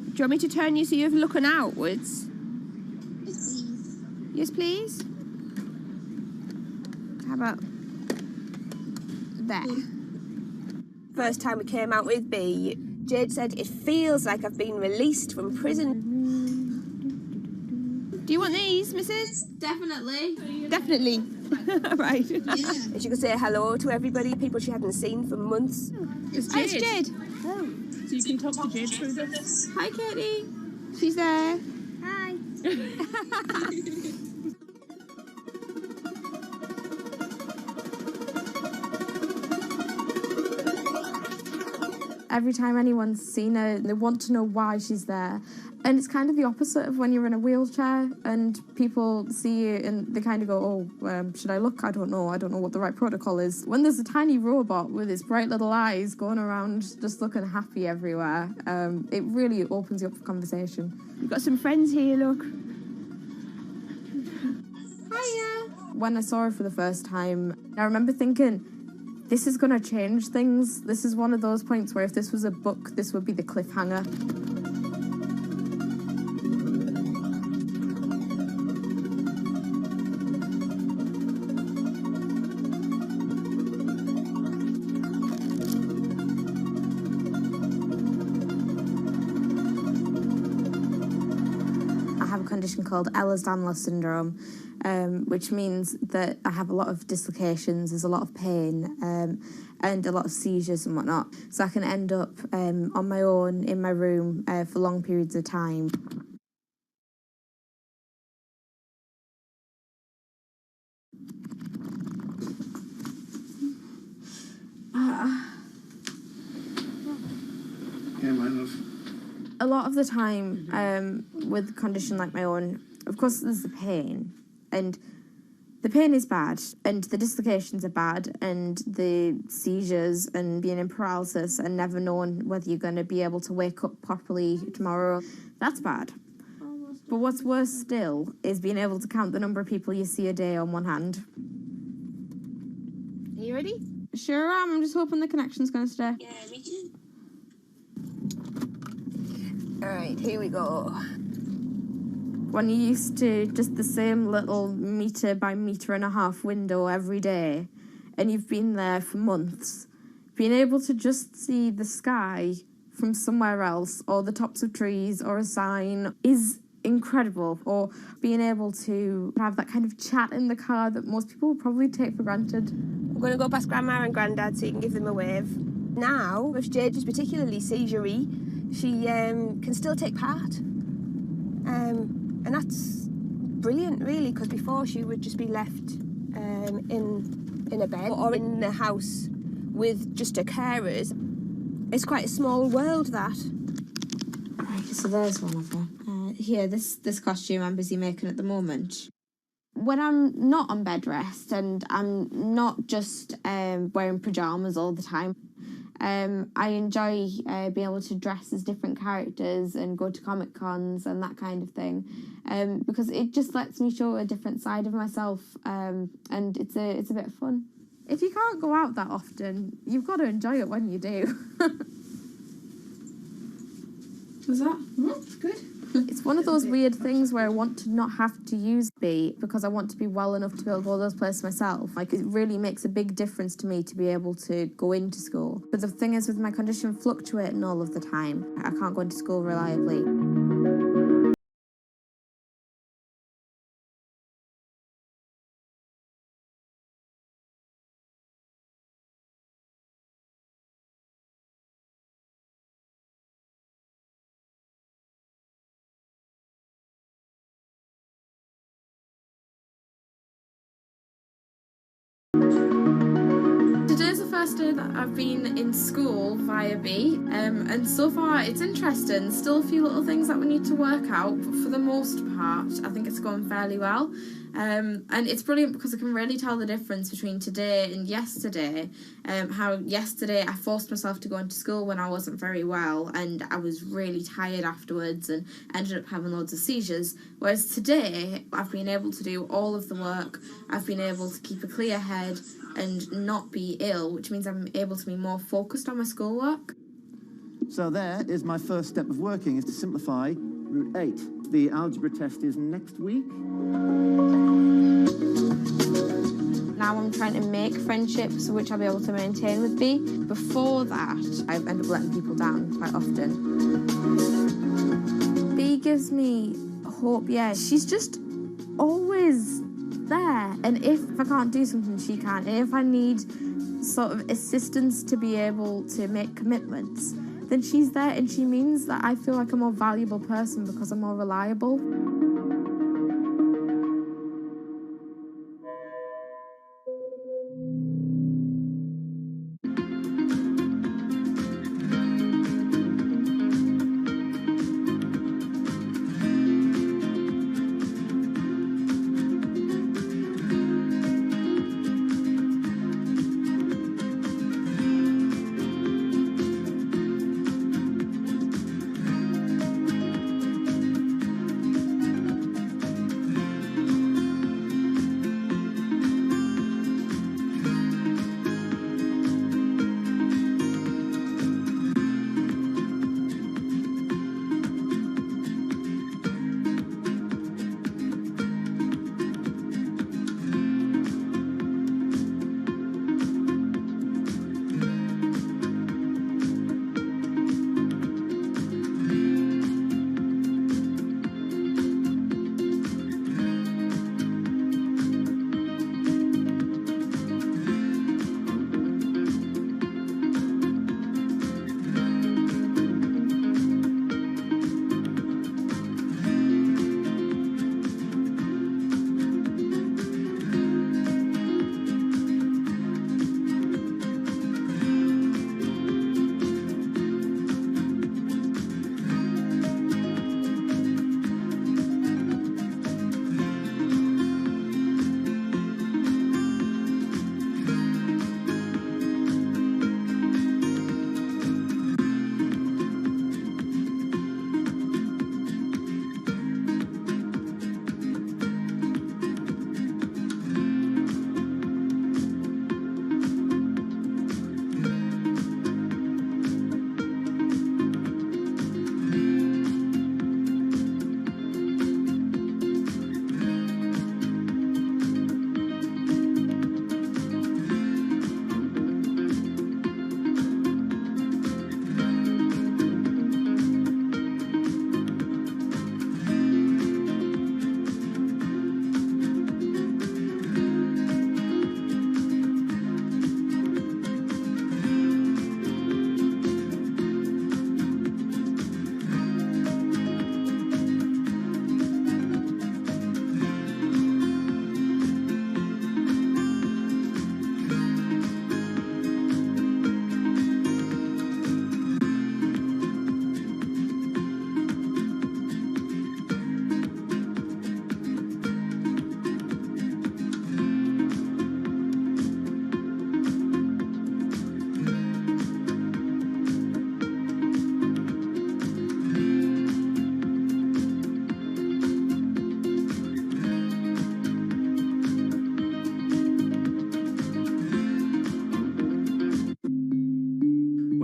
Do you want me to turn you so you're looking outwards? Yes, please. How about there? First time we came out with B, Jade said, "It feels like I've been released from prison." Do you want these, Mrs.? Definitely. Definitely. Right. Yeah. And she could say hello to everybody, people she hadn't seen for months. It's Hi, it's Jade. Jade. Oh. So you can talk to Jade through this. Hi, Katie. She's there. Hi. Every time anyone's seen her, they want to know why she's there. And it's kind of the opposite of when you're in a wheelchair and people see you and they kind of go, oh, should I look? I don't know what the right protocol is. When there's a tiny robot with its bright little eyes going around just looking happy everywhere, it really opens you up for conversation. You've got some friends here, look. Hiya. When I saw her for the first time, I remember thinking, this is going to change things. This is one of those points where if this was a book, this would be the cliffhanger. condition called Ehlers-Danlos syndrome, which means that I have a lot of dislocations, there's a lot of pain, and a lot of seizures and whatnot. So I can end up on my own in my room for long periods of time. A lot of the time, with a condition like my own, of course there's the pain, and the pain is bad, and the dislocations are bad, and the seizures and being in paralysis and never knowing whether you're going to be able to wake up properly tomorrow, that's bad. But what's worse still is being able to count the number of people you see a day on one hand. Are you ready? Sure am, I'm just hoping the connection's going to stay. Yeah, me too. Alright, here we go. When you're used to just the same little metre by metre and a half window every day, and you've been there for months, being able to just see the sky from somewhere else, or the tops of trees, or a sign, is incredible. Or being able to have that kind of chat in the car that most people would probably take for granted. I'm going to go past Grandma and Grandad so you can give them a wave. Now, if Jade is particularly seizure-y, she can still take part. And that's brilliant, really, because before she would just be left in a bed or in the house with just her carers. It's quite a small world, that. Right, so there's one of them. Here, this costume I'm busy making at the moment. When I'm not on bed rest and I'm not just wearing pyjamas all the time, I enjoy being able to dress as different characters and go to Comic Cons and that kind of thing, because it just lets me show a different side of myself, and it's a bit of fun. If you can't go out that often, you've got to enjoy it when you do. Was that? That's good. It's one of those weird things where I want to not have to use B because I want to be well enough to be able to go to those places myself. Like, it really makes a big difference to me to be able to go into school. But the thing is, with my condition fluctuating all of the time, I can't go into school reliably. Today's the first day that I've been in school via B, and so far it's interesting. Still a few little things that we need to work out, but for the most part I think it's going fairly well. And it's brilliant because I can really tell the difference between today and yesterday. How yesterday I forced myself to go into school when I wasn't very well, and I was really tired afterwards and ended up having loads of seizures. Whereas today I've been able to do all of the work, I've been able to keep a clear head and not be ill, which means I'm able to be more focused on my schoolwork. So there is my first step of working, is to simplify root 8. The algebra test is next week. Now I'm trying to make friendships which I'll be able to maintain with B. Before that, I end up letting people down quite often. B gives me hope, yeah. She's just always there. And if I can't do something, she can. And if I need sort of assistance to be able to make commitments, then she's there, and she means that I feel like a more valuable person because I'm more reliable.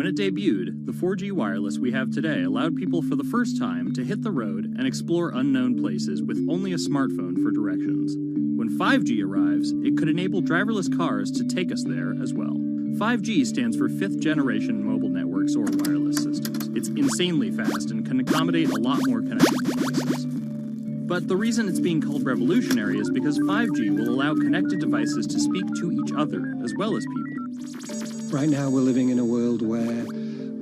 When it debuted, the 4G wireless we have today allowed people for the first time to hit the road and explore unknown places with only a smartphone for directions. When 5G arrives, it could enable driverless cars to take us there as well. 5G stands for 5th generation mobile networks or wireless systems. It's insanely fast and can accommodate a lot more connected devices. But the reason it's being called revolutionary is because 5G will allow connected devices to speak to each other as well as people. Right now we're living in a world where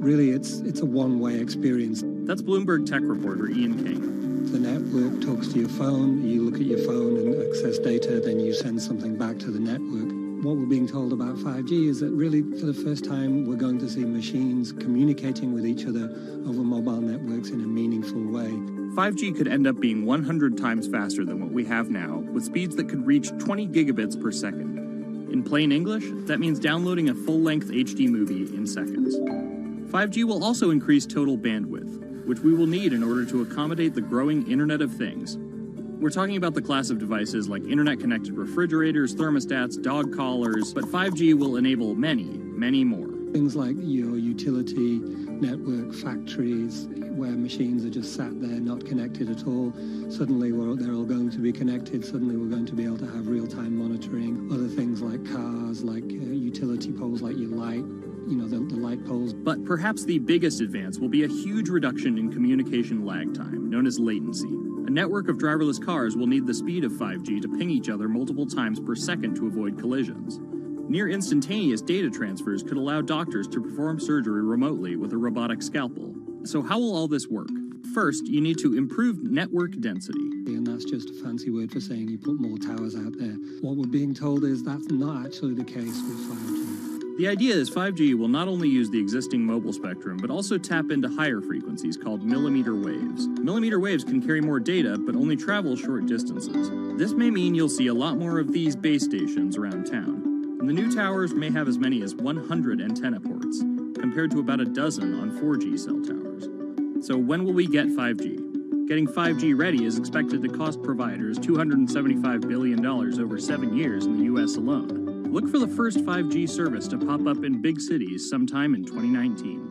really it's a one-way experience. That's Bloomberg tech reporter Ian King. The network talks to your phone, you look at your phone and access data, then you send something back to the network. What we're being told about 5G is that really for the first time we're going to see machines communicating with each other over mobile networks in a meaningful way. 5G could end up being 100 times faster than what we have now, with speeds that could reach 20 gigabits per second. In plain English, that means downloading a full-length HD movie in seconds. 5G will also increase total bandwidth, which we will need in order to accommodate the growing Internet of Things. We're talking about the class of devices like internet-connected refrigerators, thermostats, dog collars, but 5G will enable many, many more. Things like your utility network, factories, where machines are just sat there not connected at all. Suddenly they're all going to be connected. Suddenly we're going to be able to have real-time monitoring. Other things like cars, like utility poles, like your light, the light poles. But perhaps the biggest advance will be a huge reduction in communication lag time, known as latency. A network of driverless cars will need the speed of 5G to ping each other multiple times per second to avoid collisions. Near instantaneous data transfers could allow doctors to perform surgery remotely with a robotic scalpel. So how will all this work? First, you need to improve network density. And that's just a fancy word for saying you put more towers out there. What we're being told is that's not actually the case with 5G. The idea is 5G will not only use the existing mobile spectrum, but also tap into higher frequencies called millimeter waves. Millimeter waves can carry more data, but only travel short distances. This may mean you'll see a lot more of these base stations around town. And the new towers may have as many as 100 antenna ports, compared to about a dozen on 4G cell towers. So when will we get 5G? Getting 5G ready is expected to cost providers $275 billion over 7 years in the US alone. Look for the first 5G service to pop up in big cities sometime in 2019.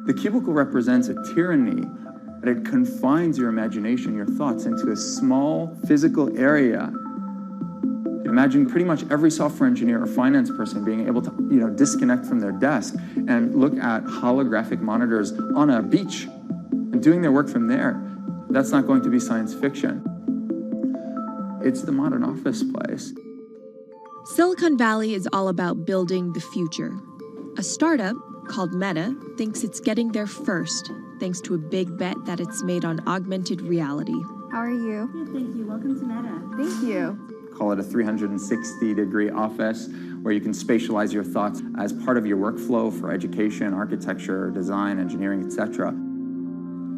The cubicle represents a tyranny. It confines your imagination, your thoughts, into a small physical area. Imagine pretty much every software engineer or finance person being able to, disconnect from their desk and look at holographic monitors on a beach and doing their work from there. That's not going to be science fiction. It's the modern office place. Silicon Valley is all about building the future. A startup called Meta thinks it's getting there first, thanks to a big bet that it's made on augmented reality. How are you? Good, thank you. Welcome to Meta. Thank you. Call it a 360-degree office where you can spatialize your thoughts as part of your workflow for education, architecture, design, engineering, etc.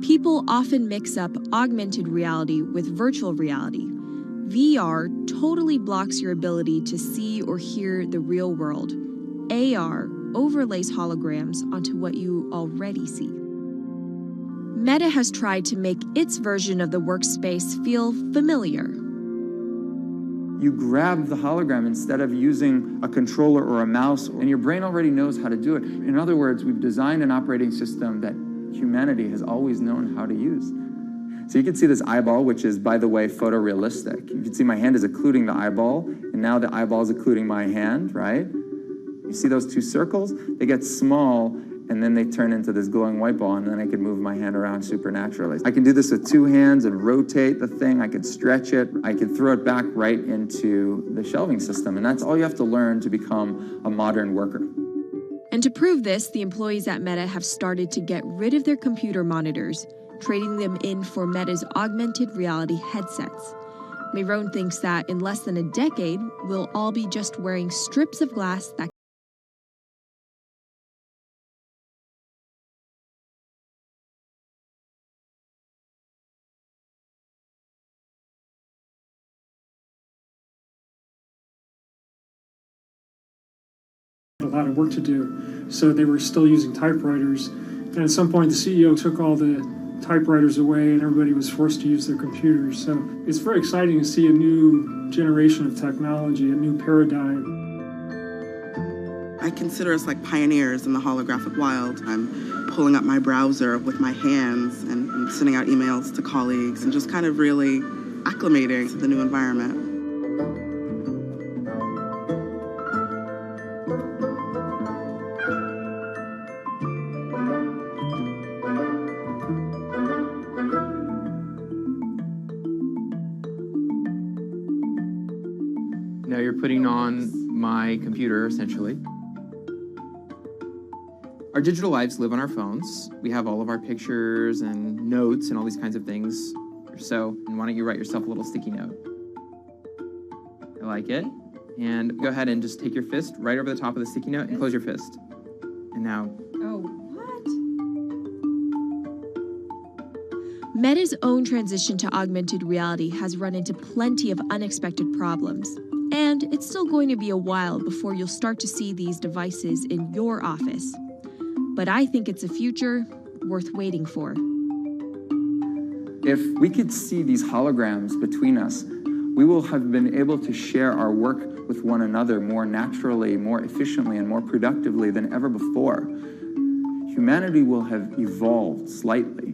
People often mix up augmented reality with virtual reality. VR totally blocks your ability to see or hear the real world. AR overlays holograms onto what you already see. Meta has tried to make its version of the workspace feel familiar. You grab the hologram instead of using a controller or a mouse, and your brain already knows how to do it. In other words, we've designed an operating system that humanity has always known how to use. So you can see this eyeball, which is, by the way, photorealistic. You can see my hand is occluding the eyeball, and now the eyeball is occluding my hand, right? You see those two circles? They get small, and then they turn into this glowing white ball, and then I can move my hand around supernaturally. I can do this with two hands and rotate the thing. I can stretch it. I can throw it back right into the shelving system, and that's all you have to learn to become a modern worker. And to prove this, the employees at Meta have started to get rid of their computer monitors, trading them in for Meta's augmented reality headsets. Mayron thinks that in less than a decade, we'll all be just wearing strips of glass that a lot of work to do, so they were still using typewriters, and at some point the CEO took all the typewriters away and everybody was forced to use their computers. So it's very exciting to see a new generation of technology, a new paradigm. I consider us like pioneers in the holographic wild. I'm pulling up my browser with my hands and sending out emails to colleagues and just kind of really acclimating to the new environment. Now you're putting on my computer, essentially. Our digital lives live on our phones. We have all of our pictures and notes and all these kinds of things. So, and why don't you write yourself a little sticky note? I like it. And go ahead and just take your fist right over the top of the sticky note and close your fist. And now... Oh, what? Meta's own transition to augmented reality has run into plenty of unexpected problems. And it's still going to be a while before you'll start to see these devices in your office. But I think it's a future worth waiting for. If we could see these holograms between us, we will have been able to share our work with one another more naturally, more efficiently, and more productively than ever before. Humanity will have evolved slightly.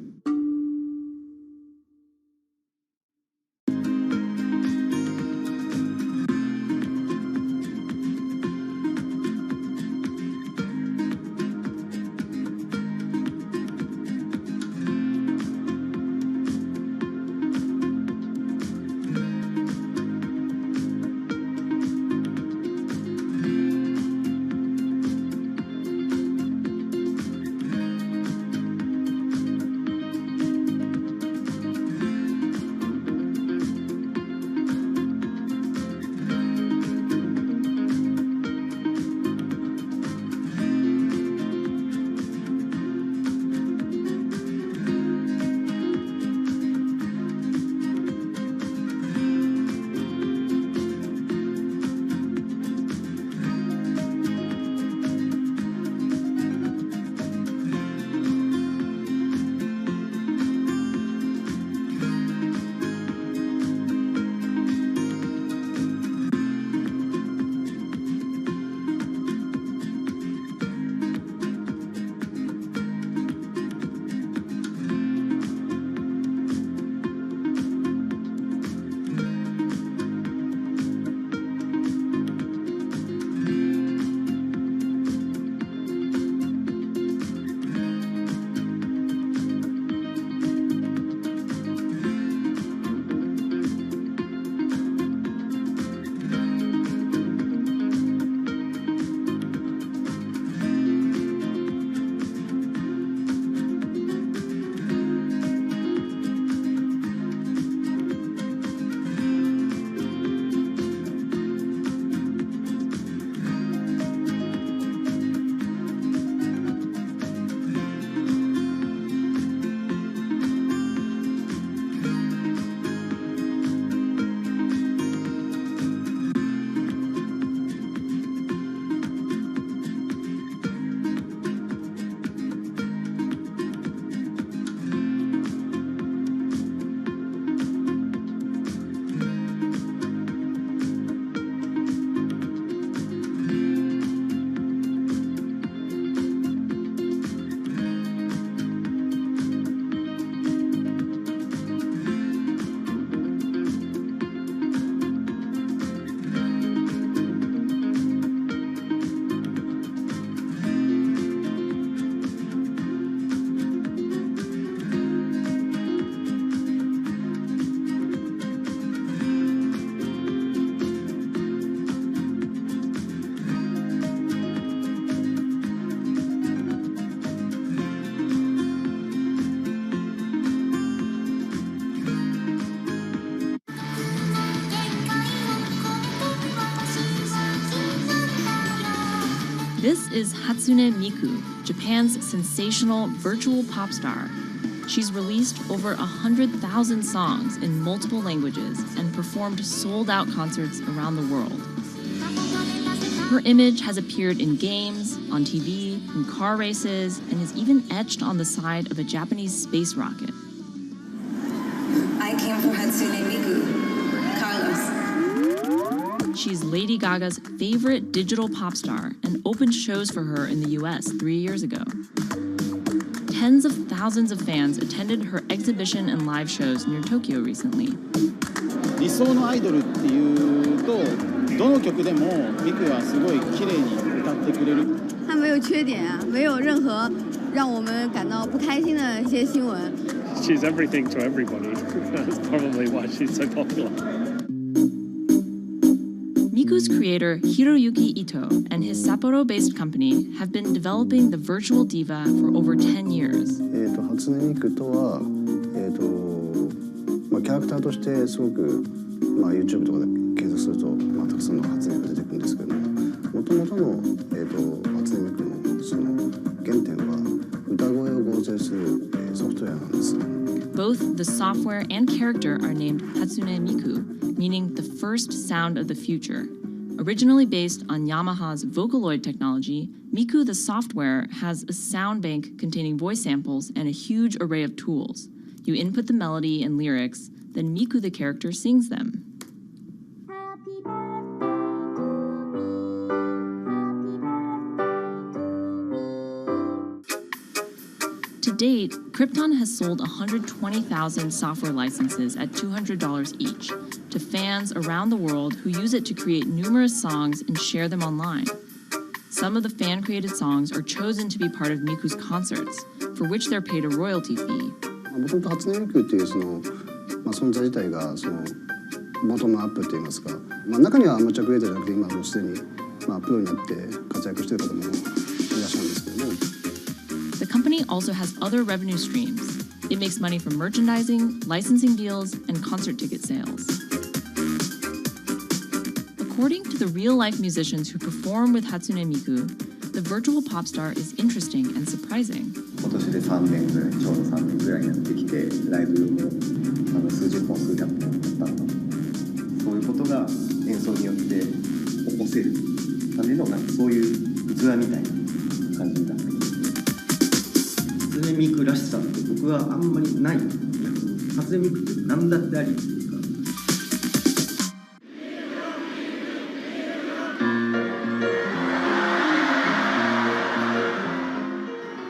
This is Hatsune Miku, Japan's sensational virtual pop star. She's released over 100,000 songs in multiple languages and performed sold-out concerts around the world. Her image has appeared in games, on TV, in car races, and is even etched on the side of a Japanese space rocket. I came for Hatsune Miku, Carlos. She's Lady Gaga's favorite digital pop star and opened shows for her in the US 3 years ago. Tens of thousands of fans attended her exhibition and live shows near Tokyo recently. 理想のアイドルっていうとどの曲でもミクはすごい綺麗に歌ってくれる。他没有缺点啊，没有任何让我们感到不开心的一些新闻。She's everything to everybody. That's probably why she's so popular. Miku's creator Hiroyuki Ito and his Sapporo-based company have been developing the virtual diva for over 10 years. 初音ミクとはキャラクターとしてすごくYouTube とかで検索するとたくさんの初音ミクが出てくるんですけども、元々の初音ミクのその原点は歌声を合成するソフトウェアなんです。Both the software and character are named Hatsune Miku, meaning the first sound of the future. Originally based on Yamaha's Vocaloid technology, Miku the software has a sound bank containing voice samples and a huge array of tools. You input the melody and lyrics, then Miku the character sings them. To date, Krypton has sold 120,000 software licenses at $200 each to fans around the world who use it to create numerous songs and share them online. Some of the fan-created songs are chosen to be part of Miku's concerts, for which they're paid a royalty fee. もともと初音ミクっていうその存在自体がそのボトムアップって言いますか、中にはアマチュアクリエイターじゃなくて今もうすでにプロになって活躍している方もいらっしゃるんですけども。The company also has other revenue streams. It makes money from merchandising, licensing deals, and concert ticket sales. According to the real-life musicians who perform with Hatsune Miku, the virtual pop star is interesting and surprising. 今年で3年ぐらい、ちょうど3年ぐらいやってきて、ライブも数十本、数百本だったの。そういうことが演奏によって起こせるためのそういう器みたいな感じになってきて。初音ミクらしさって僕はあんまりない。初音ミクって何だってありっていうか。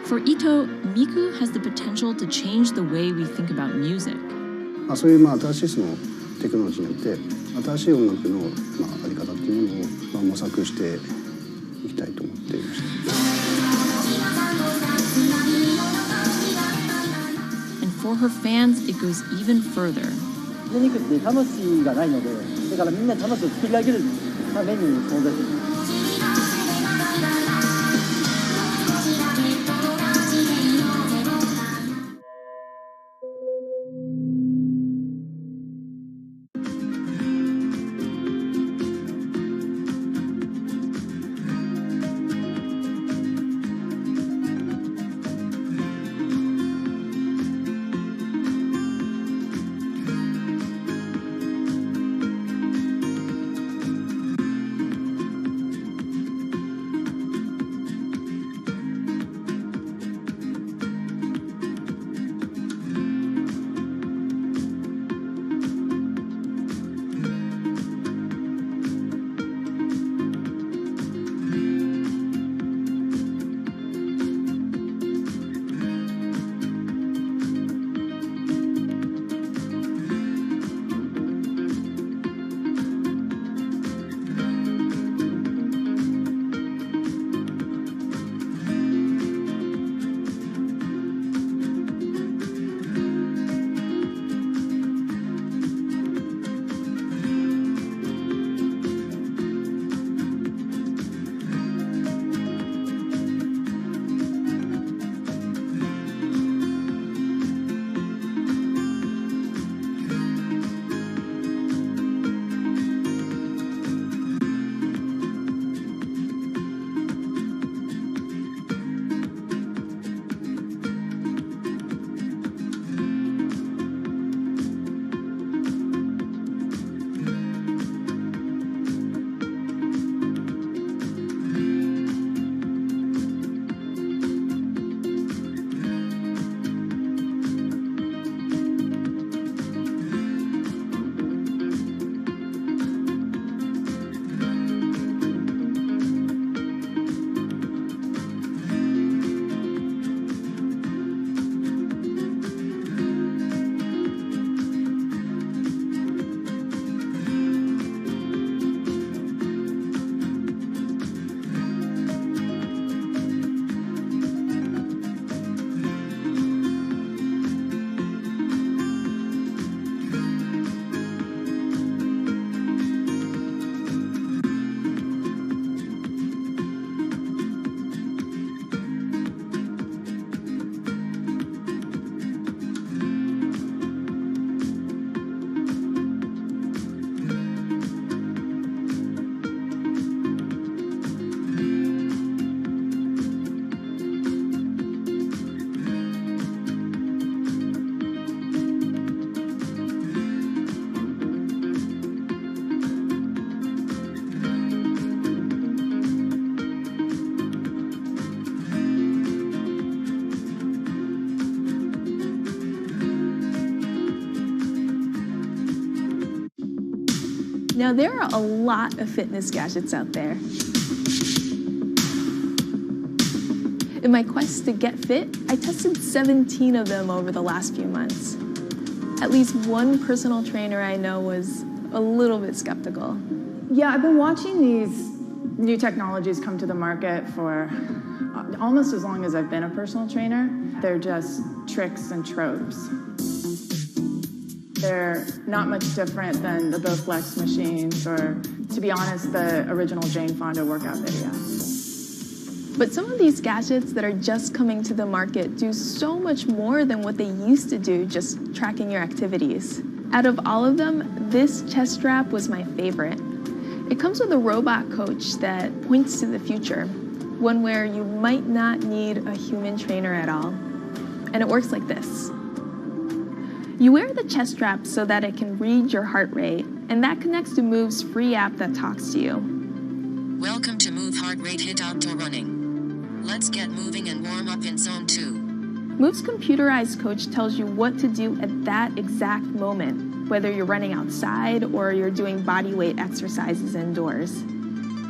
For Ito, Miku has the potential to change the way we think about music. そういう新しいそのテクノロジーによって新しい音楽のあり方っていうものを模索していきたいと思っていました。And for her fans, it goes even further. ミクって魂がないので、だからみんな魂を作り上げるために存在する。Now, there are a lot of fitness gadgets out there. In my quest to get fit, I tested 17 of them over the last few months. At least one personal trainer I know was a little bit skeptical. Yeah, I've been watching these new technologies come to the market for almost as long as I've been a personal trainer. They're just tricks and tropes. They're not much different than the Bowflex machines or, to be honest, the original Jane Fonda workout video. But some of these gadgets that are just coming to the market do so much more than what they used to do, just tracking your activities. Out of all of them, this chest strap was my favorite. It comes with a robot coach that points to the future, one where you might not need a human trainer at all. And it works like this. You wear the chest strap so that it can read your heart rate, and that connects to Move's free app that talks to you. Welcome to Move Heart Rate Hit Outdoor Running. Let's get moving and warm up in zone 2. Move's computerized coach tells you what to do at that exact moment, whether you're running outside or you're doing body weight exercises indoors.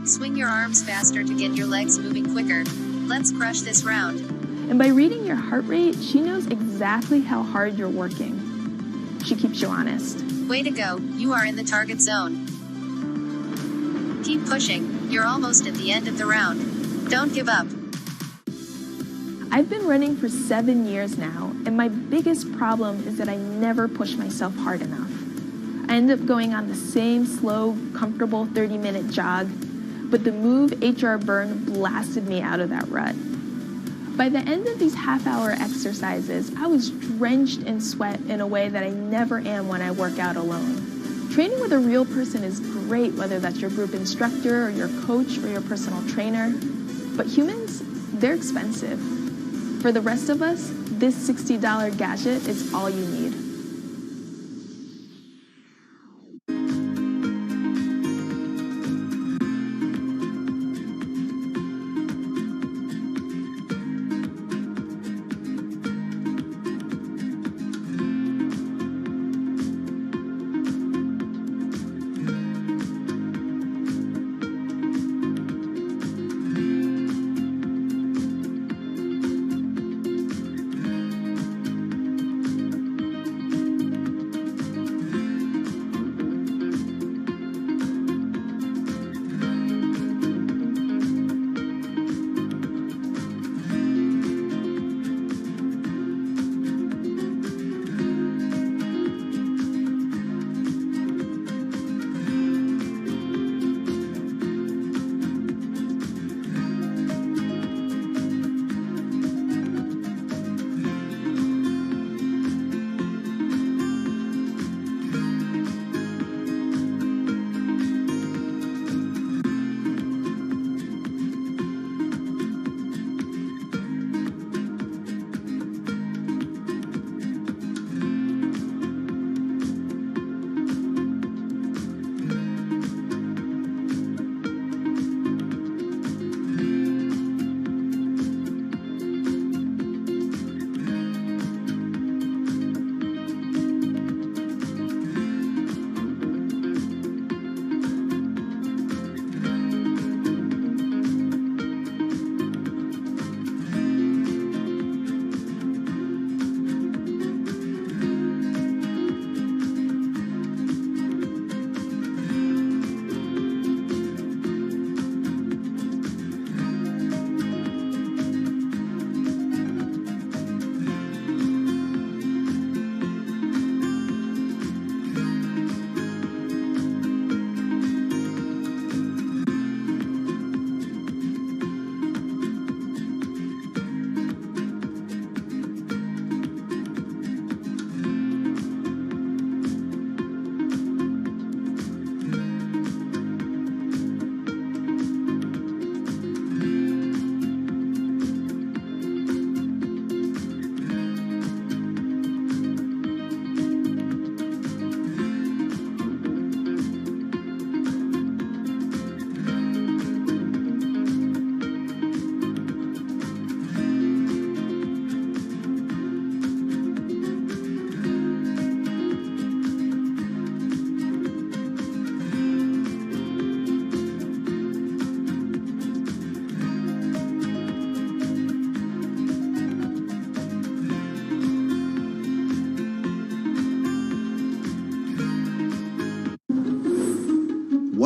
Swing your arms faster to get your legs moving quicker. Let's crush this round. And by reading your heart rate, she knows exactly how hard you're working. She keeps you honest. Way to go, you are in the target zone. Keep pushing, you're almost at the end of the round. Don't give up. I've been running for 7 years now, and my biggest problem is that I never push myself hard enough. I end up going on the same slow, comfortable 30-minute jog, but the Move HR Burn blasted me out of that rut. By the end of these half-hour exercises, I was drenched in sweat in a way that I never am when I work out alone. Training with a real person is great, whether that's your group instructor or your coach or your personal trainer, but humans, they're expensive. For the rest of us, this $60 gadget is all you need.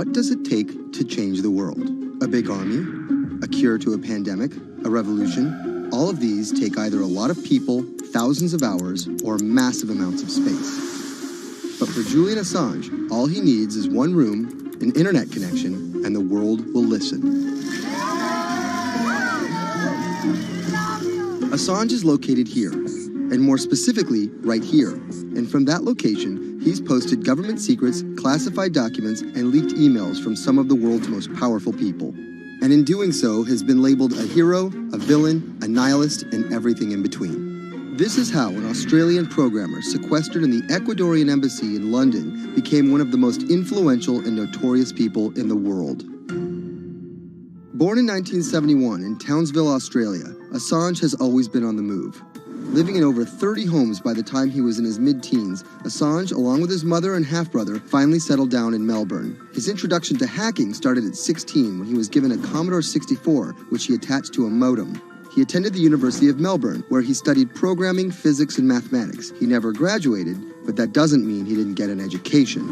what does it take to change the world? A big army? A cure to a pandemic? A revolution? All of these take either a lot of people, thousands of hours, or massive amounts of space. But for Julian Assange, all he needs is one room, an internet connection, and the world will listen. Assange is located here, and more specifically, right here. And from that location, he's posted government secrets, classified documents, and leaked emails from some of the world's most powerful people. And in doing so, has been labeled a hero, a villain, a nihilist, and everything in between. This is how an Australian programmer sequestered in the Ecuadorian embassy in London became one of the most influential and notorious people in the world. Born in 1971 in Townsville, Australia, Assange has always been on the move. Living in over 30 homes by the time he was in his mid-teens, Assange, along with his mother and half-brother, finally settled down in Melbourne. His introduction to hacking started at 16 when he was given a Commodore 64, which he attached to a modem. He attended the University of Melbourne, where he studied programming, physics, and mathematics. He never graduated, but that doesn't mean he didn't get an education.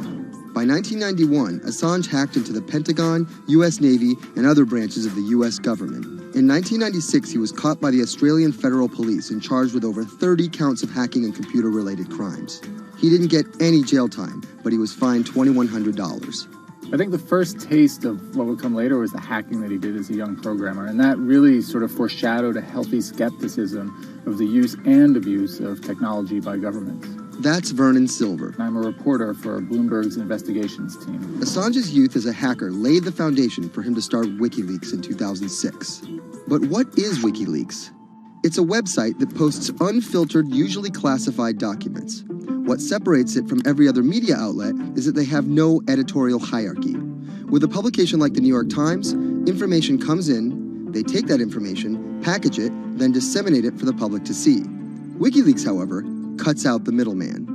By 1991, Assange hacked into the Pentagon, U.S. Navy, and other branches of the U.S. government. In 1996, he was caught by the Australian Federal Police and charged with over 30 counts of hacking and computer-related crimes. He didn't get any jail time, but he was fined $2,100. I think the first taste of what would come later was the hacking that he did as a young programmer, and that really sort of foreshadowed a healthy skepticism of the use and abuse of technology by governments. That's Vernon Silver. I'm a reporter for Bloomberg's investigations team. Assange's youth as a hacker laid the foundation for him to start WikiLeaks in 2006. But what is WikiLeaks? It's a website that posts unfiltered, usually classified documents. What separates it from every other media outlet is that they have no editorial hierarchy. With a publication like the New York Times, information comes in, they take that information, package it, then disseminate it for the public to see. WikiLeaks, however, cuts out the middleman.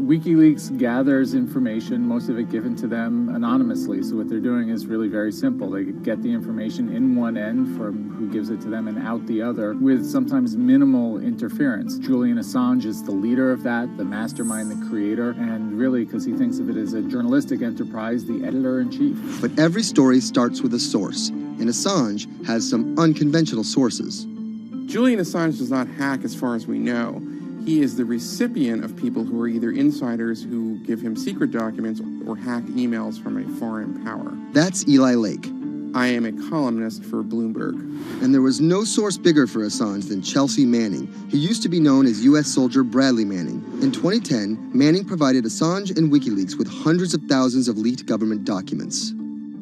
WikiLeaks gathers information, most of it given to them anonymously. So what they're doing is really very simple. They get the information in one end from who gives it to them and out the other with sometimes minimal interference. Julian Assange is the leader of that, the mastermind, the creator, and really, because he thinks of it as a journalistic enterprise, the editor-in-chief. But every story starts with a source, and Assange has some unconventional sources. Julian Assange does not hack as far as we know. He is the recipient of people who are either insiders who give him secret documents or hack emails from a foreign power. That's Eli Lake. I am a columnist for Bloomberg. And there was no source bigger for Assange than Chelsea Manning. He used to be known as U.S. soldier Bradley Manning. In 2010, Manning provided Assange and WikiLeaks with hundreds of thousands of leaked government documents.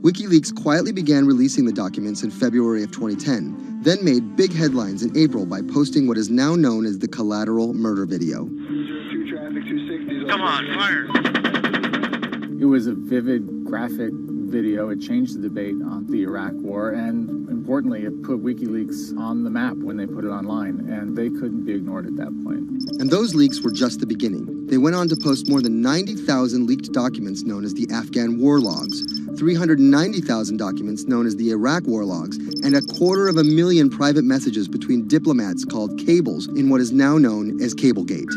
WikiLeaks quietly began releasing the documents in February of 2010, then made big headlines in April by posting what is now known as the collateral murder video. Come on, fire! It was a vivid, graphic video. It changed the debate on the Iraq War, and importantly, it put WikiLeaks on the map when they put it online, and they couldn't be ignored at that point. And those leaks were just the beginning. They went on to post more than 90,000 leaked documents known as the Afghan war logs, 390,000 documents known as the Iraq war logs, and 250,000 private messages between diplomats called cables in what is now known as Cablegate.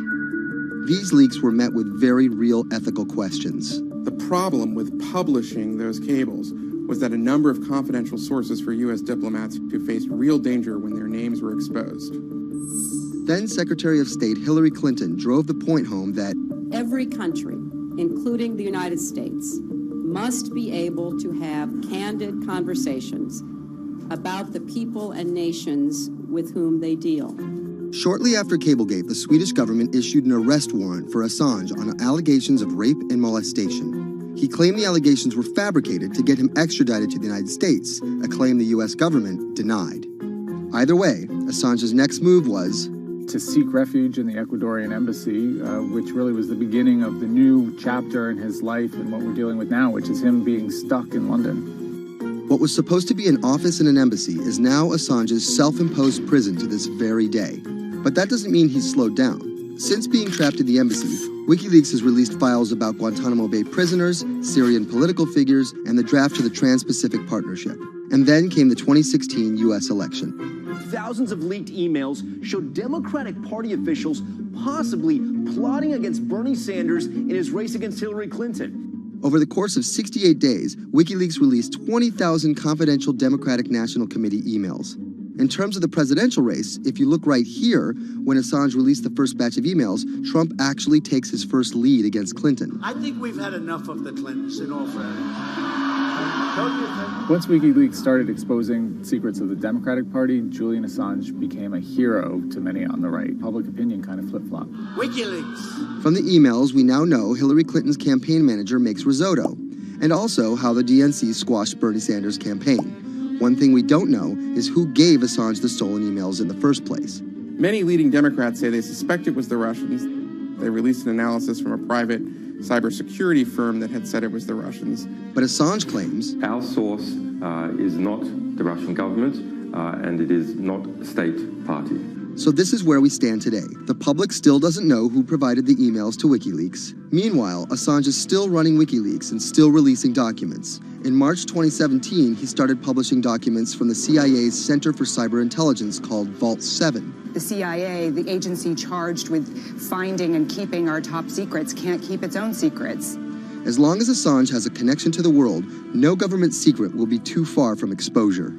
These leaks were met with very real ethical questions. The problem with publishing those cables was that a number of confidential sources for U.S. diplomats who faced real danger when their names were exposed. Then Secretary of State Hillary Clinton drove the point home that every country, including the United States, must be able to have candid conversations about the people and nations with whom they deal. Shortly after Cablegate, the Swedish government issued an arrest warrant for Assange on allegations of rape and molestation. He claimed the allegations were fabricated to get him extradited to the United States, a claim the U.S. government denied. Either way, Assange's next move was to seek refuge in the Ecuadorian embassy, which really was the beginning of the new chapter in his life and what we're dealing with now, which is him being stuck in London. What was supposed to be an office in an embassy is now Assange's self-imposed prison to this very day. But that doesn't mean he's slowed down. Since being trapped in the embassy, WikiLeaks has released files about Guantanamo Bay prisoners, Syrian political figures, and the draft to the Trans-Pacific Partnership. And then came the 2016 U.S. election. Thousands of leaked emails showed Democratic Party officials possibly plotting against Bernie Sanders in his race against Hillary Clinton. Over the course of 68 days, WikiLeaks released 20,000 confidential Democratic National Committee emails. In terms of the presidential race, if you look right here, when Assange released the first batch of emails, Trump actually takes his first lead against Clinton. I think we've had enough of the Clintons, in all fairness. Don't you think? Once WikiLeaks started exposing secrets of the Democratic Party, Julian Assange became a hero to many on the right. Public opinion kind of flip-flopped. WikiLeaks. From the emails, we now know Hillary Clinton's campaign manager makes risotto, and also how the DNC squashed Bernie Sanders' campaign. One thing we don't know is who gave Assange the stolen emails in the first place. Many leading Democrats say they suspect it was the Russians. They released an analysis from a private cybersecurity firm that had said it was the Russians. But Assange claims our source is not the Russian government, and it is not a state party. So this is where we stand today. The public still doesn't know who provided the emails to WikiLeaks. Meanwhile, Assange is still running WikiLeaks and still releasing documents. In March 2017, he started publishing documents from the CIA's Center for Cyber Intelligence called Vault 7. The CIA, the agency charged with finding and keeping our top secrets, can't keep its own secrets. As long as Assange has a connection to the world, no government secret will be too far from exposure.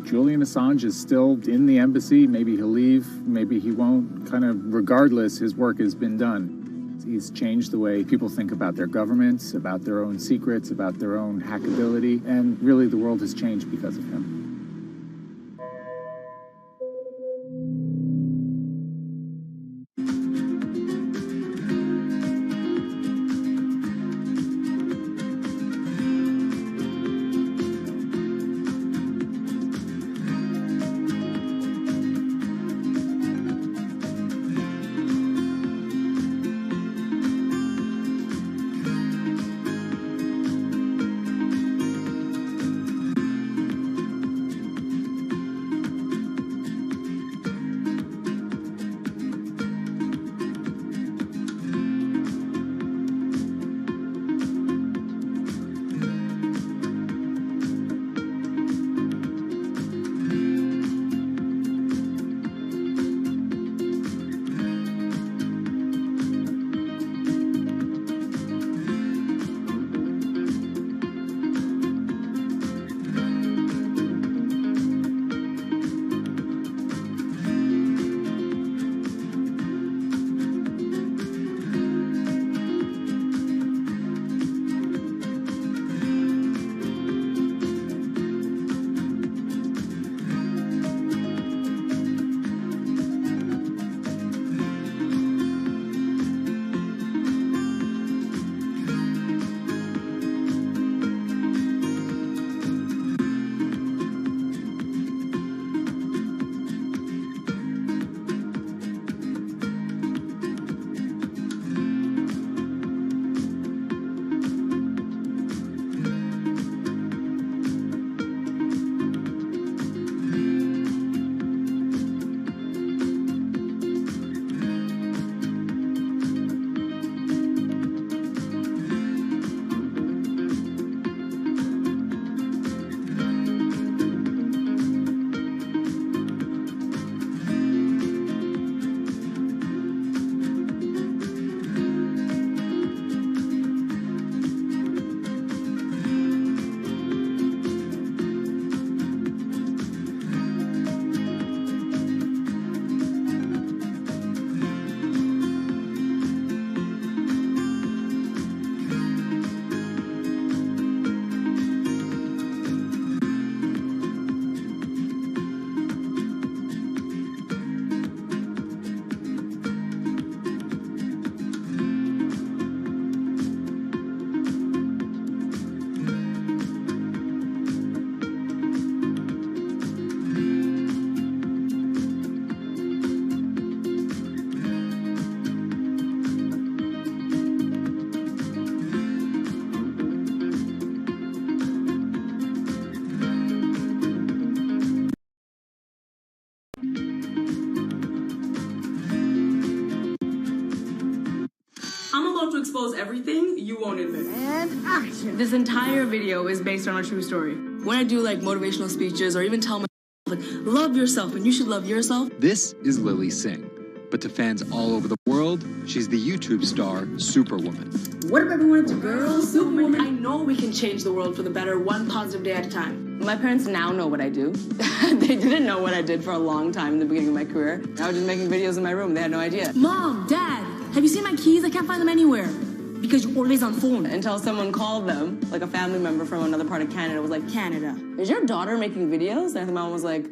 Julian Assange is still in the embassy. Maybe he'll leave, maybe he won't. Kind of regardless, his work has been done. He's changed the way people think about their governments, about their own secrets, about their own hackability, and really the world has changed because of him. To expose everything you won't admit. And action. This entire video is based on a true story. When I do like motivational speeches or even tell myself like love yourself and you should love yourself. This is Lily Singh, But to fans all over the world, she's the YouTube star Superwoman. What if everyone it's a girl, Superwoman? I know we can change the world for the better, one positive day at a time. My parents now know what I do. They didn't know what I did for a long time in the beginning of my career. I was just making videos in my room. They had no idea. Mom, Dad, have you seen my keys? I can't find them anywhere. Because you're always on phone. Until someone called them, like a family member from another part of Canada, was like, Canada, is your daughter making videos? And the mom was like,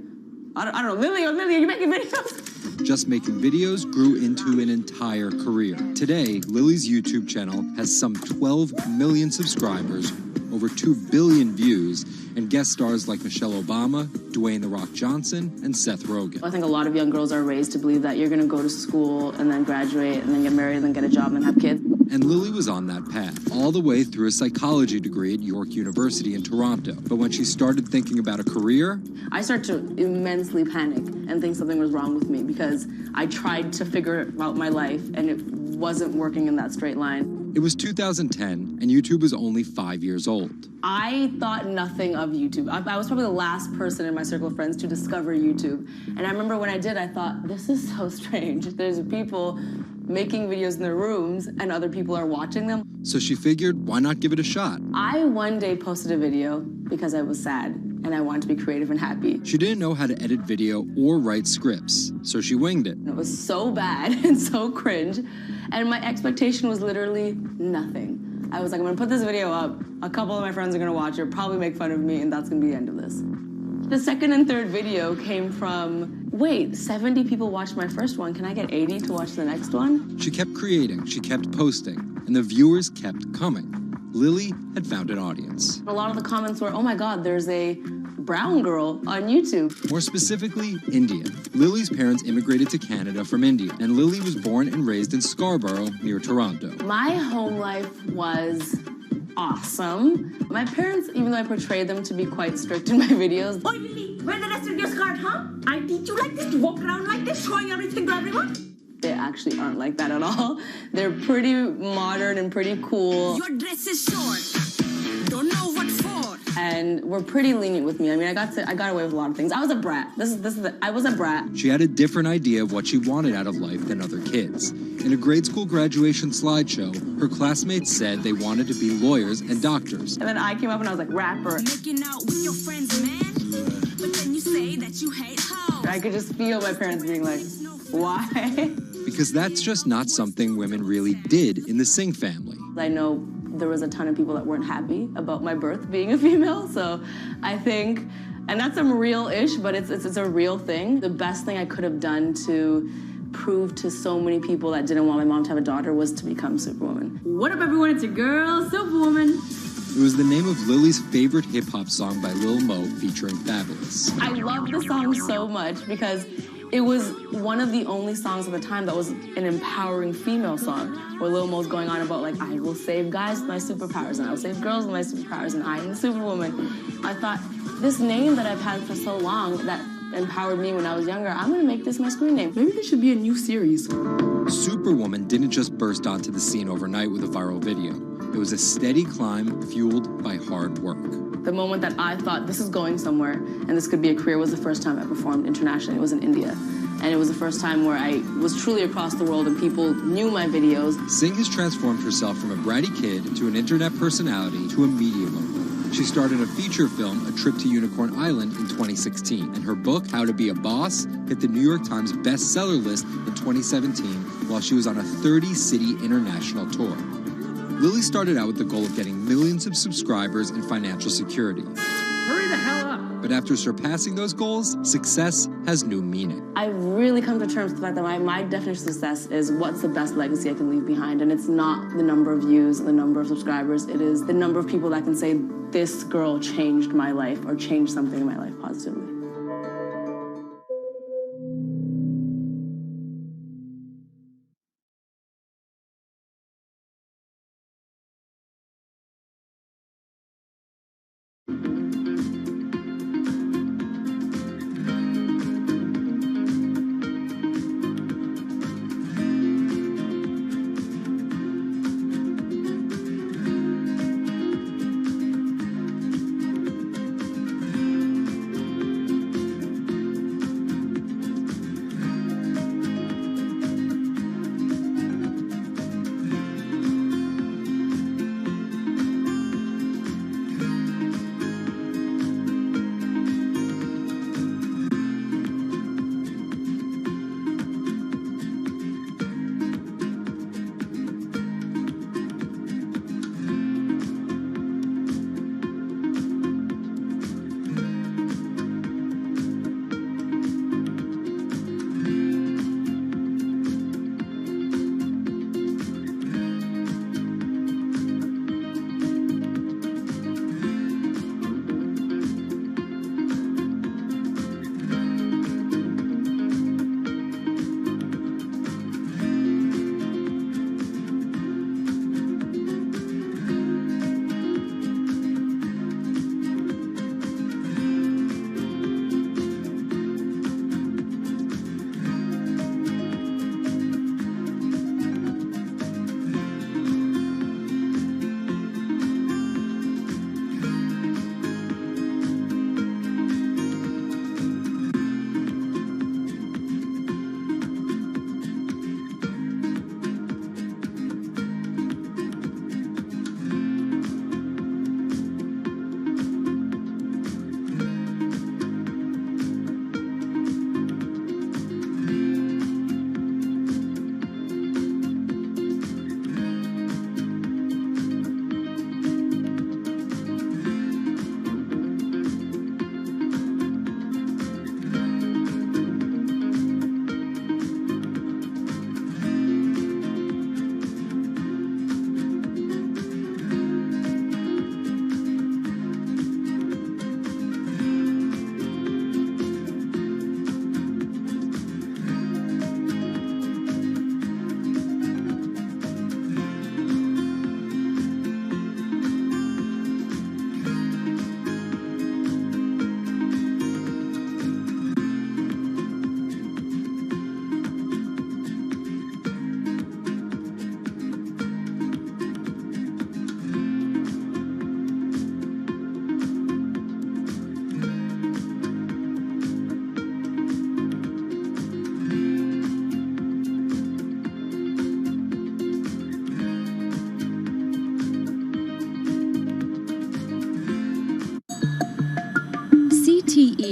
I don't know, Lily, are you making videos? Just making videos grew into an entire career. Today, Lily's YouTube channel has some 12 million subscribers, over 2 billion views, and guest stars like Michelle Obama, Dwayne "The Rock" Johnson, and Seth Rogen. I think a lot of young girls are raised to believe that you're going to go to school and then graduate and then get married and then get a job and then have kids. And Lily was on that path, all the way through a psychology degree at York University in Toronto. But when she started thinking about a career, I started to immensely panic and think something was wrong with me because I tried to figure out my life and it wasn't working in that straight line. It was 2010, and YouTube was only 5 years old. I thought nothing of YouTube. I was probably the last person in my circle of friends to discover YouTube. And I remember when I did, I thought, this is so strange. There's people making videos in their rooms, and other people are watching them. So she figured, why not give it a shot? I one day posted a video because I was sad, and I wanted to be creative and happy. She didn't know how to edit video or write scripts, so she winged it. It was so bad and so cringe, and my expectation was literally nothing. I was like, I'm gonna put this video up, a couple of my friends are gonna watch it, probably make fun of me, and that's gonna be the end of this. The second and third video came from, wait, 70 people watched my first one, can I get 80 to watch the next one? She kept creating, she kept posting, and the viewers kept coming. Lily had found an audience. A lot of the comments were, oh my God, there's a brown girl on YouTube. More specifically, Indian. Lily's parents immigrated to Canada from India, and Lily was born and raised in Scarborough, near Toronto. My home life was awesome. My parents, even though I portrayed them to be quite strict in my videos. Oi, Lily, wear the rest of your skirt, huh? I teach you like this, to walk around like this, showing everything to everyone. They actually aren't like that at all. They're pretty modern and pretty cool. Your dress is short. Don't know what for. And were pretty lenient with me. I mean, I got away with a lot of things. I was a brat. I was a brat. She had a different idea of what she wanted out of life than other kids. In a grade school graduation slideshow, her classmates said they wanted to be lawyers and doctors. And then I came up and I was like, rapper. Making out with your friends, man. But then you say that you hate hoes. I could just feel my parents being like, why? Because that's just not something women really did in the Singh family. I know there was a ton of people that weren't happy about my birth being a female, so I think, and that's some real-ish, but it's a real thing. The best thing I could have done to prove to so many people that didn't want my mom to have a daughter was to become Superwoman. What up, everyone? It's your girl, Superwoman. It was the name of Lily's favorite hip-hop song by Lil Mo featuring Fabulous. I love the song so much because it was one of the only songs at the time that was an empowering female song, where Lil Mo's going on about, like, I will save guys with my superpowers, and I will save girls with my superpowers, and I am the Superwoman. I thought, this name that I've had for so long that empowered me when I was younger, I'm gonna make this my screen name. Maybe this should be a new series. Superwoman didn't just burst onto the scene overnight with a viral video. It was a steady climb fueled by hard work. The moment that I thought this is going somewhere and this could be a career was the first time I performed internationally. It was in India. And it was the first time where I was truly across the world and people knew my videos. Singh has transformed herself from a bratty kid to an internet personality to a media mogul. She started a feature film, A Trip to Unicorn Island, in 2016. And her book, How to Be a Boss, hit the New York Times bestseller list in 2017 while she was on a 30-city international tour. Lily started out with the goal of getting millions of subscribers and financial security. Hurry the hell up! But after surpassing those goals, success has new meaning. I've really come to terms with the fact that my definition of success is what's the best legacy I can leave behind. And it's not the number of views, the number of subscribers. It is the number of people that can say, this girl changed my life or changed something in my life positively.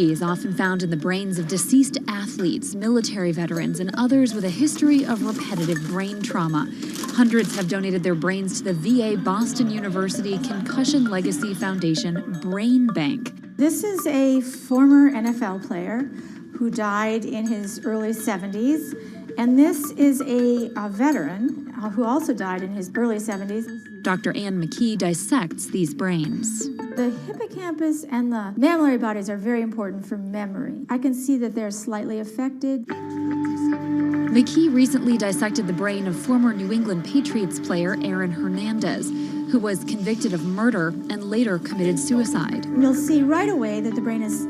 is often found in the brains of deceased athletes, military veterans, and others with a history of repetitive brain trauma. Hundreds have donated their brains to the VA Boston University Concussion Legacy Foundation Brain Bank. This is a former NFL player who died in his early 70s, and this is a veteran who also died in his early 70s. Dr. Ann McKee dissects these brains. The hippocampus and the mammillary bodies are very important for memory. I can see that they're slightly affected. McKee recently dissected the brain of former New England Patriots player Aaron Hernandez, who was convicted of murder and later committed suicide. You'll see right away that the brain is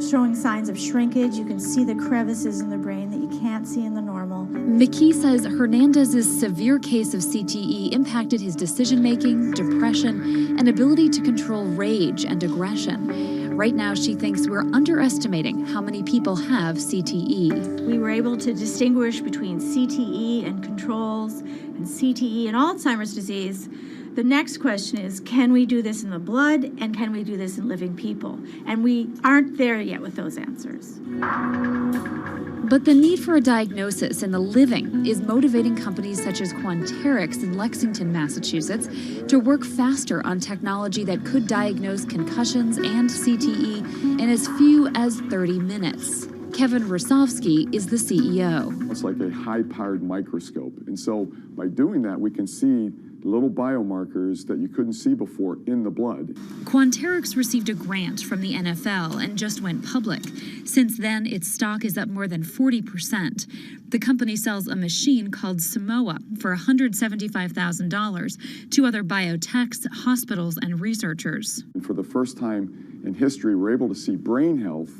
showing signs of shrinkage. You can see the crevices in the brain that you can't see in the normal. McKee says Hernandez's severe case of CTE impacted his decision-making, depression, and ability to control rage and aggression. Right now, she thinks we're underestimating how many people have CTE. We were able to distinguish between CTE and controls and CTE and Alzheimer's disease. The next question is, can we do this in the blood, and can we do this in living people? And we aren't there yet with those answers. But the need for a diagnosis in the living is motivating companies such as Quanterix in Lexington, Massachusetts, to work faster on technology that could diagnose concussions and CTE in as few as 30 minutes. Kevin Rosovsky is the CEO. It's like a high-powered microscope. And so by doing that, we can see little biomarkers that you couldn't see before in the blood. Quanterix received a grant from the NFL and just went public. Since then, its stock is up more than 40%. The company sells a machine called Simoa for $175,000 to other biotechs, hospitals, and researchers. And for the first time in history, we're able to see brain health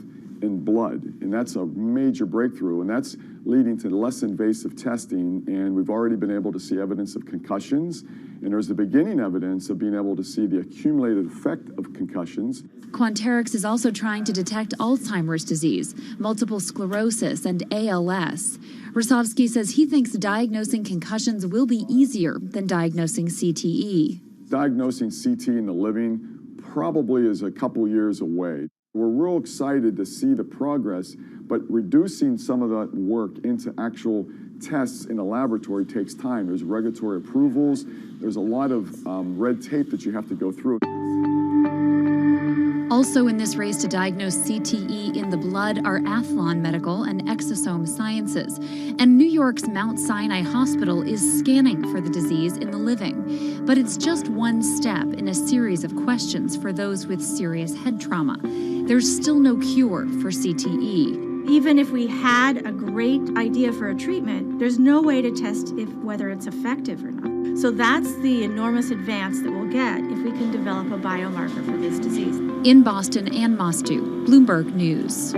in blood, and that's a major breakthrough, and that's leading to less invasive testing, and we've already been able to see evidence of concussions, and there's the beginning evidence of being able to see the accumulated effect of concussions. Quanterix is also trying to detect Alzheimer's disease, multiple sclerosis, and ALS. Rosovsky says he thinks diagnosing concussions will be easier than diagnosing CTE. Diagnosing CT in the living probably is a couple years away. We're real excited to see the progress, but reducing some of that work into actual tests in a laboratory takes time. There's regulatory approvals. There's a lot of red tape that you have to go through. Also in this race to diagnose CTE in the blood are Athlon Medical and Exosome Sciences. And New York's Mount Sinai Hospital is scanning for the disease in the living. But it's just one step in a series of questions for those with serious head trauma. There's still no cure for CTE. Even if we had a great idea for a treatment, there's no way to test whether it's effective or not. So that's the enormous advance that we'll get if we can develop a biomarker for this disease. In Boston, Ann Mostu, Bloomberg News.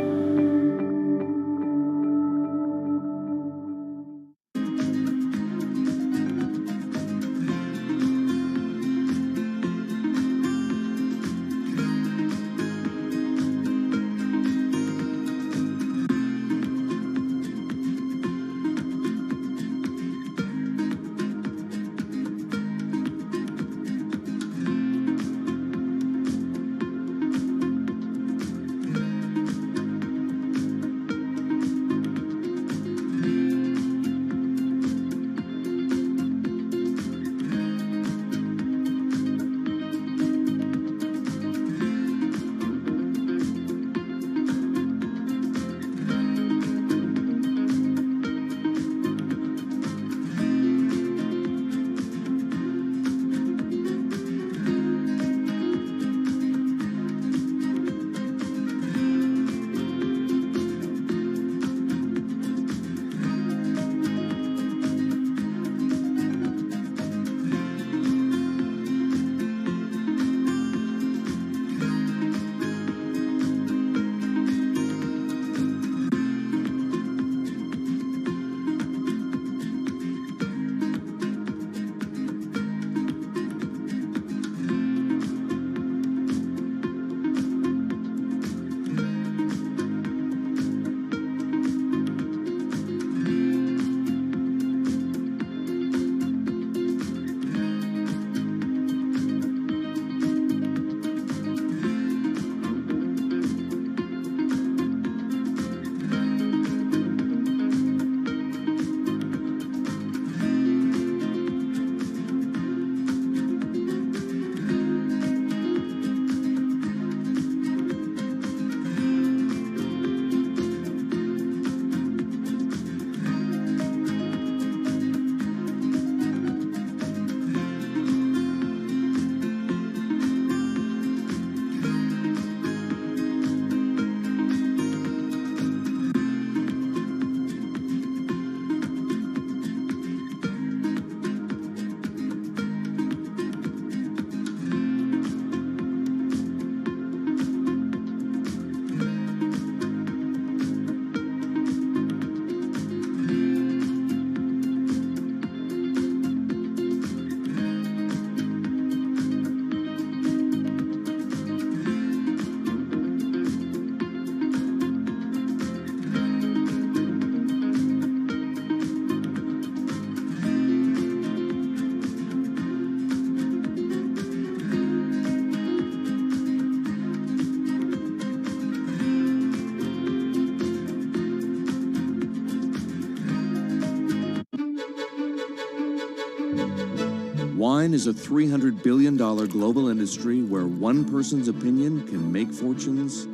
Wine is a $300 billion global industry where one person's opinion can make fortunes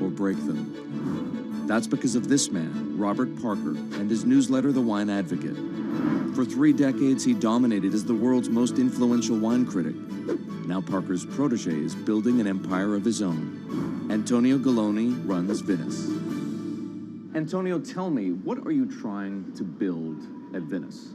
or break them. That's because of this man, Robert Parker, and his newsletter, The Wine Advocate. For 3 decades, he dominated as the world's most influential wine critic. Now Parker's protege is building an empire of his own. Antonio Galloni runs Venice. Antonio, tell me, what are you trying to build at Venice?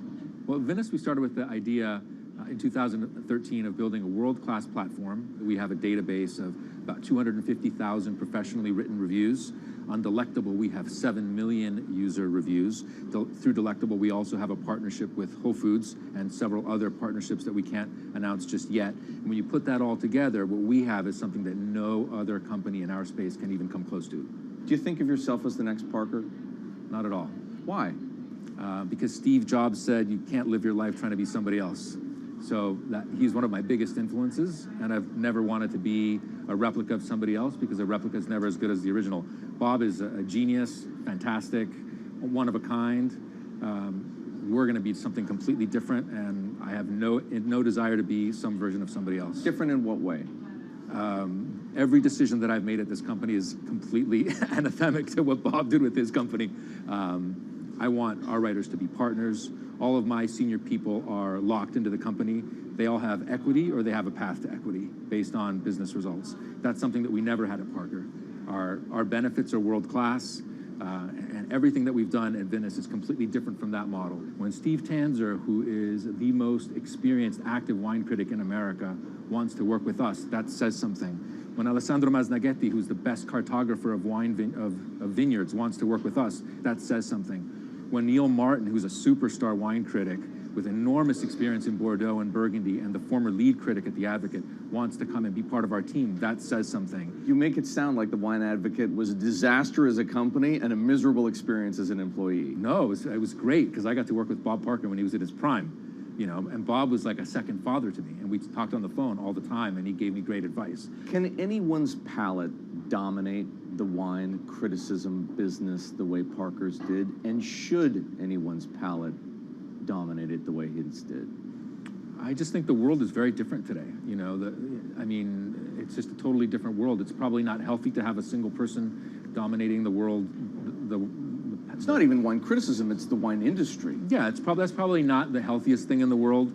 Well, at Venice, we started with the idea in 2013 of building a world-class platform. We have a database of about 250,000 professionally written reviews. On Delectable, we have 7 million user reviews. Through Delectable, we also have a partnership with Whole Foods and several other partnerships that we can't announce just yet. And when you put that all together, what we have is something that no other company in our space can even come close to. Do you think of yourself as the next Parker? Not at all. Why? Because Steve Jobs said you can't live your life trying to be somebody else. So he's one of my biggest influences, and I've never wanted to be a replica of somebody else because a replica is never as good as the original. Bob is a genius, fantastic, one of a kind. We're going to be something completely different, and I have no desire to be some version of somebody else. Different in what way? Every decision that I've made at this company is completely anathemic to what Bob did with his company. I want our writers to be partners. All of my senior people are locked into the company. They all have equity or they have a path to equity based on business results. That's something that we never had at Parker. Our benefits are world-class, and everything that we've done at Venice is completely different from that model. When Steve Tanzer, who is the most experienced active wine critic in America, wants to work with us, that says something. When Alessandro Masnaghetti, who's the best cartographer of vineyards, wants to work with us, that says something. When Neil Martin, who's a superstar wine critic with enormous experience in Bordeaux and Burgundy and the former lead critic at The Advocate, wants to come and be part of our team, that says something. You make it sound like The Wine Advocate was a disaster as a company and a miserable experience as an employee. No, it was great because I got to work with Bob Parker when he was at his prime, you know, and Bob was like a second father to me, and we talked on the phone all the time, and he gave me great advice. Can anyone's palate dominate the wine criticism business the way Parker's did? And should anyone's palate dominate it the way his did? I just think the world is very different today. You know, I mean, it's just a totally different world. It's probably not healthy to have a single person dominating the world. It's not even wine criticism, it's the wine industry. Yeah, that's probably not the healthiest thing in the world.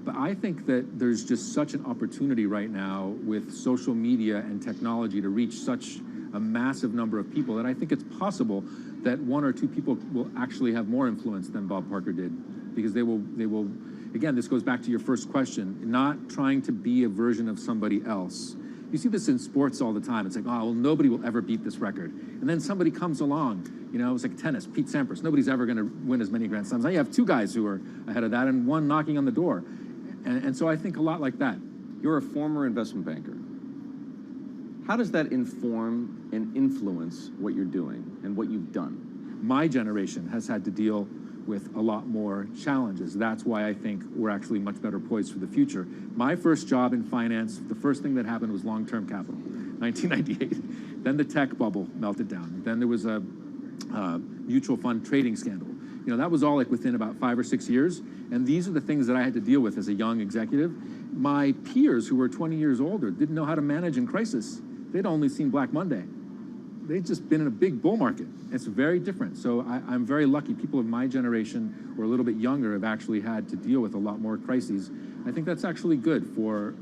But I think that there's just such an opportunity right now with social media and technology to reach such a massive number of people that I think it's possible that 1 or 2 people will actually have more influence than Bob Parker did, because they will, again, this goes back to your first question, not trying to be a version of somebody else. You see this in sports all the time. It's like, oh, well, nobody will ever beat this record. And then somebody comes along, you know, it's like tennis, Pete Sampras. Nobody's ever going to win as many Grand Slams. Now you have 2 guys who are ahead of that and 1 knocking on the door. And so I think a lot like that. You're a former investment banker. How does that inform and influence what you're doing and what you've done? My generation has had to deal with a lot more challenges. That's why I think we're actually much better poised for the future. My first job in finance, the first thing that happened was long-term capital, 1998. Then the tech bubble melted down. Then there was a mutual fund trading scandal. You know, that was all like within about 5 or 6 years. And these are the things that I had to deal with as a young executive. My peers who were 20 years older didn't know how to manage in crisis. They'd only seen Black Monday. They'd just been in a big bull market. It's very different. So I'm very lucky. People of my generation or a little bit younger have actually had to deal with a lot more crises. I think that's actually good for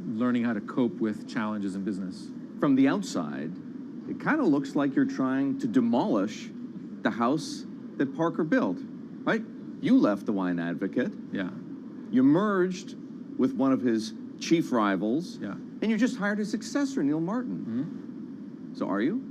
learning how to cope with challenges in business. From the outside, it kind of looks like you're trying to demolish the house that Parker built, right? You left The Wine Advocate. Yeah. You merged with one of his chief rivals. Yeah. And you just hired his successor, Neil Martin. Mm-hmm. So are you?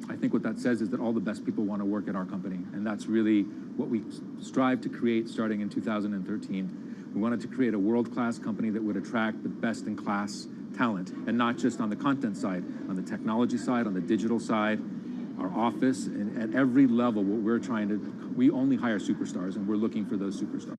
I think what that says is that all the best people want to work at our company. And that's really what we strive to create starting in 2013. We wanted to create a world-class company that would attract the best-in-class talent, and not just on the content side, on the technology side, on the digital side, our office, and at every level, what we're trying to, we only hire superstars, and we're looking for those superstars.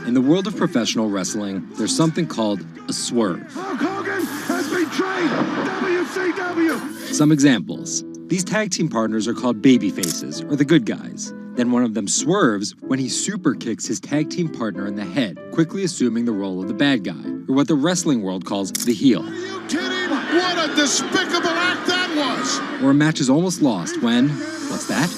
In the world of professional wrestling, there's something called a swerve. Hulk Hogan has betrayed WCW! Some examples. These tag team partners are called babyfaces, or the good guys. Then one of them swerves when he super kicks his tag team partner in the head, quickly assuming the role of the bad guy, or what the wrestling world calls the heel. Are you kidding? What a despicable act that was! Or a match is almost lost when, what's that?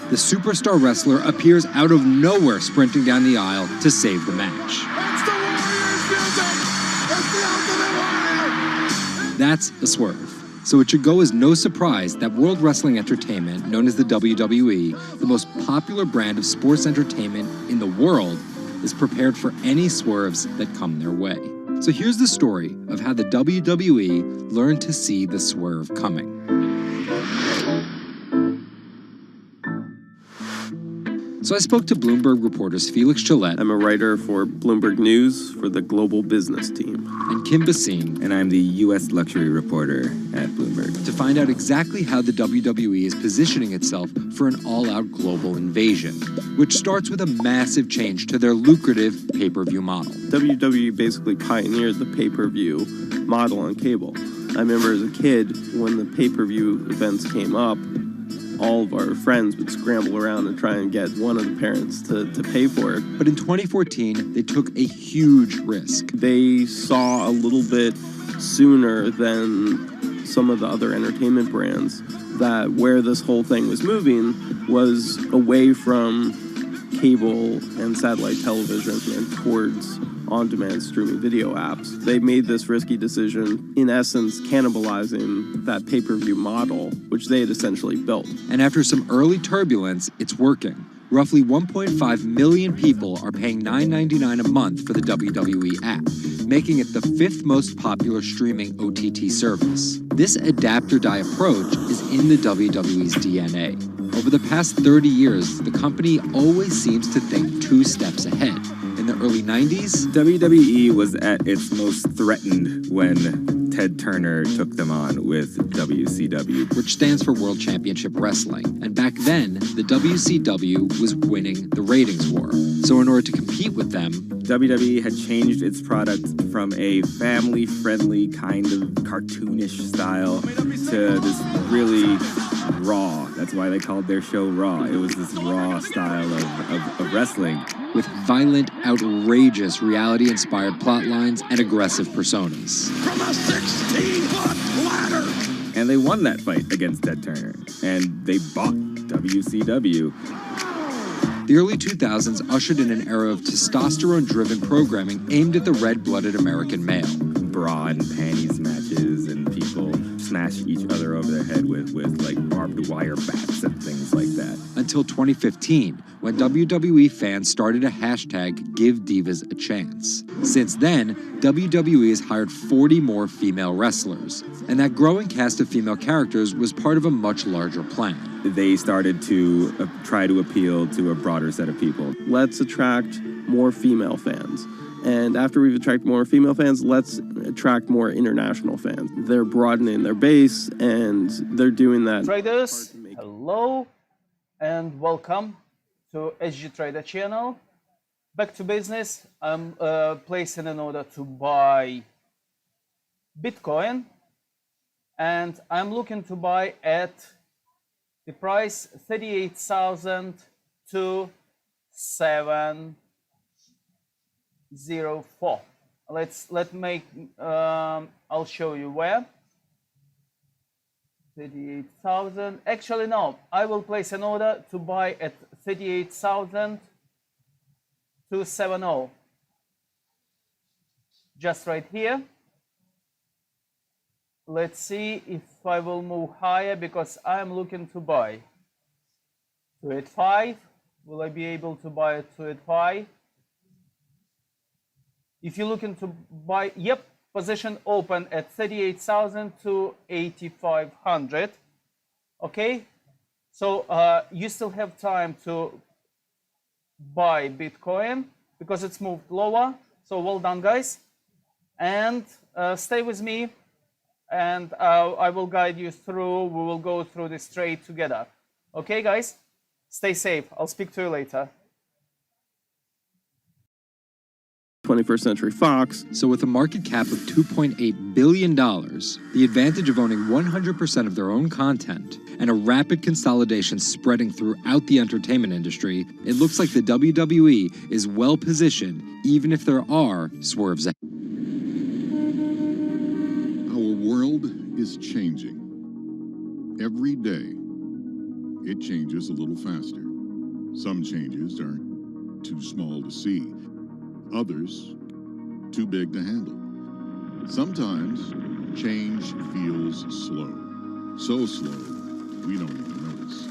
The superstar wrestler appears out of nowhere sprinting down the aisle to save the match. That's the Warriors music! That's the Ultimate Warrior! That's a swerve. So it should go as no surprise that World Wrestling Entertainment, known as the WWE, the most popular brand of sports entertainment in the world, is prepared for any swerves that come their way. So here's the story of how the WWE learned to see the swerve coming. So I spoke to Bloomberg reporters Felix Gillette. I'm a writer for Bloomberg News for the global business team. And Kim Basine. And I'm the U.S. luxury reporter at Bloomberg. To find out exactly how the WWE is positioning itself for an all-out global invasion, which starts with a massive change to their lucrative pay-per-view model. WWE basically pioneered the pay-per-view model on cable. I remember as a kid, when the pay-per-view events came up, all of our friends would scramble around and try and get one of the parents to pay for it. But in 2014, they took a huge risk. They saw a little bit sooner than some of the other entertainment brands that where this whole thing was moving was away from cable and satellite television and towards on-demand streaming video apps. They made this risky decision, in essence, cannibalizing that pay-per-view model, which they had essentially built. And after some early turbulence, it's working. Roughly 1.5 million people are paying $9.99 a month for the WWE app, making it the 5th most popular streaming OTT service. This adapt-or-die approach is in the WWE's DNA. Over the past 30 years, the company always seems to think 2 steps ahead. In the early 90s, WWE was at its most threatened when Ted Turner took them on with WCW, which stands for World Championship Wrestling. And back then, the WCW was winning the ratings war. So in order to compete with them, WWE had changed its product from a family-friendly kind of cartoonish style to this really raw. That's why they called their show Raw. It was this raw style of wrestling. With violent, outrageous, reality-inspired plot lines and aggressive personas. From a 16-foot ladder! And they won that fight against Ted Turner. And they bought WCW. The early 2000s ushered in an era of testosterone-driven programming aimed at the red-blooded American male. Bra and panties matches, and people smash each other over their head with like barbed wire bats and things like that. Until 2015, when WWE fans started a hashtag #GiveDivas a Chance. Since then, WWE has hired 40 more female wrestlers, and that growing cast of female characters was part of a much larger plan. They started to try to appeal to a broader set of people. Let's attract more female fans. And after we've attracted more female fans, let's attract more international fans. They're broadening their base, and they're doing that. Traders, hello, and welcome to SG Trader channel. Back to business. I'm placing an order to buy Bitcoin, and I'm looking to buy at the price 38,270. I'll show you where. 38,000. Actually, no. I will place an order to buy at 38,270. Just right here. Let's see if I will move higher because I'm looking to buy 285. Will I be able to buy at 285? If you're looking to buy, yep, position open at 38,000 to 8,500. Okay, so you still have time to buy Bitcoin because it's moved lower. So well done, guys, and stay with me, and I will guide you through. We will go through this trade together. Okay, guys, stay safe. I'll speak to you later. 21st Century Fox. So with a market cap of $2.8 billion, the advantage of owning 100% of their own content, and a rapid consolidation spreading throughout the entertainment industry, it looks like the WWE is well positioned, even if there are swerves ahead. Our world is changing. Every day, it changes a little faster. Some changes are too small to see. Others, too big to handle. Sometimes, change feels slow. So slow, we don't even notice.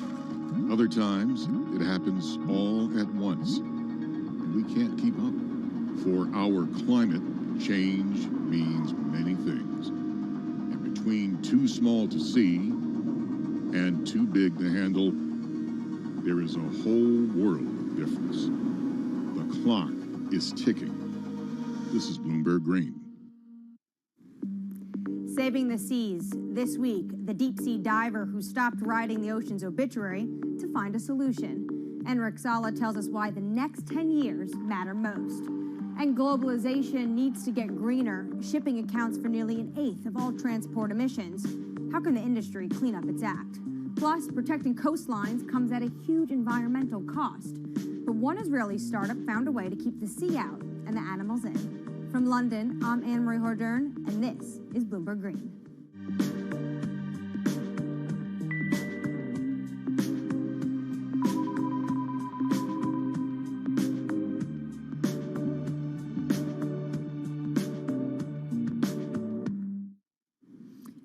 Other times, it happens all at once, and we can't keep up. For our climate, change means many things. And between too small to see and too big to handle, there is a whole world of difference. The clock is ticking. This is Bloomberg Green. Saving the seas. This week, the deep-sea diver who stopped writing the ocean's obituary to find a solution. Enric Sala tells us why the next 10 years matter most. And globalization needs to get greener. Shipping accounts for nearly an eighth of all transport emissions. How can the industry clean up its act? Plus, protecting coastlines comes at a huge environmental cost. But one Israeli startup found a way to keep the sea out and the animals in. From London, I'm Anne-Marie Hordern, and this is Bloomberg Green.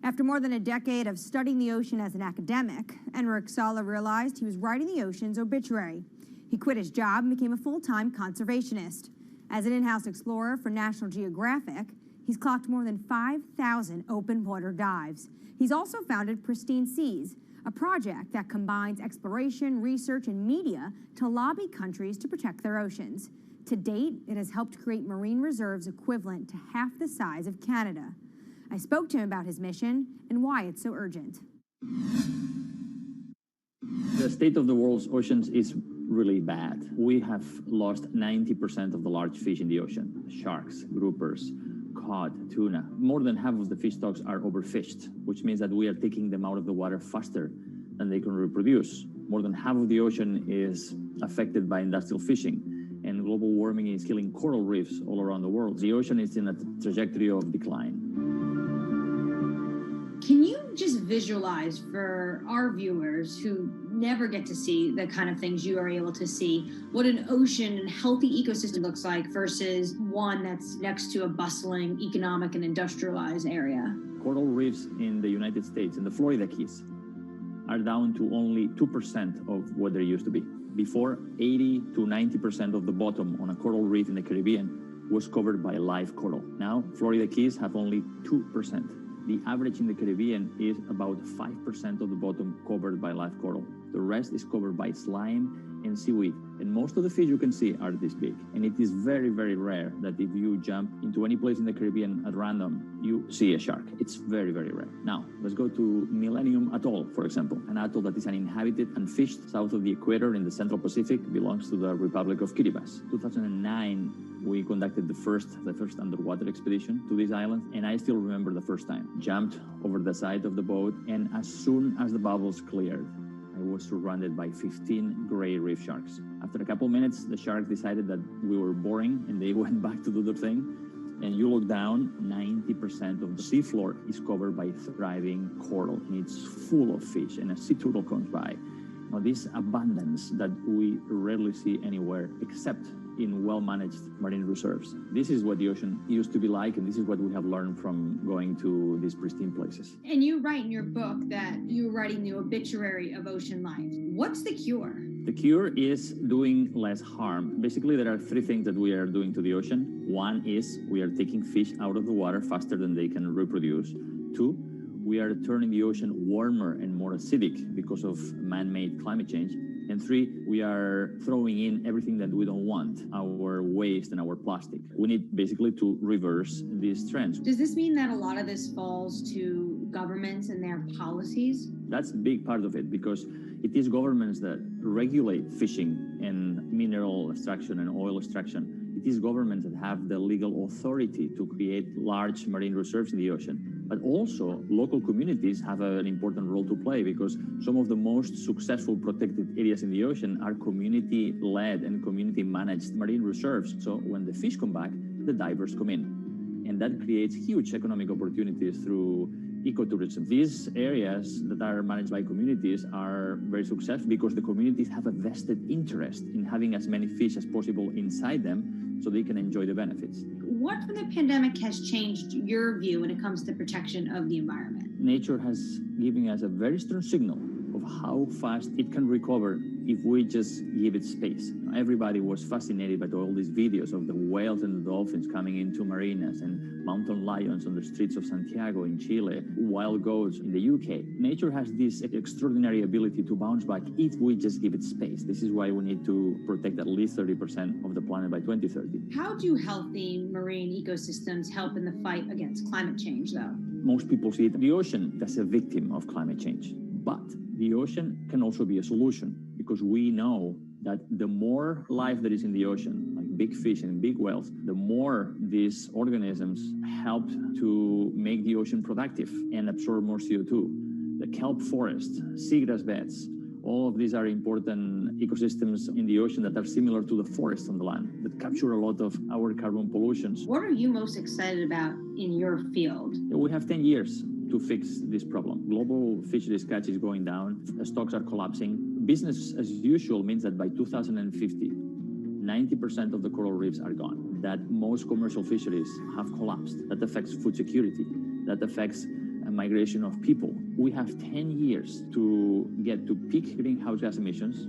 After more than a decade of studying the ocean as an academic, Enric Sala realized he was writing the ocean's obituary. He quit his job and became a full-time conservationist. As an in-house explorer for National Geographic, he's clocked more than 5,000 open water dives. He's also founded Pristine Seas, a project that combines exploration, research, and media to lobby countries to protect their oceans. To date, it has helped create marine reserves equivalent to half the size of Canada. I spoke to him about his mission and why it's so urgent. The state of the world's oceans is really bad. We have lost 90% of the large fish in the ocean. Sharks, groupers, cod, tuna. More than half of the fish stocks are overfished, which means that we are taking them out of the water faster than they can reproduce. More than half of the ocean is affected by industrial fishing, and global warming is killing coral reefs all around the world. The ocean is in a trajectory of decline. Can you just visualize for our viewers who never get to see the kind of things you are able to see, what an ocean and healthy ecosystem looks like versus one that's next to a bustling economic and industrialized area? Coral reefs in the United States, in the Florida Keys, are down to only 2% of what they used to be. Before, 80 to 90% of the bottom on a coral reef in the Caribbean was covered by live coral. Now, Florida Keys have only 2%. The average in the Caribbean is about 5% of the bottom covered by live coral. The rest is covered by slime and seaweed. And most of the fish you can see are this big. And it is very, very rare that if you jump into any place in the Caribbean at random, you see a shark. It's very, very rare. Now, let's go to Millennium Atoll, for example. An atoll that is uninhabited and fished south of the equator in the Central Pacific, belongs to the Republic of Kiribati. 2009, we conducted the first underwater expedition to this island, and I still remember the first time. Jumped over the side of the boat, and as soon as the bubbles cleared, I was surrounded by 15 gray reef sharks. After a couple minutes, the sharks decided that we were boring, and they went back to do their thing. And you look down, 90% of the seafloor is covered by thriving coral, and it's full of fish, and a sea turtle comes by. Now, this abundance that we rarely see anywhere except in well-managed marine reserves. This is what the ocean used to be like, and this is what we have learned from going to these pristine places. And you write in your book that you're writing the obituary of ocean life. What's the cure? The cure is doing less harm. Basically, there are three things that we are doing to the ocean. One is we are taking fish out of the water faster than they can reproduce. Two, we are turning the ocean warmer and more acidic because of man-made climate change. And three, we are throwing in everything that we don't want, our waste and our plastic. We need basically to reverse these trends. Does this mean that a lot of this falls to governments and their policies? That's a big part of it, because it is governments that regulate fishing and mineral extraction and oil extraction. It is governments that have the legal authority to create large marine reserves in the ocean. But also, local communities have an important role to play because some of the most successful protected areas in the ocean are community-led and community-managed marine reserves. So when the fish come back, the divers come in. And that creates huge economic opportunities through ecotourism. These areas that are managed by communities are very successful because the communities have a vested interest in having as many fish as possible inside them so they can enjoy the benefits. What from the pandemic has changed your view when it comes to protection of the environment? Nature has given us a very strong signal of how fast it can recover if we just give it space. Everybody was fascinated by all these videos of the whales and the dolphins coming into marinas and mountain lions on the streets of Santiago in Chile, wild goats in the UK. Nature has this extraordinary ability to bounce back if we just give it space. This is why we need to protect at least 30% of the planet by 2030. How do healthy marine ecosystems help in the fight against climate change, though? Most people see the ocean as a victim of climate change, but the ocean can also be a solution because we know that the more life there is in the ocean, like big fish and big whales, the more these organisms help to make the ocean productive and absorb more CO2. The kelp forest, seagrass beds, all of these are important ecosystems in the ocean that are similar to the forests on the land that capture a lot of our carbon pollutions. What are you most excited about in your field? We have 10 years to fix this problem. Global fisheries catch is going down, stocks are collapsing. Business as usual means that by 2050, 90% of the coral reefs are gone, that most commercial fisheries have collapsed. That affects food security, that affects migration of people. We have 10 years to get to peak greenhouse gas emissions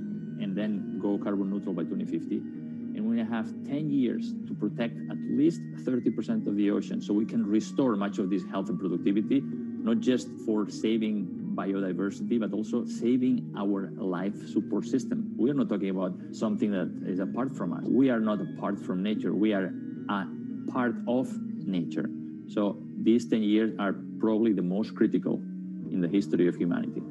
and then go carbon neutral by 2050. And we have 10 years to protect at least 30% of the ocean so we can restore much of this health and productivity, not just for saving biodiversity, but also saving our life support system. We are not talking about something that is apart from us. We are not apart from nature. We are a part of nature. So these 10 years are probably the most critical in the history of humanity.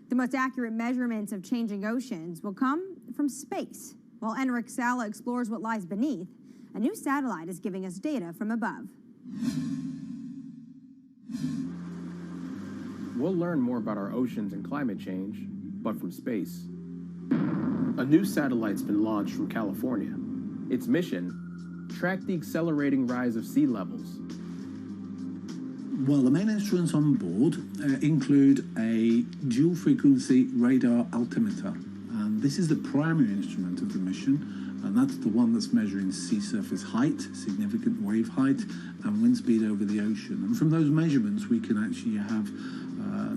The most accurate measurements of changing oceans will come from space. While Enric Sala explores what lies beneath, a new satellite is giving us data from above. We'll learn more about our oceans and climate change, but from space. A new satellite's been launched from California. Its mission, track the accelerating rise of sea levels. Well, the main instruments on board include a dual-frequency radar altimeter. And this is the primary instrument of the mission, and that's the one that's measuring sea surface height, significant wave height, and wind speed over the ocean. And from those measurements, we can actually have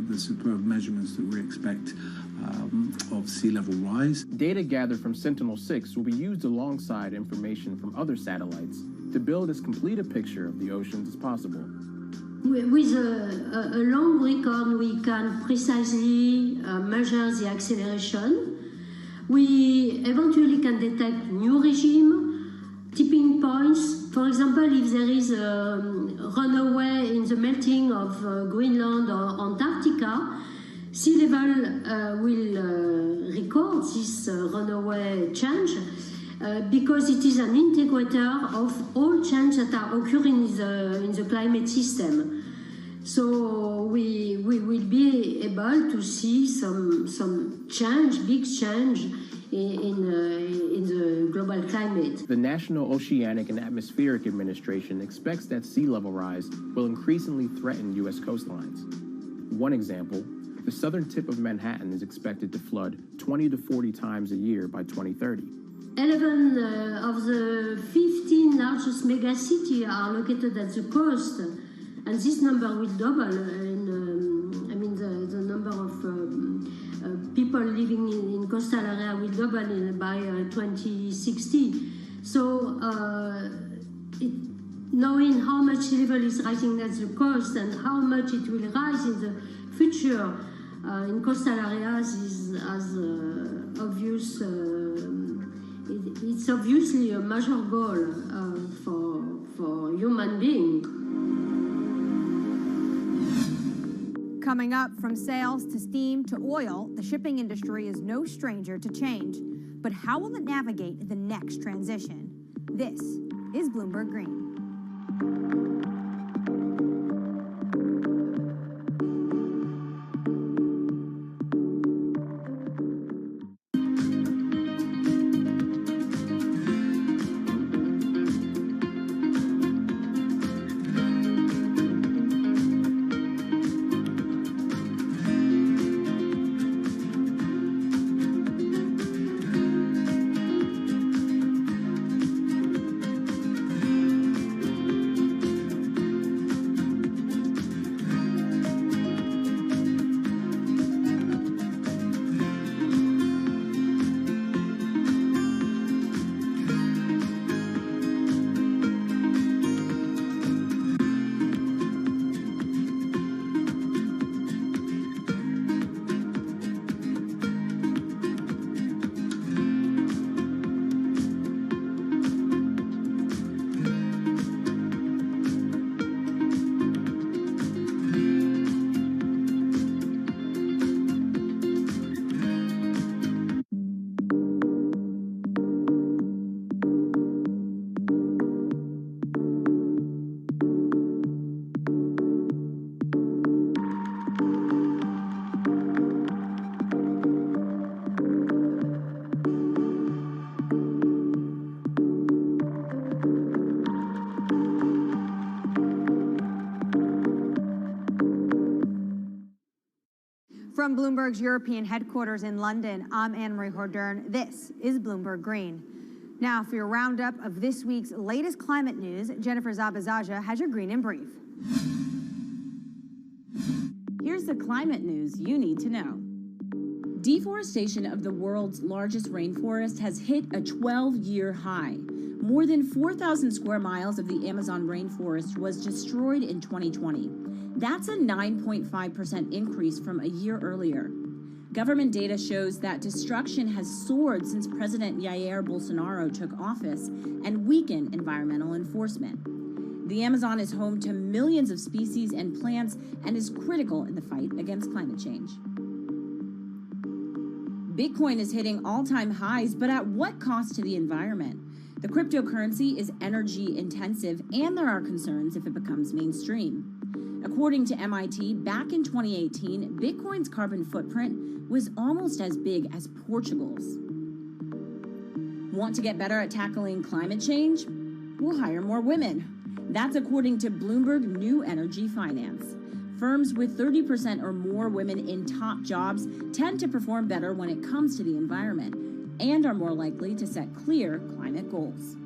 the superb measurements that we expect of sea level rise. Data gathered from Sentinel-6 will be used alongside information from other satellites to build as complete a picture of the oceans as possible. With a long record, we can precisely measure the acceleration. We eventually can detect new regime, tipping points. For example, if there is a runaway in the melting of Greenland or Antarctica, sea level will record this runaway change because it is an integrator of all changes that are occurring in the climate system. So we will be able to see some change, big change in the global climate. The National Oceanic and Atmospheric Administration expects that sea level rise will increasingly threaten U.S. coastlines. One example, the southern tip of Manhattan is expected to flood 20 to 40 times a year by 2030. 11 of the 15 largest megacities are located at the coast, and this number will double. The number of people living in coastal area will double by 2060. So, knowing how much sea level is rising at the coast and how much it will rise in the future in coastal areas is as obvious. It's obviously a major goal for human beings. Coming up, from sales to steam to oil, the shipping industry is no stranger to change. But how will it navigate the next transition? This is Bloomberg Green. From Bloomberg's European headquarters in London, I'm Anne-Marie Hordern. This is Bloomberg Green. Now, for your roundup of this week's latest climate news, Jennifer Zabazaja has your Green in Brief. Here's the climate news you need to know. Deforestation of the world's largest rainforest has hit a 12-year high. More than 4,000 square miles of the Amazon rainforest was destroyed in 2020. That's a 9.5% increase from a year earlier. Government data shows that destruction has soared since President Jair Bolsonaro took office and weakened environmental enforcement. The Amazon is home to millions of species and plants and is critical in the fight against climate change. Bitcoin is hitting all-time highs, but at what cost to the environment? The cryptocurrency is energy intensive, and there are concerns if it becomes mainstream. According to MIT, back in 2018, Bitcoin's carbon footprint was almost as big as Portugal's. Want to get better at tackling climate change? We'll hire more women. That's according to Bloomberg New Energy Finance. Firms with 30% or more women in top jobs tend to perform better when it comes to the environment and are more likely to set clear climate goals.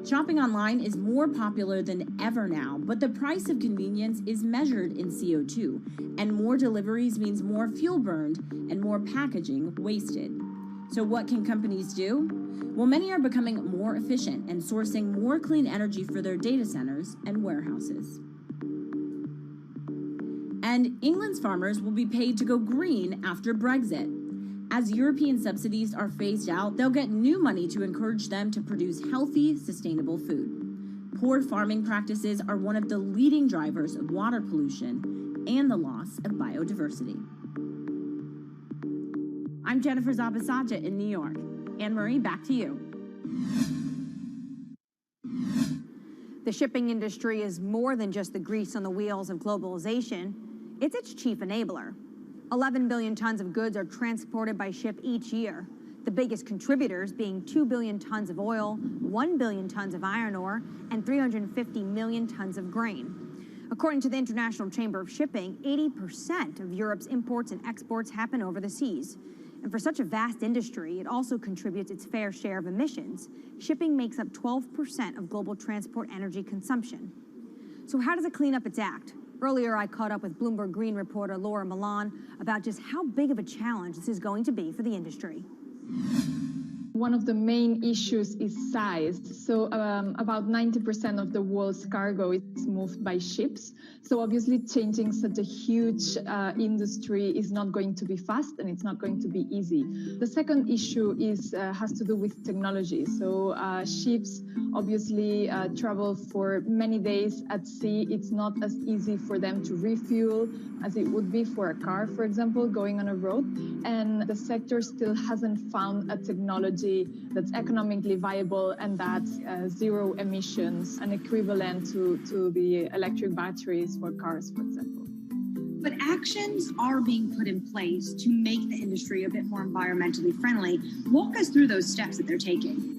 Shopping online is more popular than ever now, but the price of convenience is measured in CO2, and more deliveries means more fuel burned and more packaging wasted. So what can companies do? Well, many are becoming more efficient and sourcing more clean energy for their data centers and warehouses. And England's farmers will be paid to go green after Brexit. As European subsidies are phased out, they'll get new money to encourage them to produce healthy, sustainable food. Poor farming practices are one of the leading drivers of water pollution and the loss of biodiversity. I'm Jennifer Zabazaja in New York. Anne-Marie, back to you. The shipping industry is more than just the grease on the wheels of globalization. It's its chief enabler. 11 billion tons of goods are transported by ship each year, the biggest contributors being 2 billion tons of oil, 1 billion tons of iron ore, and 350 million tons of grain. According to the International Chamber of Shipping, 80% of Europe's imports and exports happen over the seas. And for such a vast industry, it also contributes its fair share of emissions. Shipping makes up 12% of global transport energy consumption. So how does it clean up its act? Earlier, I caught up with Bloomberg Green reporter Laura Milan about just how big of a challenge this is going to be for the industry. One of the main issues is size. So about 90% of the world's cargo is moved by ships. So obviously changing such a huge industry is not going to be fast and it's not going to be easy. The second issue has to do with technology. So ships obviously travel for many days at sea. It's not as easy for them to refuel as it would be for a car, for example, going on a road. And the sector still hasn't found a technology that's economically viable and that's zero emissions and equivalent to the electric batteries for cars, for example. But actions are being put in place to make the industry a bit more environmentally friendly. Walk us through those steps that they're taking.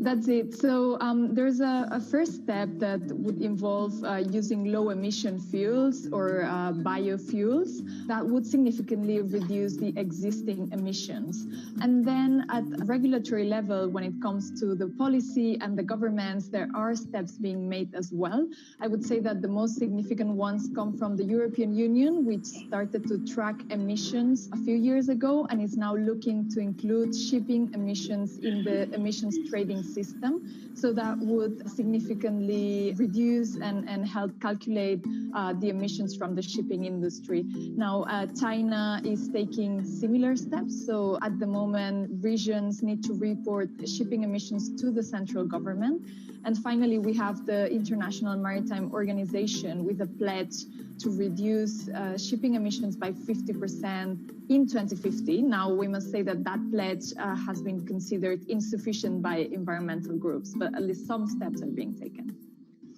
That's it. So there's a first step that would involve using low emission fuels or biofuels that would significantly reduce the existing emissions. And then at regulatory level, when it comes to the policy and the governments, there are steps being made as well. I would say that the most significant ones come from the European Union, which started to track emissions a few years ago and is now looking to include shipping emissions in the emissions trading system. So that would significantly reduce and help calculate the emissions from the shipping industry. Now, China is taking similar steps. So at the moment, regions need to report shipping emissions to the central government. And finally, we have the International Maritime Organization with a pledge to reduce shipping emissions by 50% in 2050. Now, we must say that that pledge has been considered insufficient by environmental groups, but at least some steps are being taken.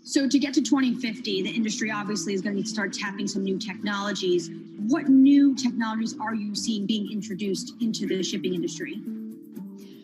So to get to 2050, the industry obviously is going to need to start tapping some new technologies. What new technologies are you seeing being introduced into the shipping industry?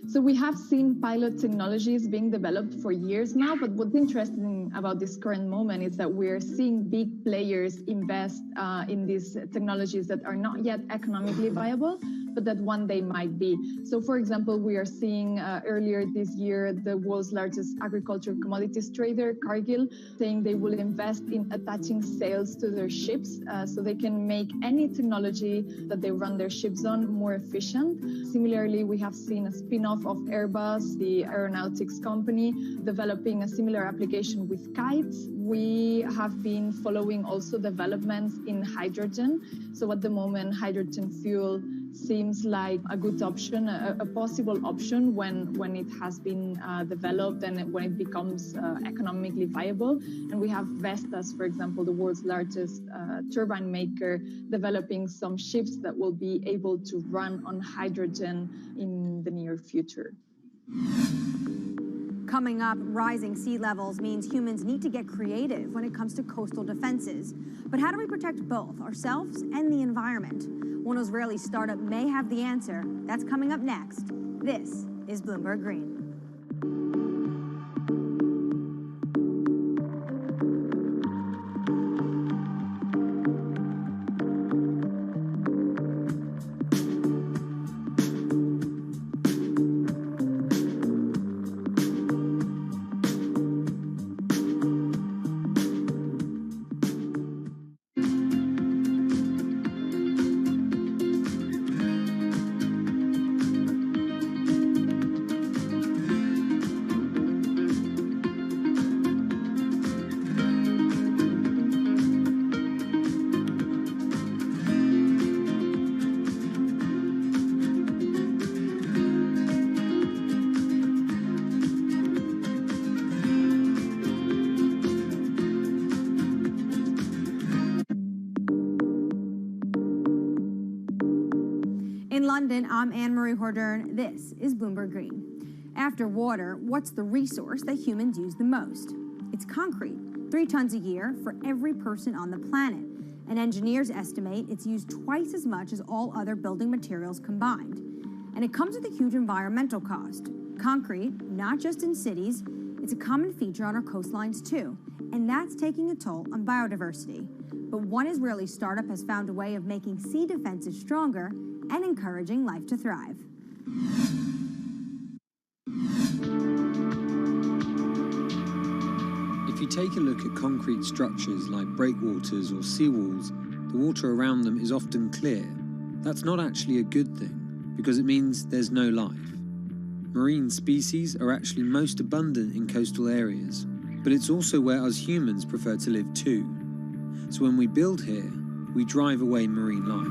So we have seen pilot technologies being developed for years now, but what's interesting about this current moment is that we're seeing big players invest in these technologies that are not yet economically viable, but that one day might be. So for example, we are seeing earlier this year, the world's largest agricultural commodities trader, Cargill, saying they will invest in attaching sails to their ships so they can make any technology that they run their ships on more efficient. Similarly, we have seen a spin-off of Airbus, the aeronautics company, developing a similar application with kites. We have been following also developments in hydrogen. So at the moment, hydrogen fuel seems like a good option, a possible option when it has been developed and when it becomes economically viable. And we have Vestas, for example, the world's largest turbine maker, developing some ships that will be able to run on hydrogen in the near future. Coming up, rising sea levels means humans need to get creative when it comes to coastal defenses. But how do we protect both ourselves and the environment? One Israeli startup may have the answer. That's coming up next. This is Bloomberg Green. In London, I'm Anne-Marie Hordern. This is Bloomberg Green. After water, what's the resource that humans use the most? It's concrete, 3 tons a year for every person on the planet. And engineers estimate it's used twice as much as all other building materials combined. And it comes with a huge environmental cost. Concrete, not just in cities, it's a common feature on our coastlines too. And that's taking a toll on biodiversity. But one Israeli startup has found a way of making sea defenses stronger and encouraging life to thrive. If you take a look at concrete structures like breakwaters or seawalls, the water around them is often clear. That's not actually a good thing, because it means there's no life. Marine species are actually most abundant in coastal areas, but it's also where us humans prefer to live too. So when we build here, we drive away marine life.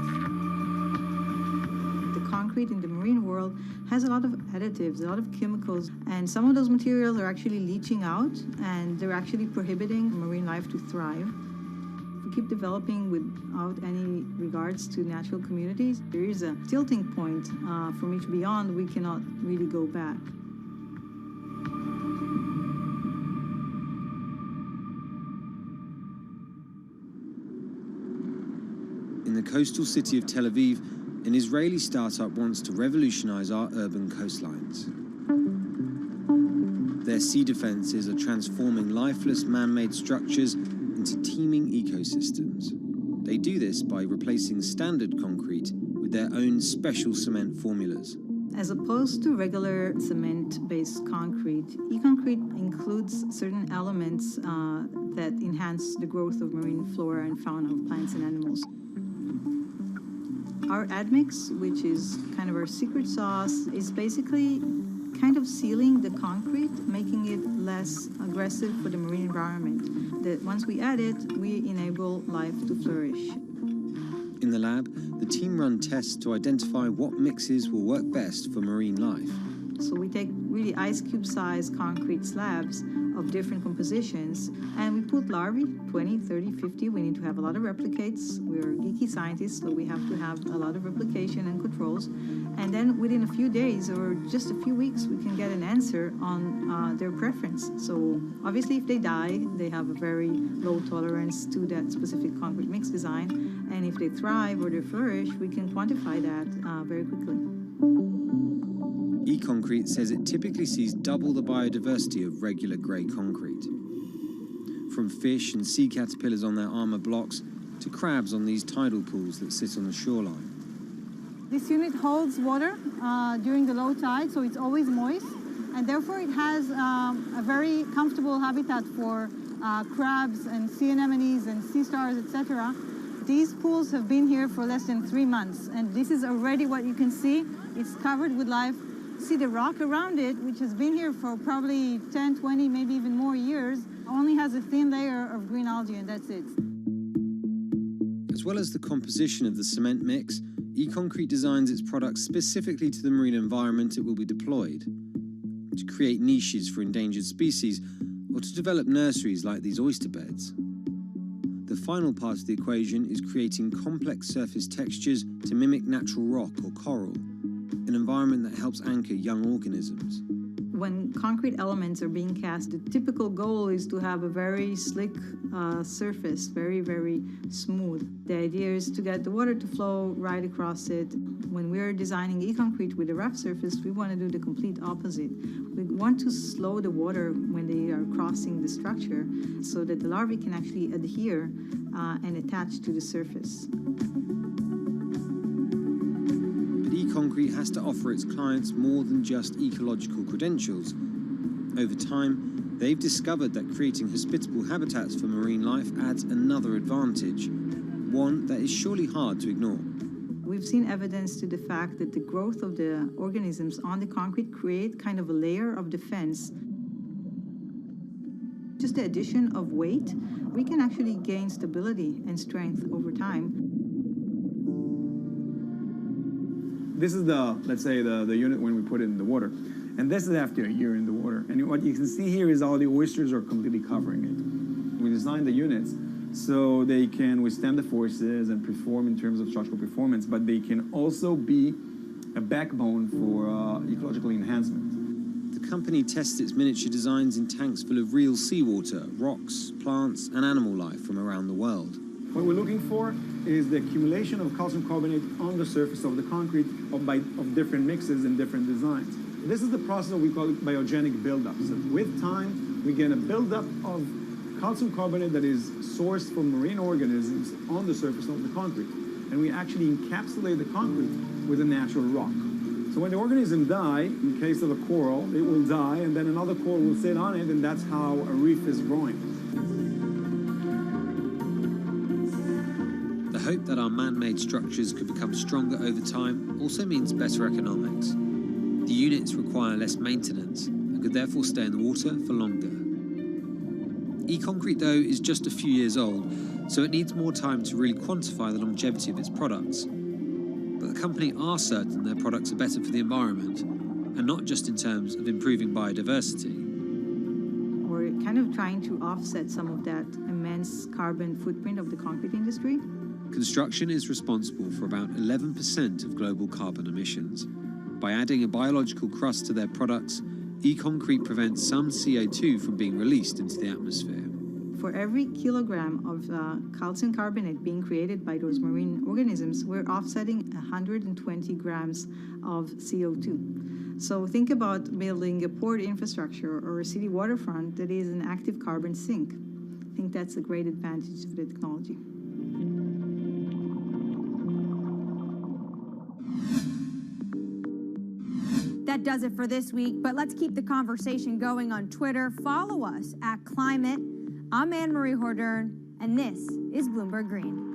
The concrete in the marine world has a lot of additives, a lot of chemicals, and some of those materials are actually leaching out, and they're actually prohibiting marine life to thrive. If we keep developing without any regards to natural communities, there is a tilting point from which beyond we cannot really go back. In the coastal city of Tel Aviv, an Israeli startup wants to revolutionize our urban coastlines. Their sea defenses are transforming lifeless man-made structures into teeming ecosystems. They do this by replacing standard concrete with their own special cement formulas. As opposed to regular cement-based concrete, e-concrete includes certain elements that enhance the growth of marine flora and fauna of plants and animals. Our admix, which is kind of our secret sauce, is basically kind of sealing the concrete, making it less aggressive for the marine environment. That once we add it, we enable life to flourish. In the lab, the team run tests to identify what mixes will work best for marine life. So we take really ice cube sized concrete slabs of different compositions, and we put larvae, 20, 30, 50. We need to have a lot of replicates. We're geeky scientists, so we have to have a lot of replication and controls. And then within a few days or just a few weeks, we can get an answer on their preference. So obviously if they die, they have a very low tolerance to that specific concrete mix design. And if they thrive or they flourish, we can quantify that very quickly. E-concrete says it typically sees double the biodiversity of regular grey concrete. From fish and sea caterpillars on their armour blocks to crabs on these tidal pools that sit on the shoreline. This unit holds water during the low tide, so it's always moist, and therefore it has a very comfortable habitat for crabs and sea anemones and sea stars, etc. These pools have been here for less than 3 months, and this is already what you can see. It's covered with life. See the rock around it, which has been here for probably 10, 20, maybe even more years, only has a thin layer of green algae, and that's it. As well as the composition of the cement mix, e-concrete designs its products specifically to the marine environment it will be deployed, to create niches for endangered species, or to develop nurseries like these oyster beds. The final part of the equation is creating complex surface textures to mimic natural rock or coral, an environment that helps anchor young organisms. When concrete elements are being cast, the typical goal is to have a very slick surface, very, very smooth. The idea is to get the water to flow right across it. When we're designing e-concrete with a rough surface, we want to do the complete opposite. We want to slow the water when they are crossing the structure so that the larvae can actually adhere and attach to the surface. E-concrete has to offer its clients more than just ecological credentials. Over time, they've discovered that creating hospitable habitats for marine life adds another advantage, one that is surely hard to ignore. We've seen evidence to the fact that the growth of the organisms on the concrete create kind of a layer of defense. Just the addition of weight, we can actually gain stability and strength over time. This is let's say the unit when we put it in the water. And this is after a year in the water. And what you can see here is all the oysters are completely covering it. We designed the units so they can withstand the forces and perform in terms of structural performance, but they can also be a backbone for ecological enhancement. The company tests its miniature designs in tanks full of real seawater, rocks, plants, and animal life from around the world. What we're looking for is the accumulation of calcium carbonate on the surface of the concrete of different mixes and different designs. This is the process that we call biogenic buildup. So with time, we get a buildup of calcium carbonate that is sourced from marine organisms on the surface of the concrete. And we actually encapsulate the concrete with a natural rock. So when the organism dies, in case of a coral, it will die, and then another coral will sit on it, and that's how a reef is growing. The hope that our man-made structures could become stronger over time also means better economics. The units require less maintenance and could therefore stay in the water for longer. E-concrete, though, is just a few years old, so it needs more time to really quantify the longevity of its products. But the company are certain their products are better for the environment, and not just in terms of improving biodiversity. We're kind of trying to offset some of that immense carbon footprint of the concrete industry. Construction is responsible for about 11% of global carbon emissions. By adding a biological crust to their products, e-concrete prevents some CO2 from being released into the atmosphere. For every kilogram of calcium carbonate being created by those marine organisms, we're offsetting 120 grams of CO2. So think about building a port infrastructure or a city waterfront that is an active carbon sink. I think that's a great advantage of the technology. That does it for this week, but let's keep the conversation going on Twitter. Follow us at Climate. I'm Anne-Marie Hordern, and this is Bloomberg Green.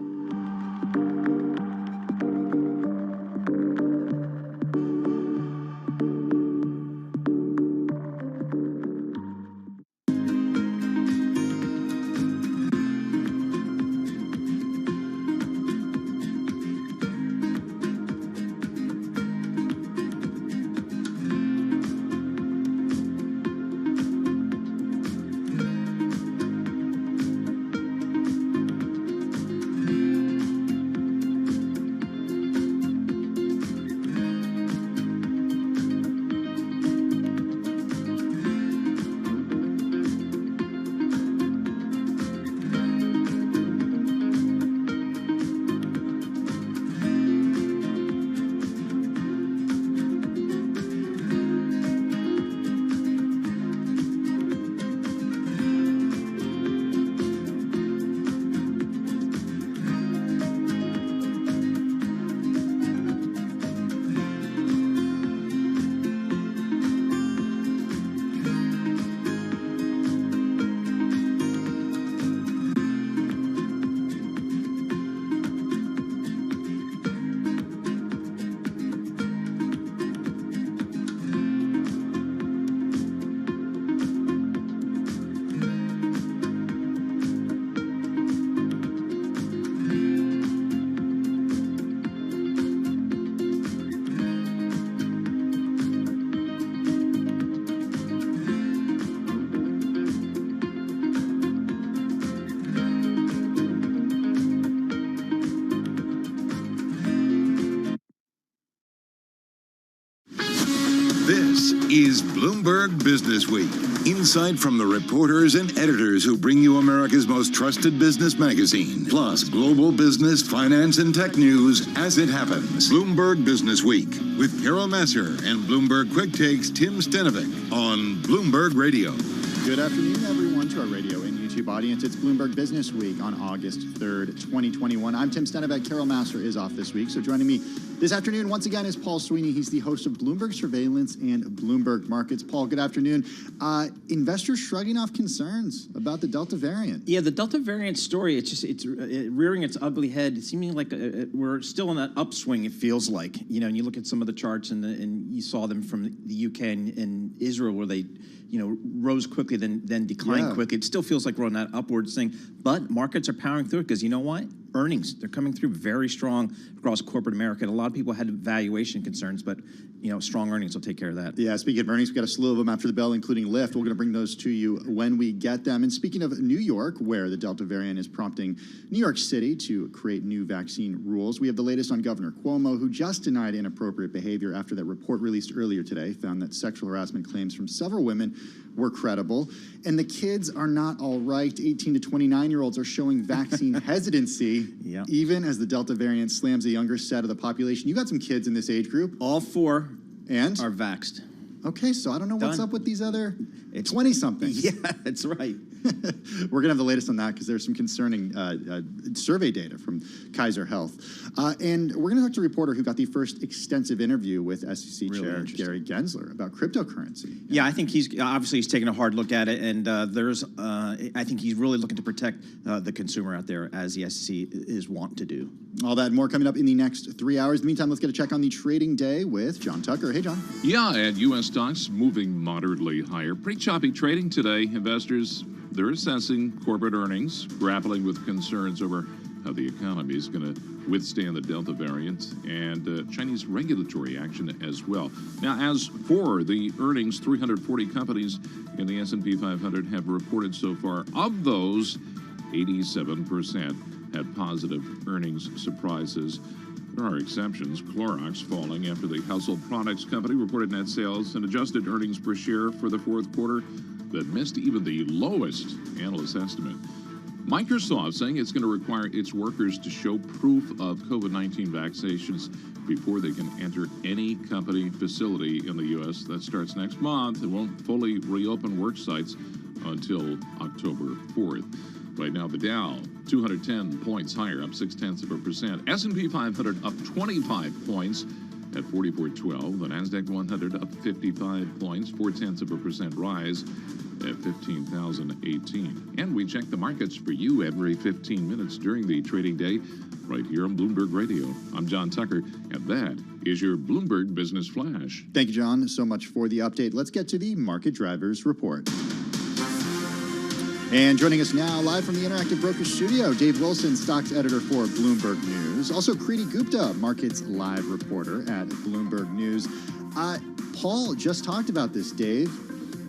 This is Bloomberg Business Week. Insight from the reporters and editors who bring you America's most trusted business magazine, plus global business, finance, and tech news as it happens. Bloomberg Business Week with Carol Masser and Bloomberg Quick Takes Tim Stenovic on Bloomberg Radio. Good afternoon, everyone, to our radio and YouTube audience. It's Bloomberg Business Week on August 3rd, 2021. I'm Tim Stenovic. Carol Masser is off this week, so joining me this afternoon, once again, is Paul Sweeney. He's the host of Bloomberg Surveillance and Bloomberg Markets. Paul, good afternoon. Investors shrugging off concerns about the Delta variant. Yeah, the Delta variant story, it's rearing its ugly head. It's seeming like we're still on that upswing, it feels like. You know, and you look at some of the charts, and you saw them from the UK and Israel, where they, rose quickly, then declined quickly. It still feels like we're on that upwards thing. But markets are powering through it because you know what? Earnings, they're coming through very strong across corporate America. And a lot of people had valuation concerns, but strong earnings will take care of that. Yeah, speaking of earnings, we've got a slew of them after the bell, including Lyft. We're going to bring those to you when we get them. And speaking of New York, where the Delta variant is prompting New York City to create new vaccine rules, we have the latest on Governor Cuomo, who just denied inappropriate behavior after that report released earlier today found that sexual harassment claims from several women were credible. And the kids are not all right. 18 to 29-year-olds are showing vaccine hesitancy, even as the Delta variant slams a younger set of the population. You got some kids in this age group. All four are vaxxed. Okay, so I don't know what's up with these other 20-somethings. Yeah, that's right. We're going to have the latest on that because there's some concerning survey data from Kaiser Health. And we're going to talk to a reporter who got the first extensive interview with SEC Chair Gary Gensler about cryptocurrency. Yeah, I think he's taking a hard look at it, and I think he's really looking to protect the consumer out there, as the SEC is wont to do. All that and more coming up in the next 3 hours. In the meantime, let's get a check on the trading day with John Tucker. Hey, John. Yeah, and U.S. stocks moving moderately higher. Pretty choppy trading today. Investors, they're assessing corporate earnings, grappling with concerns over how the economy is going to withstand the Delta variant and Chinese regulatory action as well. Now, as for the earnings, 340 companies in the S&P 500 have reported so far. Of those, 87% had positive earnings surprises. There are exceptions. Clorox falling after the household products company reported net sales and adjusted earnings per share for the fourth quarter that missed even the lowest analyst estimate. Microsoft saying it's going to require its workers to show proof of COVID-19 vaccinations before they can enter any company facility in the U.S. That starts next month. It won't fully reopen work sites until October 4th. Right now, the Dow, 210 points higher, up 0.6%. S&P 500 up 25 points at 4412. The NASDAQ 100 up 55 points, 0.4% rise at 15,018. And we check the markets for you every 15 minutes during the trading day right here on Bloomberg Radio. I'm John Tucker, and that is your Bloomberg Business Flash. Thank you, John, so much for the update. Let's get to the Market Drivers Report. And joining us now, live from the Interactive Brokers Studio, Dave Wilson, stocks editor for Bloomberg News. Also, Kriti Gupta, markets live reporter at Bloomberg News. Paul just talked about this, Dave.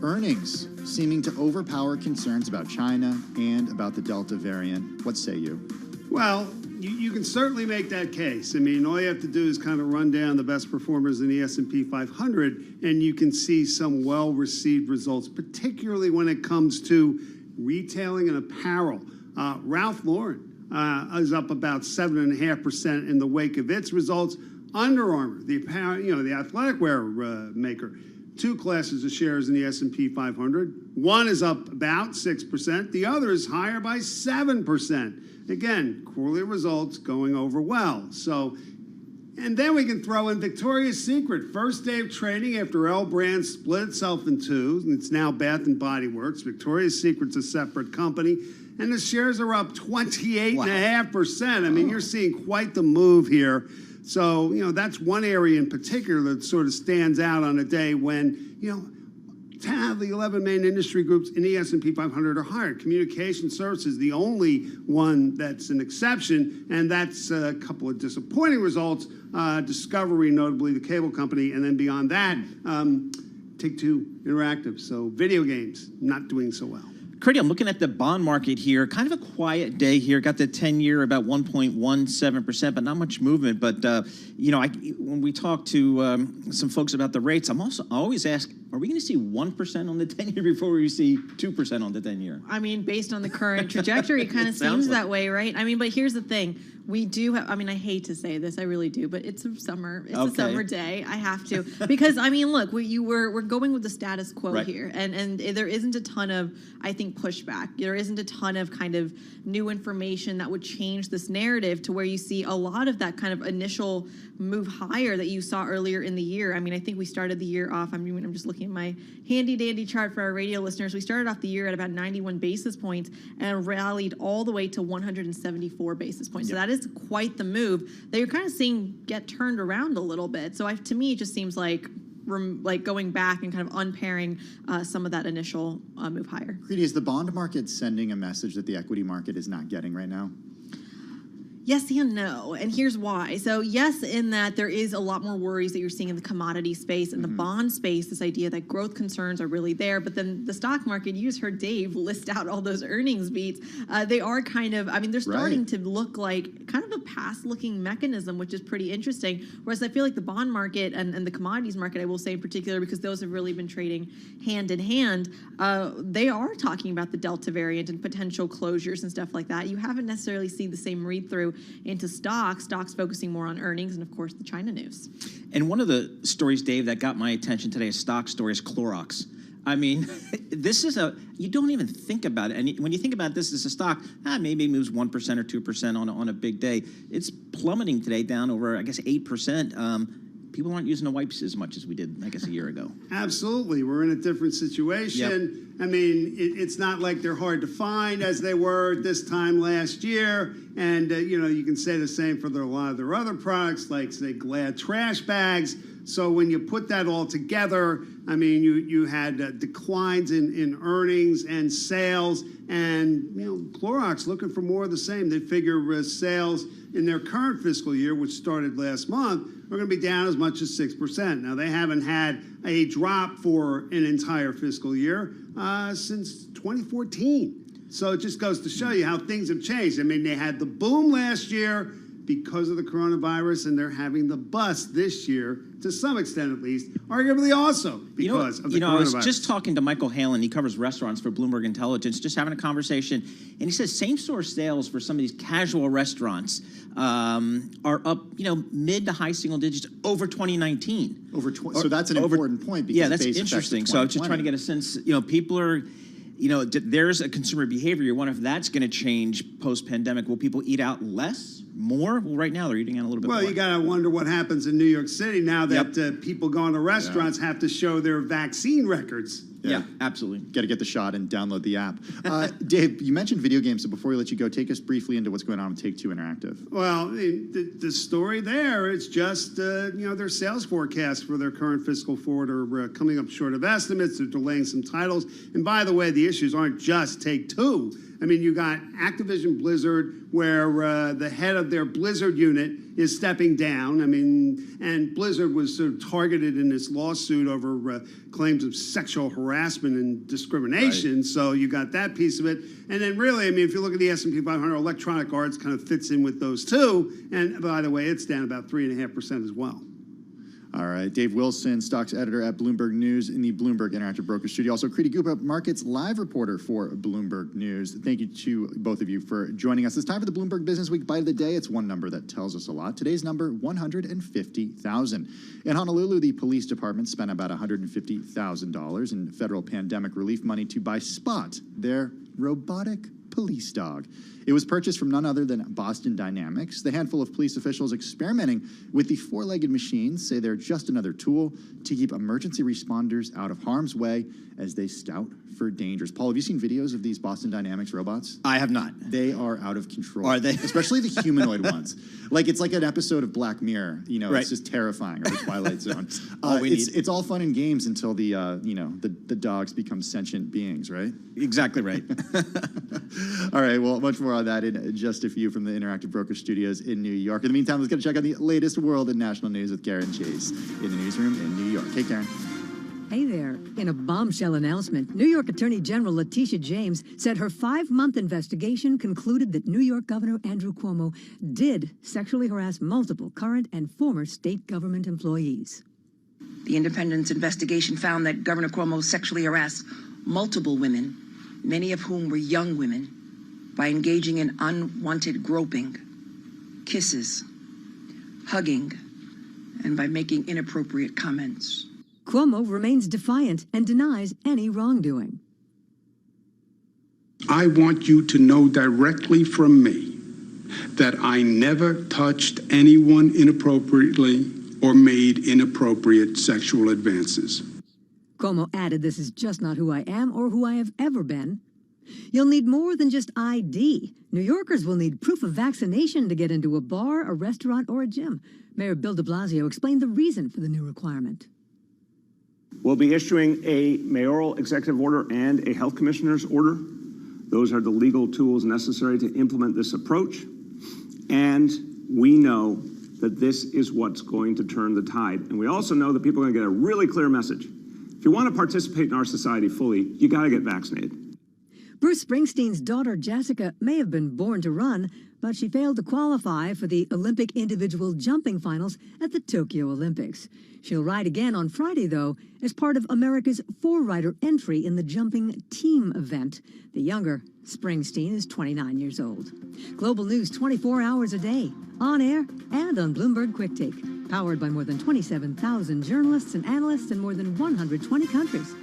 Earnings seeming to overpower concerns about China and about the Delta variant. What say you? Well, you can certainly make that case. I mean, all you have to do is kind of run down the best performers in the S&P 500, and you can see some well-received results, particularly when it comes to retailing and apparel. Ralph Lauren is up about 7.5% in the wake of its results. Under Armour, the apparel, the athletic wear maker, two classes of shares in the S&P 500. One is up about 6%. The other is higher by 7%. Again, quarterly results going over well. So, and then we can throw in Victoria's Secret. First day of trading after L Brands split itself in two. It's now Bath & Body Works. Victoria's Secret's a separate company. And the shares are up 28.5%. I mean, you're seeing quite the move here. So, that's one area in particular that sort of stands out on a day when, 10 out of the 11 main industry groups in the S&P 500 are higher. Communication services, the only one that's an exception, and that's a couple of disappointing results. Discovery, notably the cable company, and then beyond that, Take-Two Interactive. So video games, not doing so well. Kriti, I'm looking at the bond market here. Kind of a quiet day here. Got the 10-year about 1.17%, but not much movement. But, when we talk to some folks about the rates, I always ask, are we going to see 1% on the 10-year before we see 2% on the 10-year? I mean, based on the current trajectory, it kind of seems that way, right? I mean, but here's the thing. We do have, I hate to say this, I really do, but it's a summer. It's a summer day. I have to. Because, look, we're going with the status quo here. And there isn't a ton of, I think, pushback. There isn't a ton of kind of new information that would change this narrative to where you see a lot of that kind of initial move higher that you saw earlier in the year. I think we started the year off, I'm just looking at my handy dandy chart for our radio listeners. We started off the year at about 91 basis points and rallied all the way to 174 basis points. Yep. So that is quite the move that you're kind of seeing get turned around a little bit. So to me, it just seems like going back and kind of unpairing some of that initial move higher. Kriti, is the bond market sending a message that the equity market is not getting right now? Yes and no, and here's why. So yes, in that there is a lot more worries that you're seeing in the commodity space and the bond space, this idea that growth concerns are really there, but then the stock market, you just heard Dave list out all those earnings beats. They are kind of, they're starting to look like kind of a past-looking mechanism, which is pretty interesting, whereas I feel like the bond market and the commodities market, I will say in particular, because those have really been trading hand in hand, they are talking about the Delta variant and potential closures and stuff like that. You haven't necessarily seen the same read-through into stocks focusing more on earnings and, of course, the China news. And one of the stories, Dave, that got my attention today, a stock story, is Clorox. I mean, this is you don't even think about it. And when you think about this as a stock, maybe it moves 1% or 2% on a big day. It's plummeting today down over, I guess, 8%. People aren't using the wipes as much as we did, I guess, a year ago. Absolutely. We're in a different situation. Yep. I mean, it's not like they're hard to find as they were this time last year. And, you can say the same for a lot of their other products, like, say, Glad trash bags. So when you put that all together, I mean, you had declines in earnings and sales. And, Clorox looking for more of the same. They figure sales in their current fiscal year, which started last month, are going to be down as much as 6%. Now, they haven't had a drop for an entire fiscal year since 2014. So it just goes to show you how things have changed. I mean, they had the boom last year because of the coronavirus, and they're having the bust this year, to some extent at least, arguably also because of the coronavirus. I was just talking to Michael Halen. He covers restaurants for Bloomberg Intelligence, just having a conversation, and he says same-store sales for some of these casual restaurants are up, mid to high single digits over 2019. So that's an important point. Because that's interesting. So I was just trying to get a sense, people are... there's a consumer behavior. You wonder if that's going to change post-pandemic. Will people eat out less, more? Well, right now they're eating out a little bit more. Well, you got to wonder what happens in New York City now that people going to restaurants have to show their vaccine records. Yeah, absolutely. Got to get the shot and download the app. Dave, you mentioned video games, so before we let you go, take us briefly into what's going on with Take-Two Interactive. Well, the story there is just, their sales forecast for their current fiscal quarter are coming up short of estimates. They're delaying some titles. And by the way, the issues aren't just Take-Two. I mean, you got Activision Blizzard, where the head of their Blizzard unit is stepping down. I mean, and Blizzard was sort of targeted in this lawsuit over claims of sexual harassment and discrimination. Right. So you got that piece of it. And then really, I mean, if you look at the S&P 500, Electronic Arts kind of fits in with those two. And by the way, it's down about 3.5% as well. All right, Dave Wilson, stocks editor at Bloomberg News in the Bloomberg Interactive Broker Studio. Also, Kriti Gupta, markets live reporter for Bloomberg News. Thank you to both of you for joining us. It's time for the Bloomberg Business Week Bite of the Day. It's one number that tells us a lot. Today's number, 150,000. In Honolulu, the police department spent about $150,000 in federal pandemic relief money to buy Spot, their robotic police dog. It was purchased from none other than Boston Dynamics. The handful of police officials experimenting with the four-legged machines say they're just another tool to keep emergency responders out of harm's way as they scout for dangers. Paul, have you seen videos of these Boston Dynamics robots? I have not. They are out of control. Are they? Especially the humanoid ones. It's like an episode of Black Mirror. Right. It's just terrifying. Or the Twilight Zone. It's all fun and games until the dogs become sentient beings, right? Exactly right. All right, well, much more on that in just a few from the Interactive Broker Studios in New York. In the meantime, let's get a check on the latest world and national news with Karen Chase in the newsroom in New York. Hey, Karen. Hey there. In a bombshell announcement, New York Attorney General Letitia James said her 5-month investigation concluded that New York Governor Andrew Cuomo did sexually harass multiple current and former state government employees. The independent investigation found that Governor Cuomo sexually harassed multiple women, many of whom were young women, by engaging in unwanted groping, kisses, hugging, and by making inappropriate comments. Cuomo remains defiant and denies any wrongdoing. I want you to know directly from me that I never touched anyone inappropriately or made inappropriate sexual advances. Cuomo added, "This is just not who I am or who I have ever been." You'll need more than just ID. New Yorkers will need proof of vaccination to get into a bar, a restaurant, or a gym. Mayor Bill de Blasio explained the reason for the new requirement. We'll be issuing a mayoral executive order and a health commissioner's order. Those are the legal tools necessary to implement this approach. And we know that this is what's going to turn the tide. And we also know that people are going to get a really clear message. If you want to participate in our society fully, you got to get vaccinated. Bruce Springsteen's daughter, Jessica, may have been born to run, but she failed to qualify for the Olympic individual jumping finals at the Tokyo Olympics. She'll ride again on Friday, though, as part of America's 4-rider entry in the jumping team event. The younger Springsteen is 29 years old. Global news 24 hours a day, on air and on Bloomberg Quick Take, powered by more than 27,000 journalists and analysts in more than 120 countries.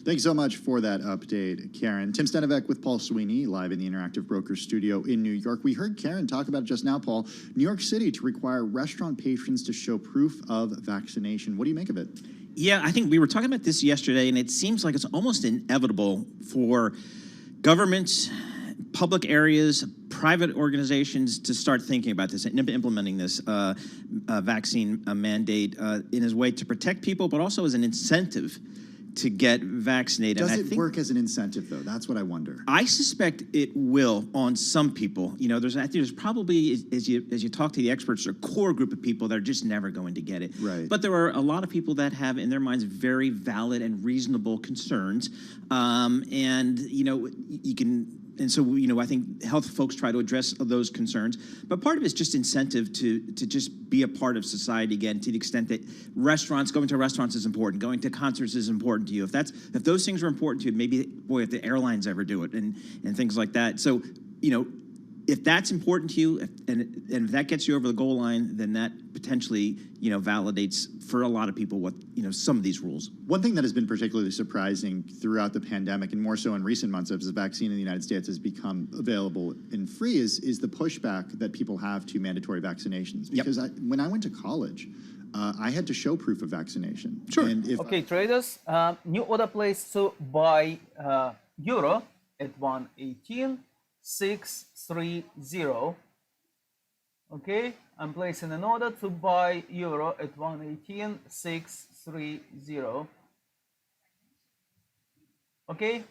Thanks so much for that update, Karen. Tim Stenevec with Paul Sweeney, live in the Interactive Brokers studio in New York. We heard Karen talk about it just now, Paul. New York City to require restaurant patrons to show proof of vaccination. What do you make of it? Yeah, I think we were talking about this yesterday, and it seems like it's almost inevitable for governments, public areas, private organizations to start thinking about this and implementing this vaccine mandate in a way to protect people, but also as an incentive to get vaccinated. Does it work as an incentive, though? That's what I wonder. I suspect it will on some people. You know, I think there's probably, as you talk to the experts, a core group of people that are just never going to get it. Right. But there are a lot of people that have in their minds very valid and reasonable concerns. And, you know, you can... And so, you know, I think health folks try to address those concerns. But part of it is just incentive to just be a part of society again, to the extent that going to restaurants is important, going to concerts is important to you. If those things are important to you, maybe, boy, if the airlines ever do it and things like that. So, you know, if that's important to you, and if that gets you over the goal line, then that potentially, you know, validates for a lot of people what, you know, some of these rules. One thing that has been particularly surprising throughout the pandemic, and more so in recent months as the vaccine in the United States has become available and free, is the pushback that people have to mandatory vaccinations. Because when I went to college, I had to show proof of vaccination. Sure. And Okay, traders, new order placed to buy euro at 118.630. Okay, I'm placing an order to buy euro at 118.630. Okay.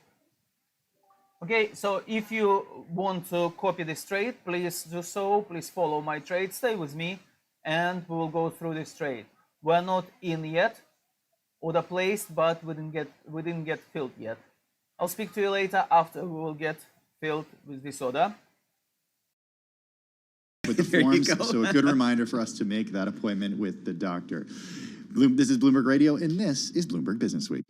Okay, so if you want to copy this trade, please do so. Please follow my trade. Stay with me, and we will go through this trade. We're not in yet. Order placed, but we didn't get filled yet. I'll speak to you later after we will get filled with this order. With the forms, so a good reminder for us to make that appointment with the doctor. This is Bloomberg Radio, and this is Bloomberg Business Week.